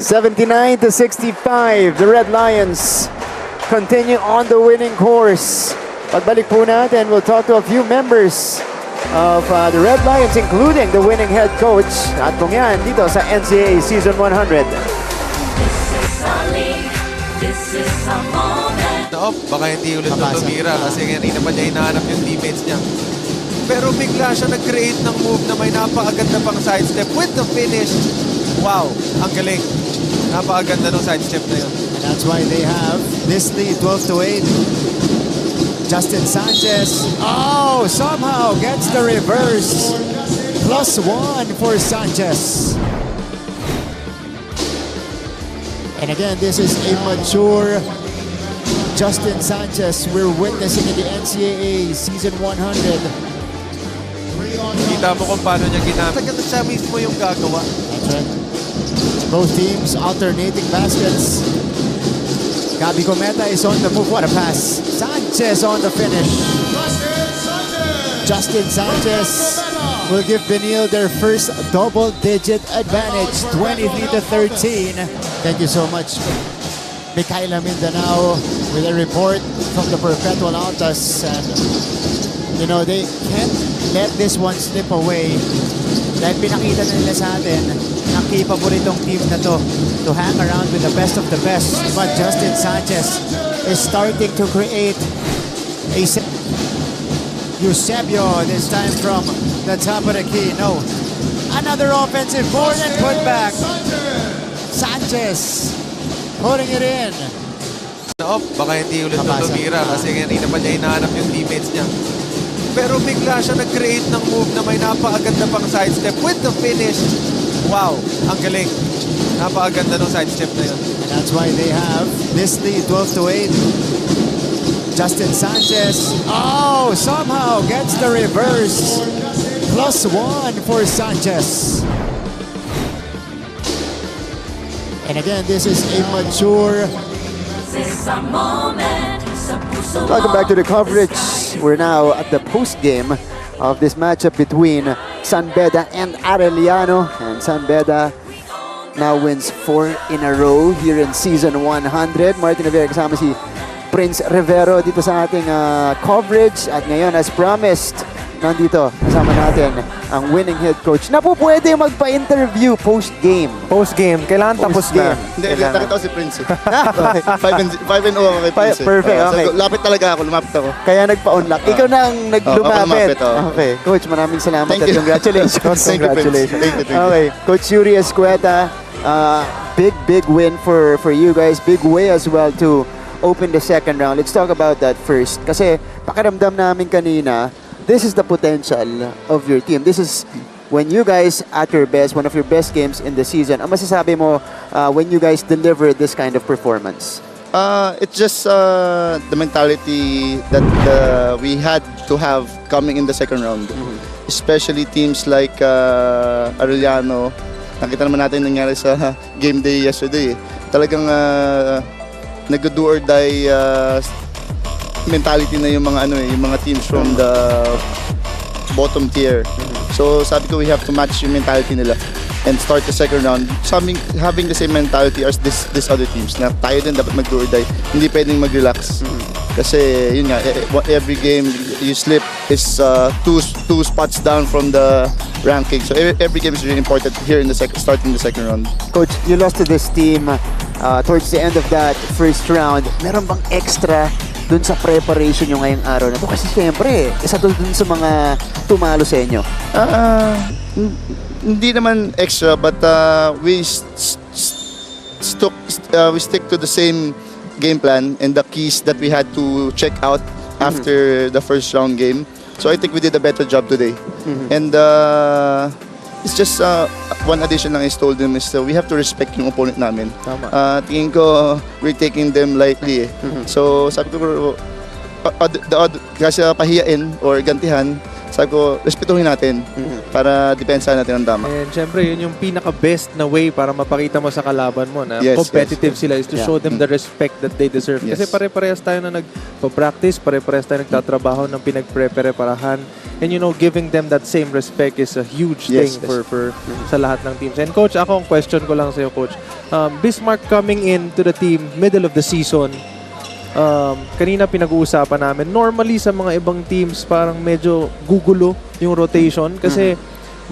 B: $79-65, the Red Lions continue on the winning course. Pagbalik po natin, we'll talk to a few members of the Red Lions, including the winning head coach. At kung yan, dito sa NCAA Season 100.
C: Baka hindi ulit ito tumira kasi kanina pa niya hinahanap yung teammates niya. Pero bigla siya nag-create ng move na may napakaganda pang sidestep with the finish. Wow, ang galing. Napakaganda ng sidestep na yun.
H: And that's why they have this lead, 12-8. Justin Sanchez, somehow gets the reverse. +1 for Sanchez. And again, this is a mature Justin Sanchez we're witnessing in the NCAA Season 100.
C: Kita mo kung paano niya ginamit. Tagal siya mismo yung gagawa.
H: That's right. Both teams alternating baskets. Gabi Cometa is on the move. What a pass. Sanchez on the finish. Justin Sanchez will give Benil their first double-digit advantage, 23-13. Thank you so much, Micaela Mindanao, with a report from the Perpetual Altas. And, you know, they can't let this one slip away. Dahil pinakita na nila sa atin na capable itong team na to hang around with the best of the best. But Justin Sanchez is starting to create a Eusebio, this time from the top of the key. No. Another offensive board and put back. Sanchez putting it in.
C: Baka hindi ulit ito tumira kasi kanina pa niya hinahanap yung teammates niya. Pero bigla siya nag-create ng move na may napakaganda pang sidestep with the finish. Wow, ang galing. Napakaganda ng sidestep na yun.
H: And that's why they have this lead, 12-8. Justin Sanchez, somehow gets the reverse. +1 for Sanchez. And again, this is a mature.
B: Welcome back to the coverage. We're now at the post-game of this matchup between San Beda and Arellano. And San Beda now wins 4 in a row here in Season 100. Martin Rivera kasama si Prince Rivero dito sa ating coverage. At ngayon, as promised, nandito kasama natin ang winning head coach na po pwede magpa-interview post-game.
C: Post-game, kailangan tapos na.
N: Hindi, nakita ko si Prince. 5-0 ako kay Prince.
B: Perfect, okay.
N: So, lapit talaga ako, lumapit ako.
B: Kaya nagpa-unlock. Ikaw na ang naglumapit. Okay, coach, maraming salamat at congratulations.
N: Thank you, Prince. Thank you.
B: Okay, Coach Yuri Escueta, big win for you guys. Big way as well to open the second round. Let's talk about that first. Kasi pakiramdam namin kanina, this is the potential of your team. This is when you guys at your best, one of your best games in the season. Ang masasabi mo when you guys deliver this kind of performance?
N: It's just the mentality that we had to have coming in the second round. Especially teams like Arellano. Nakita naman natin nangyari sa game day yesterday. Talagang nag-do or die mentality na yung mga yung mga teams from the bottom tier. So sabi ko we have to match yung mentality nila and start the second round having the same mentality as this other teams na tayo din dapat mag-do or die. Hindi pwedeng mag-relax. Kasi yun nga, every game you slip is two spots down from the ranking. So every game is really important here in the starting the second round.
B: Coach, you lost to this team towards the end of that first round. Meron bang extra dun sa preparation nyo ngayong araw na to? Kasi siyempre, isa dun sa mga tumalo sa inyo.
N: Hindi naman extra, but we stick to the same game plan and the keys that we had to check out after the first round game. So I think we did a better job today. And it's just one addition lang is told them is we have to respect yung opponent namin. Tingin ko we're taking them lightly. So sabi ko kasi pahiyain or gantihan, sabi ko, respetuhin natin para depensahan natin ang tama.
C: And syempre, yun yung pinaka-best na way para mapakita mo sa kalaban mo na competitive sila is to show them the respect that they deserve. Kasi pare-parehas tayo na nagpa-practice, pare-parehas tayo nagtatrabaho ng pinagpre-preparahan. And giving them that same respect is a huge thing for sa lahat ng teams. And Coach, ako ang question ko lang sa'yo, Coach. Bismarck coming into the team, middle of the season, kanina pinag-uusapan namin, normally sa mga ibang teams parang medyo gugulo yung rotation kasi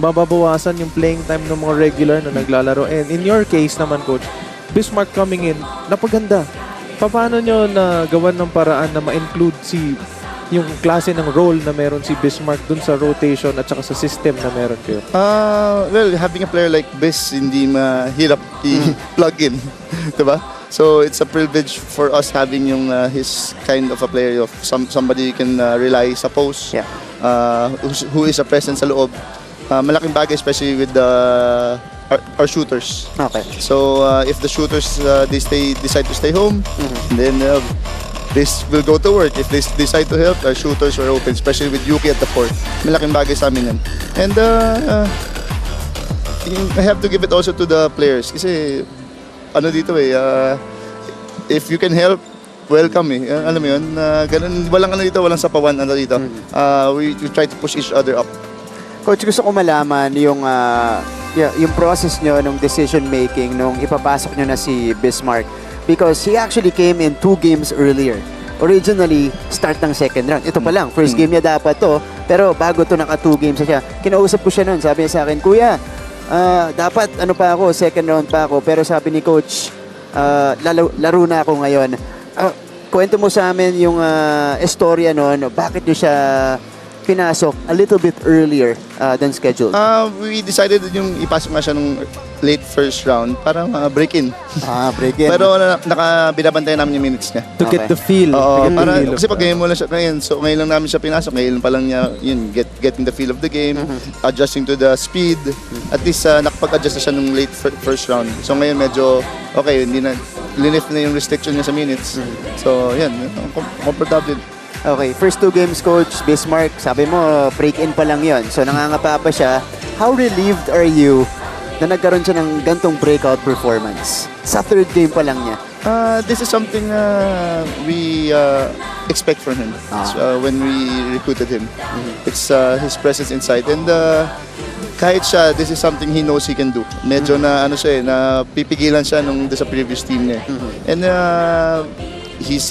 C: mababawasan yung playing time ng mga regular na naglalaro. And in your case naman, Coach, Bismarck coming in, napaganda. Paano nyo nagawan ng paraan na ma-include yung klase ng role na meron si Bismarck dun sa rotation at saka sa system na meron kayo?
N: Well, having a player like Bis, hindi mahirap i-plug in. Diba? So it's a privilege for us having yung his kind of a player, of somebody you can rely sa post, who is a presence sa loob. Malaking bagay, especially with our shooters.
B: Okay.
N: So if the shooters decide to stay home, then this will go to work. If they decide to help, our shooters are open, especially with Yuki at the fourth. Malaking bagay sa amin yan. And I have to give it also to the players kasi dito if you can help, welcome alam mo yun, ganun, walang dito, walang sapawan dito. We try to push each other up.
B: Coach, gusto ko malaman yung process nyo nung decision making nung ipapasok nyo na si Bismarck because he actually came in 2 games earlier. Originally, start ng second round. Ito pa lang, first game niya dapat to, pero bago to naka 2 games na siya. Kinausap ko siya noon, sabi niya sa akin, Kuya, dapat pa ako, second round pa ako, pero sabi ni Coach, laro na ako ngayon. Kwento mo sa amin yung istorya noon, bakit nyo siya pinasok a little bit earlier than scheduled?
N: We decided yung ipasok na siya nung late first round para break-in.
B: Break-in.
N: Pero binabantayan namin yung minutes niya.
C: To get the feel.
N: Kasi pag ngayon mo lang siya ngayon, so ngayon lang namin siya pinasok, ngayon pa lang niya getting the feel of the game, adjusting to the speed. At least nakapag-adjust na siya nung late first round. So ngayon medyo okay, hindi na linif na yung restriction niya sa minutes. So yan, comfortable.
B: Okay, first 2 games, Coach Bismarck, sabi mo, break-in pa lang yon. So nangangapa pa siya. How relieved are you na nagkaroon siya ng gantong breakout performance sa 3rd game pa lang niya?
N: This is something we expect from him when we recruited him. It's his presence inside. And kahit siya, this is something he knows he can do. Medyo na pipigilan siya nung sa previous team niya. And he's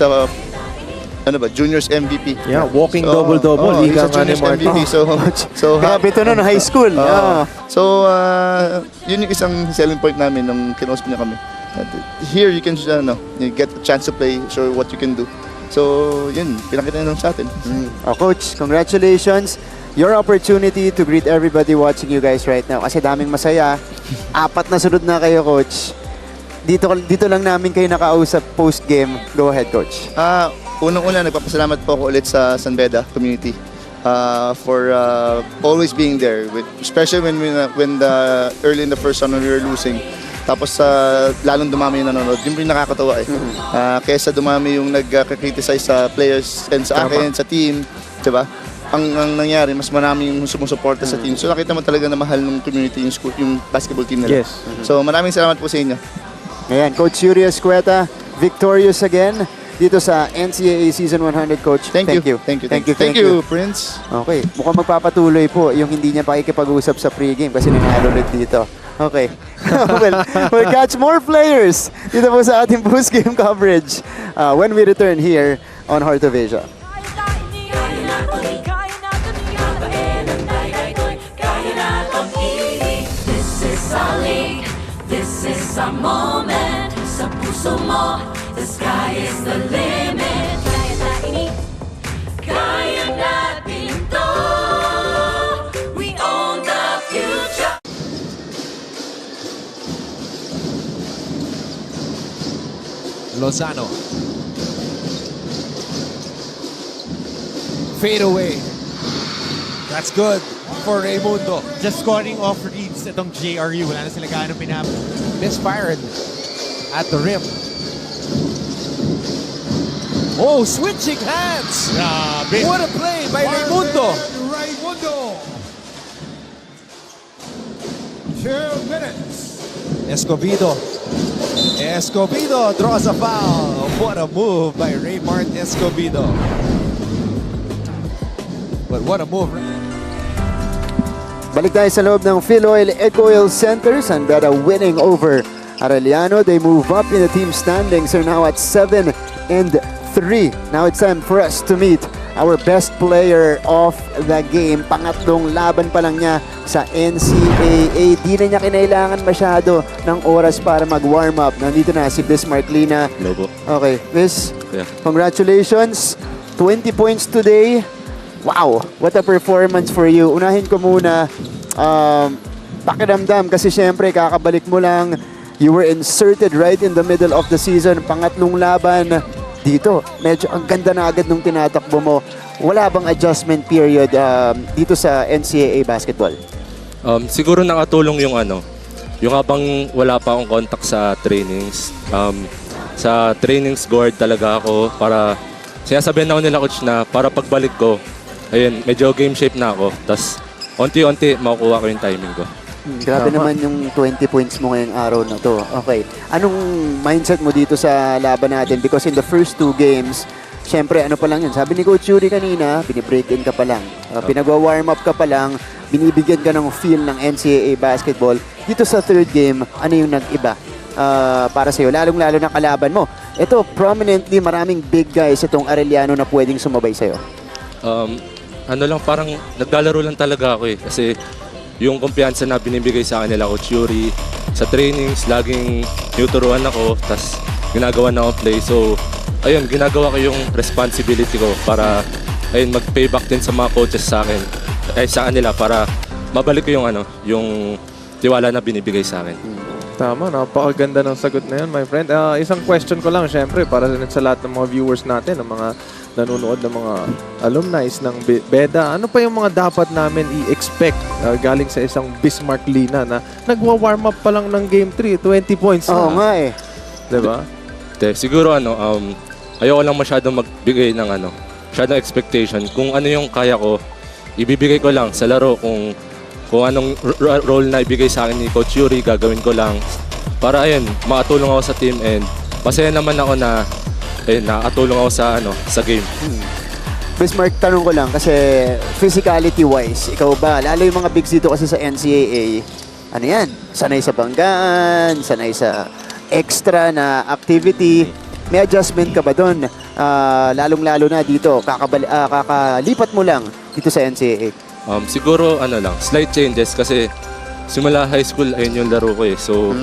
N: juniors MVP.
C: Yeah, walking double-double.
N: He's a juniors MVP. So
B: grabe ito noon, high school.
N: So, yun yung isang selling point namin nung kinausap niya kami. Here, you can you get a chance to play, show what you can do. So, yun, pinakita niya sa atin.
B: Coach, congratulations. Your opportunity to greet everybody watching you guys right now. Kasi daming masaya. 4 na sunod na kayo, Coach. Dito lang namin kayo nakausap post-game. Go ahead, Coach.
N: Unang-una, nagpapasalamat po ako ulit sa San Beda community for always being there, especially when early in the first round when we were losing. Tapos lalong dumami yung nanonood. Yung rin nakakatawa kesa dumami yung nagka-criticize sa players and sa akin, sa team, diba? Ang nangyari, mas marami yung sumusuporta sa team. So nakita mo talaga na mahal ng community yung basketball team nila.
C: Yes.
N: So maraming salamat po sa inyo.
B: Ayan, Coach Yuri Escueta, victorious again dito sa NCAA Season 100, Coach.
N: Thank you, Prince.
B: Okay, mukhang magpapatuloy po yung hindi niya pakikipag-usap sa pregame kasi nanalo ulit dito. Okay. We'll catch more players dito po sa ating post-game coverage when we return here on Heart of Asia.
A: This is our moment. Sa puso mo, the sky is the limit. Kaya natin to. We own the future.
F: Lozano. Fade away. That's good for Raimundo.
O: Just scoring off reads itong JRU. Wala na sila gaano
F: Misfired at the rim. Oh, switching hands.
O: Grabe.
F: What a play by Raimundo.
O: Raimundo. 2 minutes.
F: Escobedo draws a foul. What a move by Raymart Escobedo. But what a move.
B: Balik tayo sa loob ng Philoil Ecoil Center. San Beda winning over Arellano. They move up in the team standings. They're now at 7-3. Now it's time for us to meet our best player of the game. Pangatlong laban pa lang niya sa NCAA. Di na niya kinailangan masyado ng oras para mag-warm up. Nandito na si Bismarck Lina.
P: Hello po.
B: Okay, Bis,
P: Yeah.
B: congratulations. 20 points today. Wow, what a performance for you. Unahin ko muna, pakiramdam kasi syempre kakabalik mo lang. You were inserted right in the middle of the season. Pangatlong laban dito. Medyo ang ganda na agad nung tinatakbo mo. Wala bang adjustment period dito sa NCAA basketball?
P: Siguro nakatulong yung yung habang wala pa akong contact sa trainings. Sa trainings guard talaga ako para sinasabihan ako nila coach na para pagbalik ko, ayun, medyo game shape na ako. Tapos unti-unti makukuha ko yung timing ko.
B: Grabe naman yung 20 points mo ngayong araw na to. Okay. Anong mindset mo dito sa laban natin? Because in the first 2 games, syempre ano pa lang yun. Sabi ni Coach Yuri kanina, binibreak in ka pa lang. Pinagwa-warm up ka pa lang. Binibigyan ka ng feel ng NCAA basketball. Dito sa 3rd game, ano yung nag-iba para sa'yo? Lalong-lalo na kalaban mo. Ito, prominently, maraming big guys itong Arellano na pwedeng sumabay sa'yo.
P: Ano lang, parang naglalaro lang talaga ako eh. Kasi yung kumpiyansa na binibigay sa akin nila Coach Yuri, sa trainings, laging tinuturuan ako, tas ginagawa na ako play. So, ayun, ginagawa ko yung responsibility ko para, ayun, mag-payback din sa mga coaches sa akin, sa kanila para mabalik ko yung yung tiwala na binibigay sa akin.
C: Tama, napakaganda ng sagot na yun, my friend. Isang question ko lang, syempre, para sa lahat ng mga viewers natin, ng mga nanonood ng mga alumni ng Beda. Ano pa yung mga dapat namin i-expect galing sa isang Bismarck Lina na nagwa-warm up pa lang ng Game 3, 20 points na.
B: Oo nga eh.
C: Diba?
P: Siguro ayoko lang masyadong magbigay ng masyadong expectation. Kung ano yung kaya ko, ibibigay ko lang sa laro. Kung anong role na ibigay sa akin ni Coach Yuri, gagawin ko lang. Para ayun, makatulong ako sa team and masaya naman ako na nakatulong ako sa game.
B: Bismarck, tanong ko lang kasi physicality-wise, ikaw ba, lalo yung mga bigs dito kasi sa NCAA, ano yan? Sanay sa banggaan, sanay sa extra na activity. May adjustment ka ba doon? Lalong-lalo na dito, kakalipat mo lang dito sa NCAA.
P: Siguro slight changes kasi simula high school ayun yung laro ko eh. So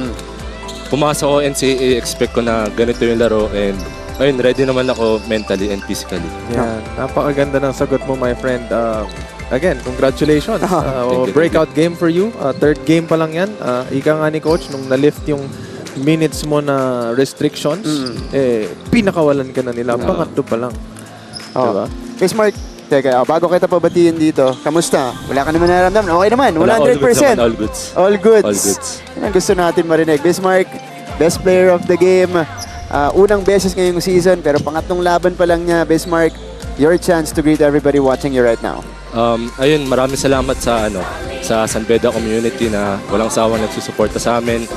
P: pumasok ako NCAA, expect ko na ganito yung laro and ayun, ready naman ako mentally and physically.
C: Yan, napakaganda ng sagot mo, my friend. Again, congratulations.
P: Thank you.
C: Breakout game for you. 3rd game pa lang yan. Ika nga ni Coach, nung na-lift yung minutes mo na restrictions, pinakawalan ka na nila. Pangatlo pa lang. Diba?
B: Bismarck, teka, bago kita pabatiin dito, kamusta? Wala ka naman naramdaman? Okay naman, 100%.
P: All goods.
B: All goods.
P: All goods.
B: Yan ang gusto natin marinig. Bismarck, best player of the game. Unang beses ngayong season, pero pangatlong laban pa lang niya. Bismarck, your chance to greet everybody watching you right now.
P: Ayun, maraming salamat sa sa San Beda community na walang sawang nagsusuporta sa amin.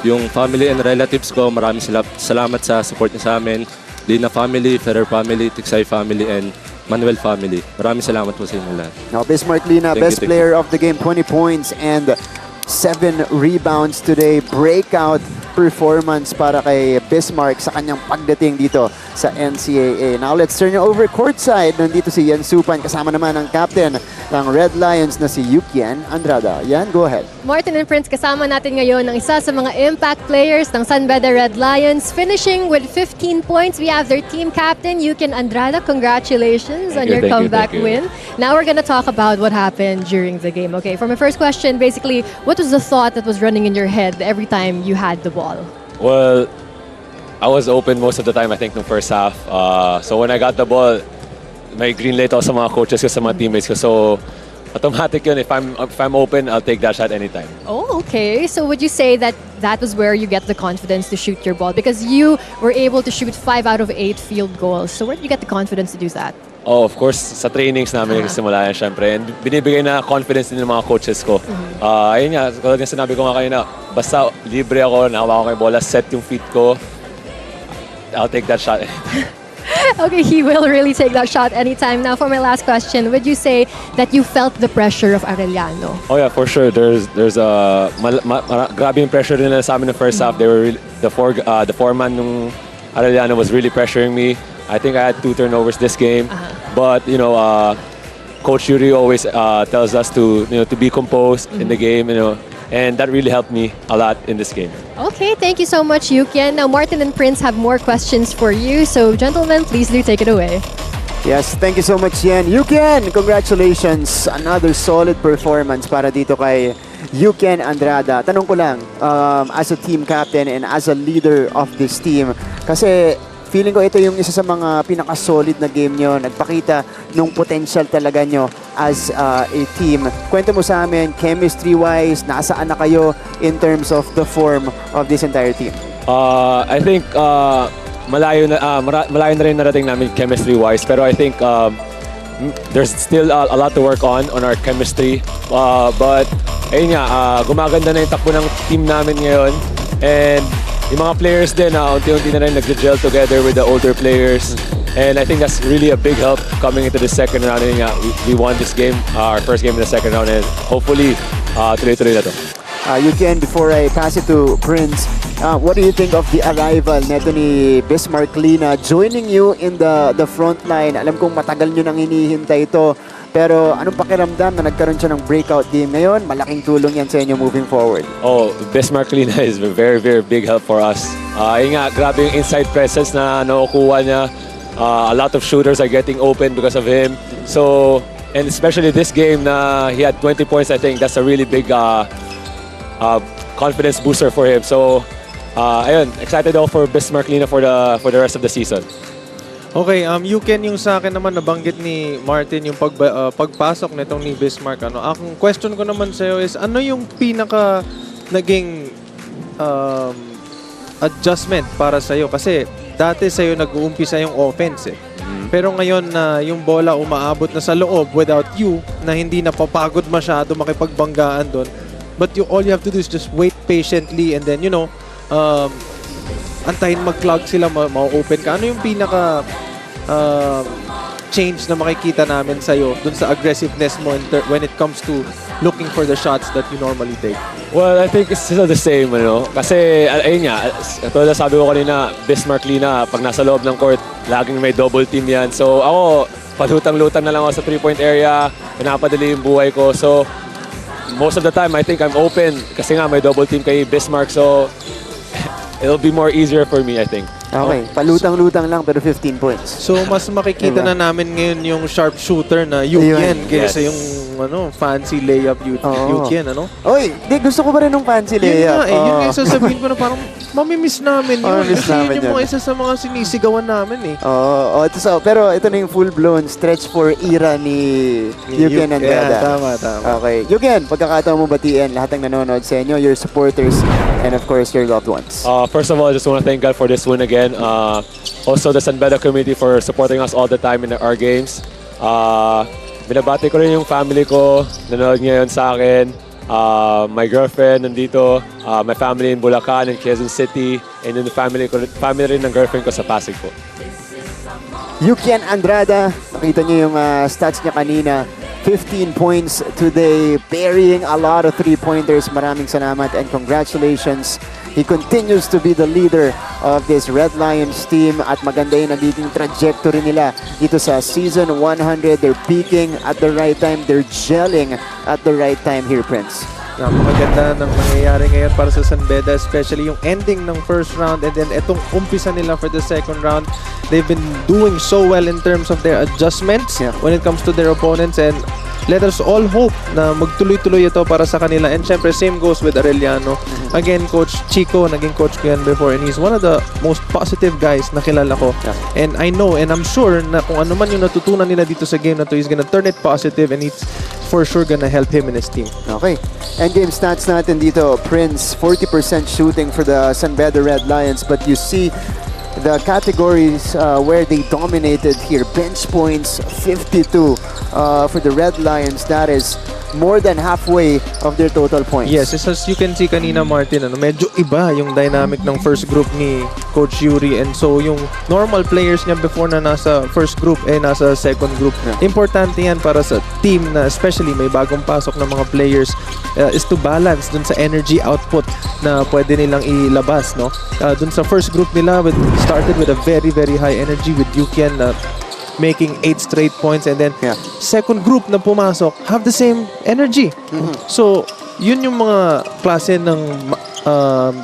P: Yung family and relatives ko, maraming salamat sa support niya sa amin. Lina family, Ferrer family, Tiksay family, and Manuel family. Maraming salamat po sa inyo lahat.
B: Now, Bismarck Lina, best player of the game, 20 points and 7 rebounds today. Breakout performance para kay Bismarck sa kanyang pagdating dito sa NCAA. Now let's turn you over courtside. Nandito si Yan Supan, kasama naman ang captain ng Red Lions na si Yukian Andrada. Yan, go ahead.
E: Martin and Prince, kasama natin ngayon ang isa sa mga impact players ng San Beda Red Lions. Finishing with 15 points, we have their team captain, Yukian Andrada. Congratulations on your comeback win. Now we're gonna talk about what happened during the game. Okay, for my first question, basically, what was the thought that was running in your head every time you had the ball?
P: Well,
Q: I was open most of the time, I think, no first half. So when I got the ball, may green light ako sa mga coaches ko, sa mga teammates ko. So automatic yun. If I'm open, I'll take that shot anytime.
E: Oh, okay. So would you say that that was where you get the confidence to shoot your ball? Because you were able to shoot 5 out of 8 field goals. So where did you get the confidence to do that?
Q: Oh, of course, sa trainings namin nagsimula yan, syempre. And binibigay na confidence din ng mga coaches ko. Ayun nga, kung sinabi ko nga kanina, basta libre ako, nakawa ko kay bola, set yung feet ko, I'll take that shot.
E: Okay, he will really take that shot anytime. Now, for my last question, would you say that you felt the pressure of Arellano?
Q: Oh yeah, for sure. There's grabe yung pressure nila sa amin in the first half. They were really, the foreman ng Arellano was really pressuring me. I think I had 2 turnovers this game, but you know, Coach Yuri always tells us to be composed in the game, and that really helped me a lot in this game.
E: Okay, thank you so much, Yukian. Now, Martin and Prince have more questions for you, so gentlemen, please do take it away.
B: Yes, thank you so much, Yan. Yukian, congratulations. Another solid performance para dito kay Yukian Andrada. Tanong ko lang, as a team captain and as a leader of this team, kasi feeling ko ito yung isa sa mga pinaka-solid na game nyo. Nagpakita nung potential talaga nyo as a team. Kwento mo sa amin, chemistry-wise, nasaan na kayo in terms of the form of this entire team?
Q: I think malayo na rin narating namin chemistry-wise. Pero I think there's still a lot to work on our chemistry. But ayun nga, gumaganda na yung takbo ng team namin ngayon. And yung mga players din, unti-unti na rin nag-gel together with the older players. And I think that's really a big help coming into the second round. And we won this game, our first game in the second round. And hopefully, tuloy-tuloy na to.
B: Yukian, before I pass it to Prince, what do you think of the arrival neto ni Bismarck Lina joining you in the front line? Alam kong matagal nyo nang hinihintay ito. Pero anong pakiramdam na nagkaroon siya ng breakout game ngayon? Malaking tulong yan sa inyo moving forward.
Q: Oh, Bismarck Lina is a very, very big help for us. Yun nga, grabe yung inside presence na nakukuha niya. A lot of shooters are getting open because of him. So, and especially this game na he had 20 points, I think that's a really big confidence booster for him. So, ayun, excited ako for Bismarck Lina for the rest of the season.
C: Okay, Yukian, yung sa akin naman nabanggit ni Martin yung pagpasok nitong ni Bismarck. Ang question ko naman sa'yo is, ano yung pinaka naging adjustment para sa'yo? Kasi dati sa'yo nag-uumpisa yung offense eh. Pero ngayon na yung bola umaabot na sa loob without you, na hindi napapagod masyado makipagbanggaan doon. But all you have to do is just wait patiently and then, antahin mag-clog sila, ma-open ka. Ano yung pinaka change na makikita namin sa'yo dun sa aggressiveness mo when it comes to looking for the shots that you normally take?
Q: Well, I think it's still the same, Kasi, ayun nga, tulad sabi ko kanina, Bismarck Lina, pag nasa loob ng court, laging may double team yan. So, ako, palutang-lutang na lang ako sa 3-point area, pinapadali yung buhay ko. So, most of the time, I think I'm open kasi nga may double team kay Bismarck. So, it'll be more easier for me, I think.
B: Okay, palutang-lutang lang pero 15 points.
C: So, mas makikita na namin ngayon yung sharpshooter na Yukian kaysa yung fancy layup Yukian,
B: Oy, gusto ko pa rin ng fancy layup.
C: Yun nga sasabihin ko na parang mamimiss namin yun. Kasi yun yung mga isa sa mga sinisigawan namin eh.
B: Pero ito na yung full-blown stretch for era ni Yukian Andrada.
C: Tama.
B: Okay. Yukian, pagkakataon mo batiin lahat ng nanonood sa inyo, your supporters, and of course, your loved ones.
Q: First of all, I just want to thank God for this win again. Also, the San Beda community for supporting us all the time in our games. Binabati ko rin yung family ko, nanonood ngayon sa akin. My girlfriend nandito, my family in Bulacan, in Quezon City, and then the family rin ng girlfriend ko sa Pasig po.
B: Yukian Andrada, nakita niyo yung stats niya kanina. 15 points today, burying a lot of three-pointers. Maraming salamat and congratulations. He continues to be the leader of this Red Lions team at maganda yung nagiging trajectory nila dito sa season 100. They're peaking at the right time. They're gelling at the right time here, Prince.
C: Napakaganda ng mangyayari ngayon para sa San Beda, especially yung ending ng first round and then itong umpisa nila for the second round. They've been doing so well in terms of their adjustments when it comes to their opponents, and let us all hope na magtuloy-tuloy ito para sa kanila. And syempre, same goes with Arellano. Again, Coach Chico, naging coach ko yan before, and he's one of the most positive guys na kilala ko. And I know, and I'm sure na kung ano man yung natutunan nila dito sa game na to, he's gonna turn it positive, and it's for sure gonna help him and his team.
B: Okay. Endgame stats natin dito. Prince, 40% shooting for the San Beda Red Lions, but you see the categories where they dominated here. Bench points, 52 for the Red Lions. That is more than halfway of their total points.
C: Yes, as you can see kanina, Martin, medyo iba yung dynamic ng first group ni Coach Yuri, and so yung normal players niya before na nasa first group nasa second group. Importante yan para sa team na especially may bagong pasok na mga players is to balance dun sa energy output na pwede nilang ilabas, no? Dun sa first group nila started with a very high energy with Yukian making 8 straight points, and then second group na pumasok have the same energy. So, yun yung mga klase ng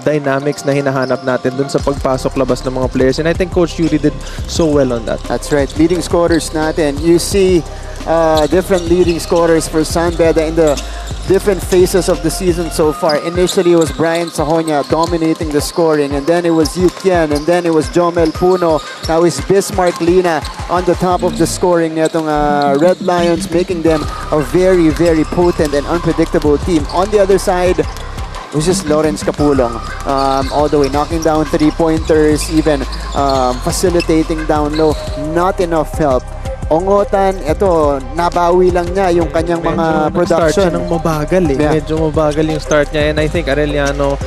C: dynamics na hinahanap natin dun sa pagpasok-labas ng mga players, and I think Coach Yuri did so well on that.
B: That's right. Leading scorers natin. You see different leading scorers for San Beda in the different phases of the season so far. Initially, it was Brian Sahonia dominating the scoring, and then it was Yukian, and then it was Jomel Puno. Now it's Bismarck Lina on the top of the scoring netong Red Lions, making them a very potent and unpredictable team. On the other side, it was just Lawrence Capulong all the way, knocking down three-pointers, even facilitating down low. Not enough help. Ongotan, ito, nabawi lang niya yung kanyang mga production.
C: Start siya ng mabagal Medyo mabagal yung start niya, and I think Arellano,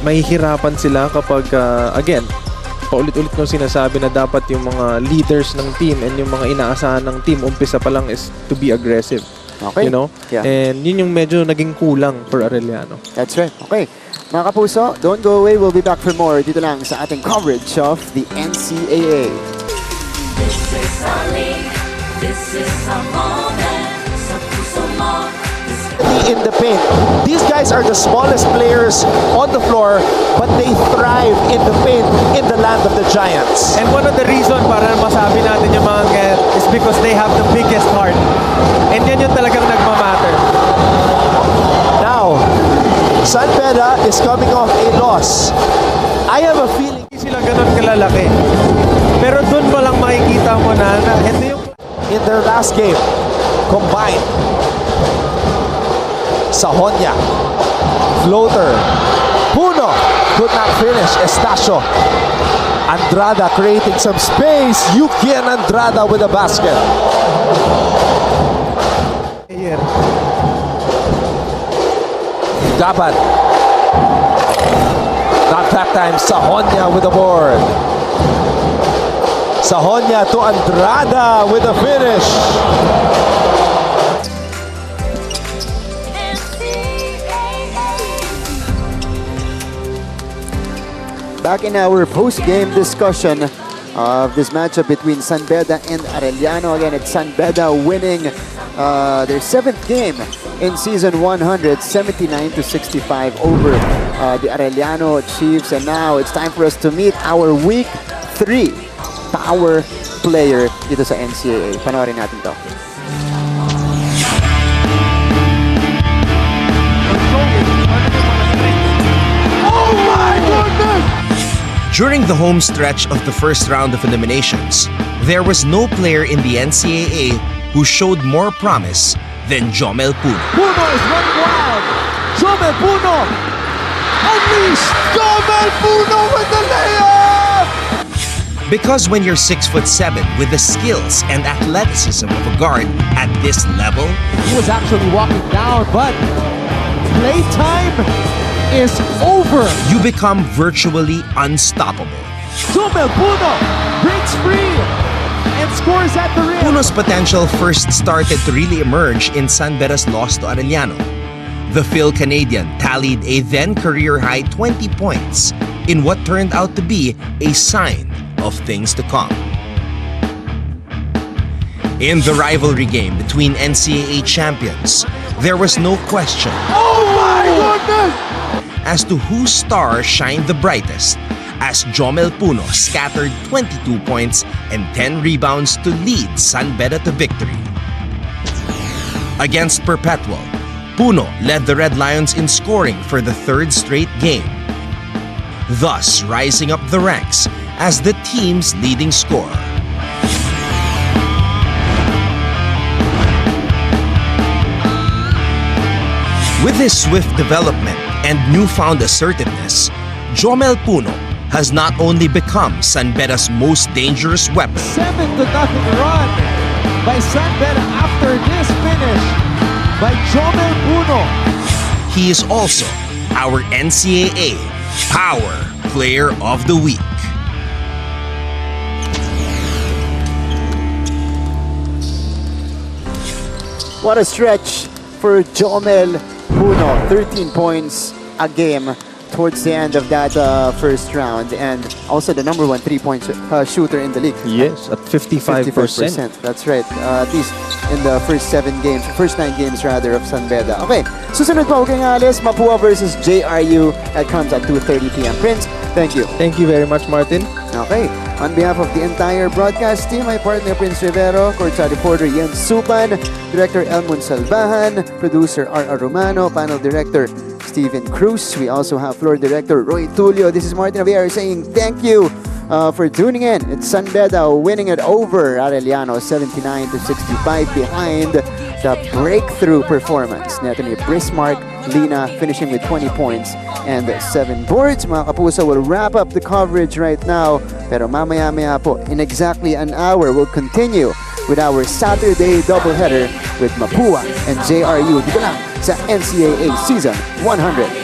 C: mahihirapan sila kapag, again, paulit-ulit kong sinasabi na dapat yung mga leaders ng team and yung mga inaasahan ng team, umpisa pa lang is to be aggressive.
B: Okay.
C: You know? And yun yung medyo naging kulang for Arellano.
B: That's right. Okay. Mga kapuso, don't go away. We'll be back for more dito lang sa ating coverage of the NCAA.
A: This is our league, this is our moment, sa puso mo.
R: In the paint. These guys are the smallest players on the floor, but they thrive in the paint in the land of the giants.
F: And one of the reasons para masabi natin yung mga ganyan is because they have the biggest heart. And yan yung talagang nagmamatter.
R: Now, San Beda is coming off a loss. I have a feeling
C: hindi sila ganun kalalaki. Pero dun mo lang makikita mo na ito yung
R: in their last game combined. Sahonia, floater, Puno could not finish. Estacio, Andrada creating some space. Yuki and Andrada with a basket. Gaban, not that time. Sahonia with the board. Sahonia to Andrada with a finish.
B: Back in our post-game discussion of this matchup between San Beda and Arellano. Again, it's San Beda winning their 7th game in season 100, 79-65 over the Arellano Chiefs. And now it's time for us to meet our Week 3 power player dito sa NCAA. Panoorin natin to.
R: Oh my goodness!
S: During the home stretch of the first round of eliminations, there was no player in the NCAA who showed more promise than Jomel Puno.
R: Puno is running wild. Jomel Puno unleashed. Jomel Puno with the layup.
S: Because when you're 6'7" with the skills and athleticism of a guard at this level,
R: he was actually walking down, but playtime is over.
S: You become virtually unstoppable.
R: Jomel Puno breaks free and scores at the rim.
S: Puno's potential first started to really emerge in San Beda's loss to Arellano. The Phil Canadian tallied a then career-high 20 points in what turned out to be a sign of things to come. In the rivalry game between NCAA champions, there was no question
R: Oh my goodness!
S: as to whose star shined the brightest, as Jomel Puno scattered 22 points and 10 rebounds to lead San Beda to victory. Against Perpetual, Puno led the Red Lions in scoring for the third straight game, thus rising up the ranks as the team's leading scorer. With his swift development and newfound assertiveness, Jomel Puno has not only become San Beda's most dangerous weapon,
R: 7-0 run by San Beda after this finish by Jomel Puno.
S: he is also our NCAA Power Player of the Week.
B: What a stretch for Jomel Puno. 13 points a game towards the end of that first round, and also the number one three-point shooter in the league.
C: Yes, at 55%.
B: That's right. At least in the first 9 games rather of San Beda. Okay, susunod pa huwag kayong alis. Mapua versus JRU. That comes at 2:30 p.m. Prince, thank you.
C: Thank you very much, Martin.
B: Okay, on behalf of the entire broadcast team, my partner Prince Rivero, courtside reporter Jens Supan, director Elmon Salvahan, producer R. Romano, panel director Steven Cruz. We also have floor director Roy Tulio. This is Martin Javier saying thank you for tuning in. It's San Beda winning it over Arellano 79-65 behind the breakthrough performance. Netonie Brismark, Lina finishing with 20 points and 7 boards. Mga kapuso, will wrap up the coverage right now. Pero mamaya-maya po, in exactly an hour, we'll continue with our Saturday doubleheader with Mapua and JRU dito lang sa NCAA Season 100.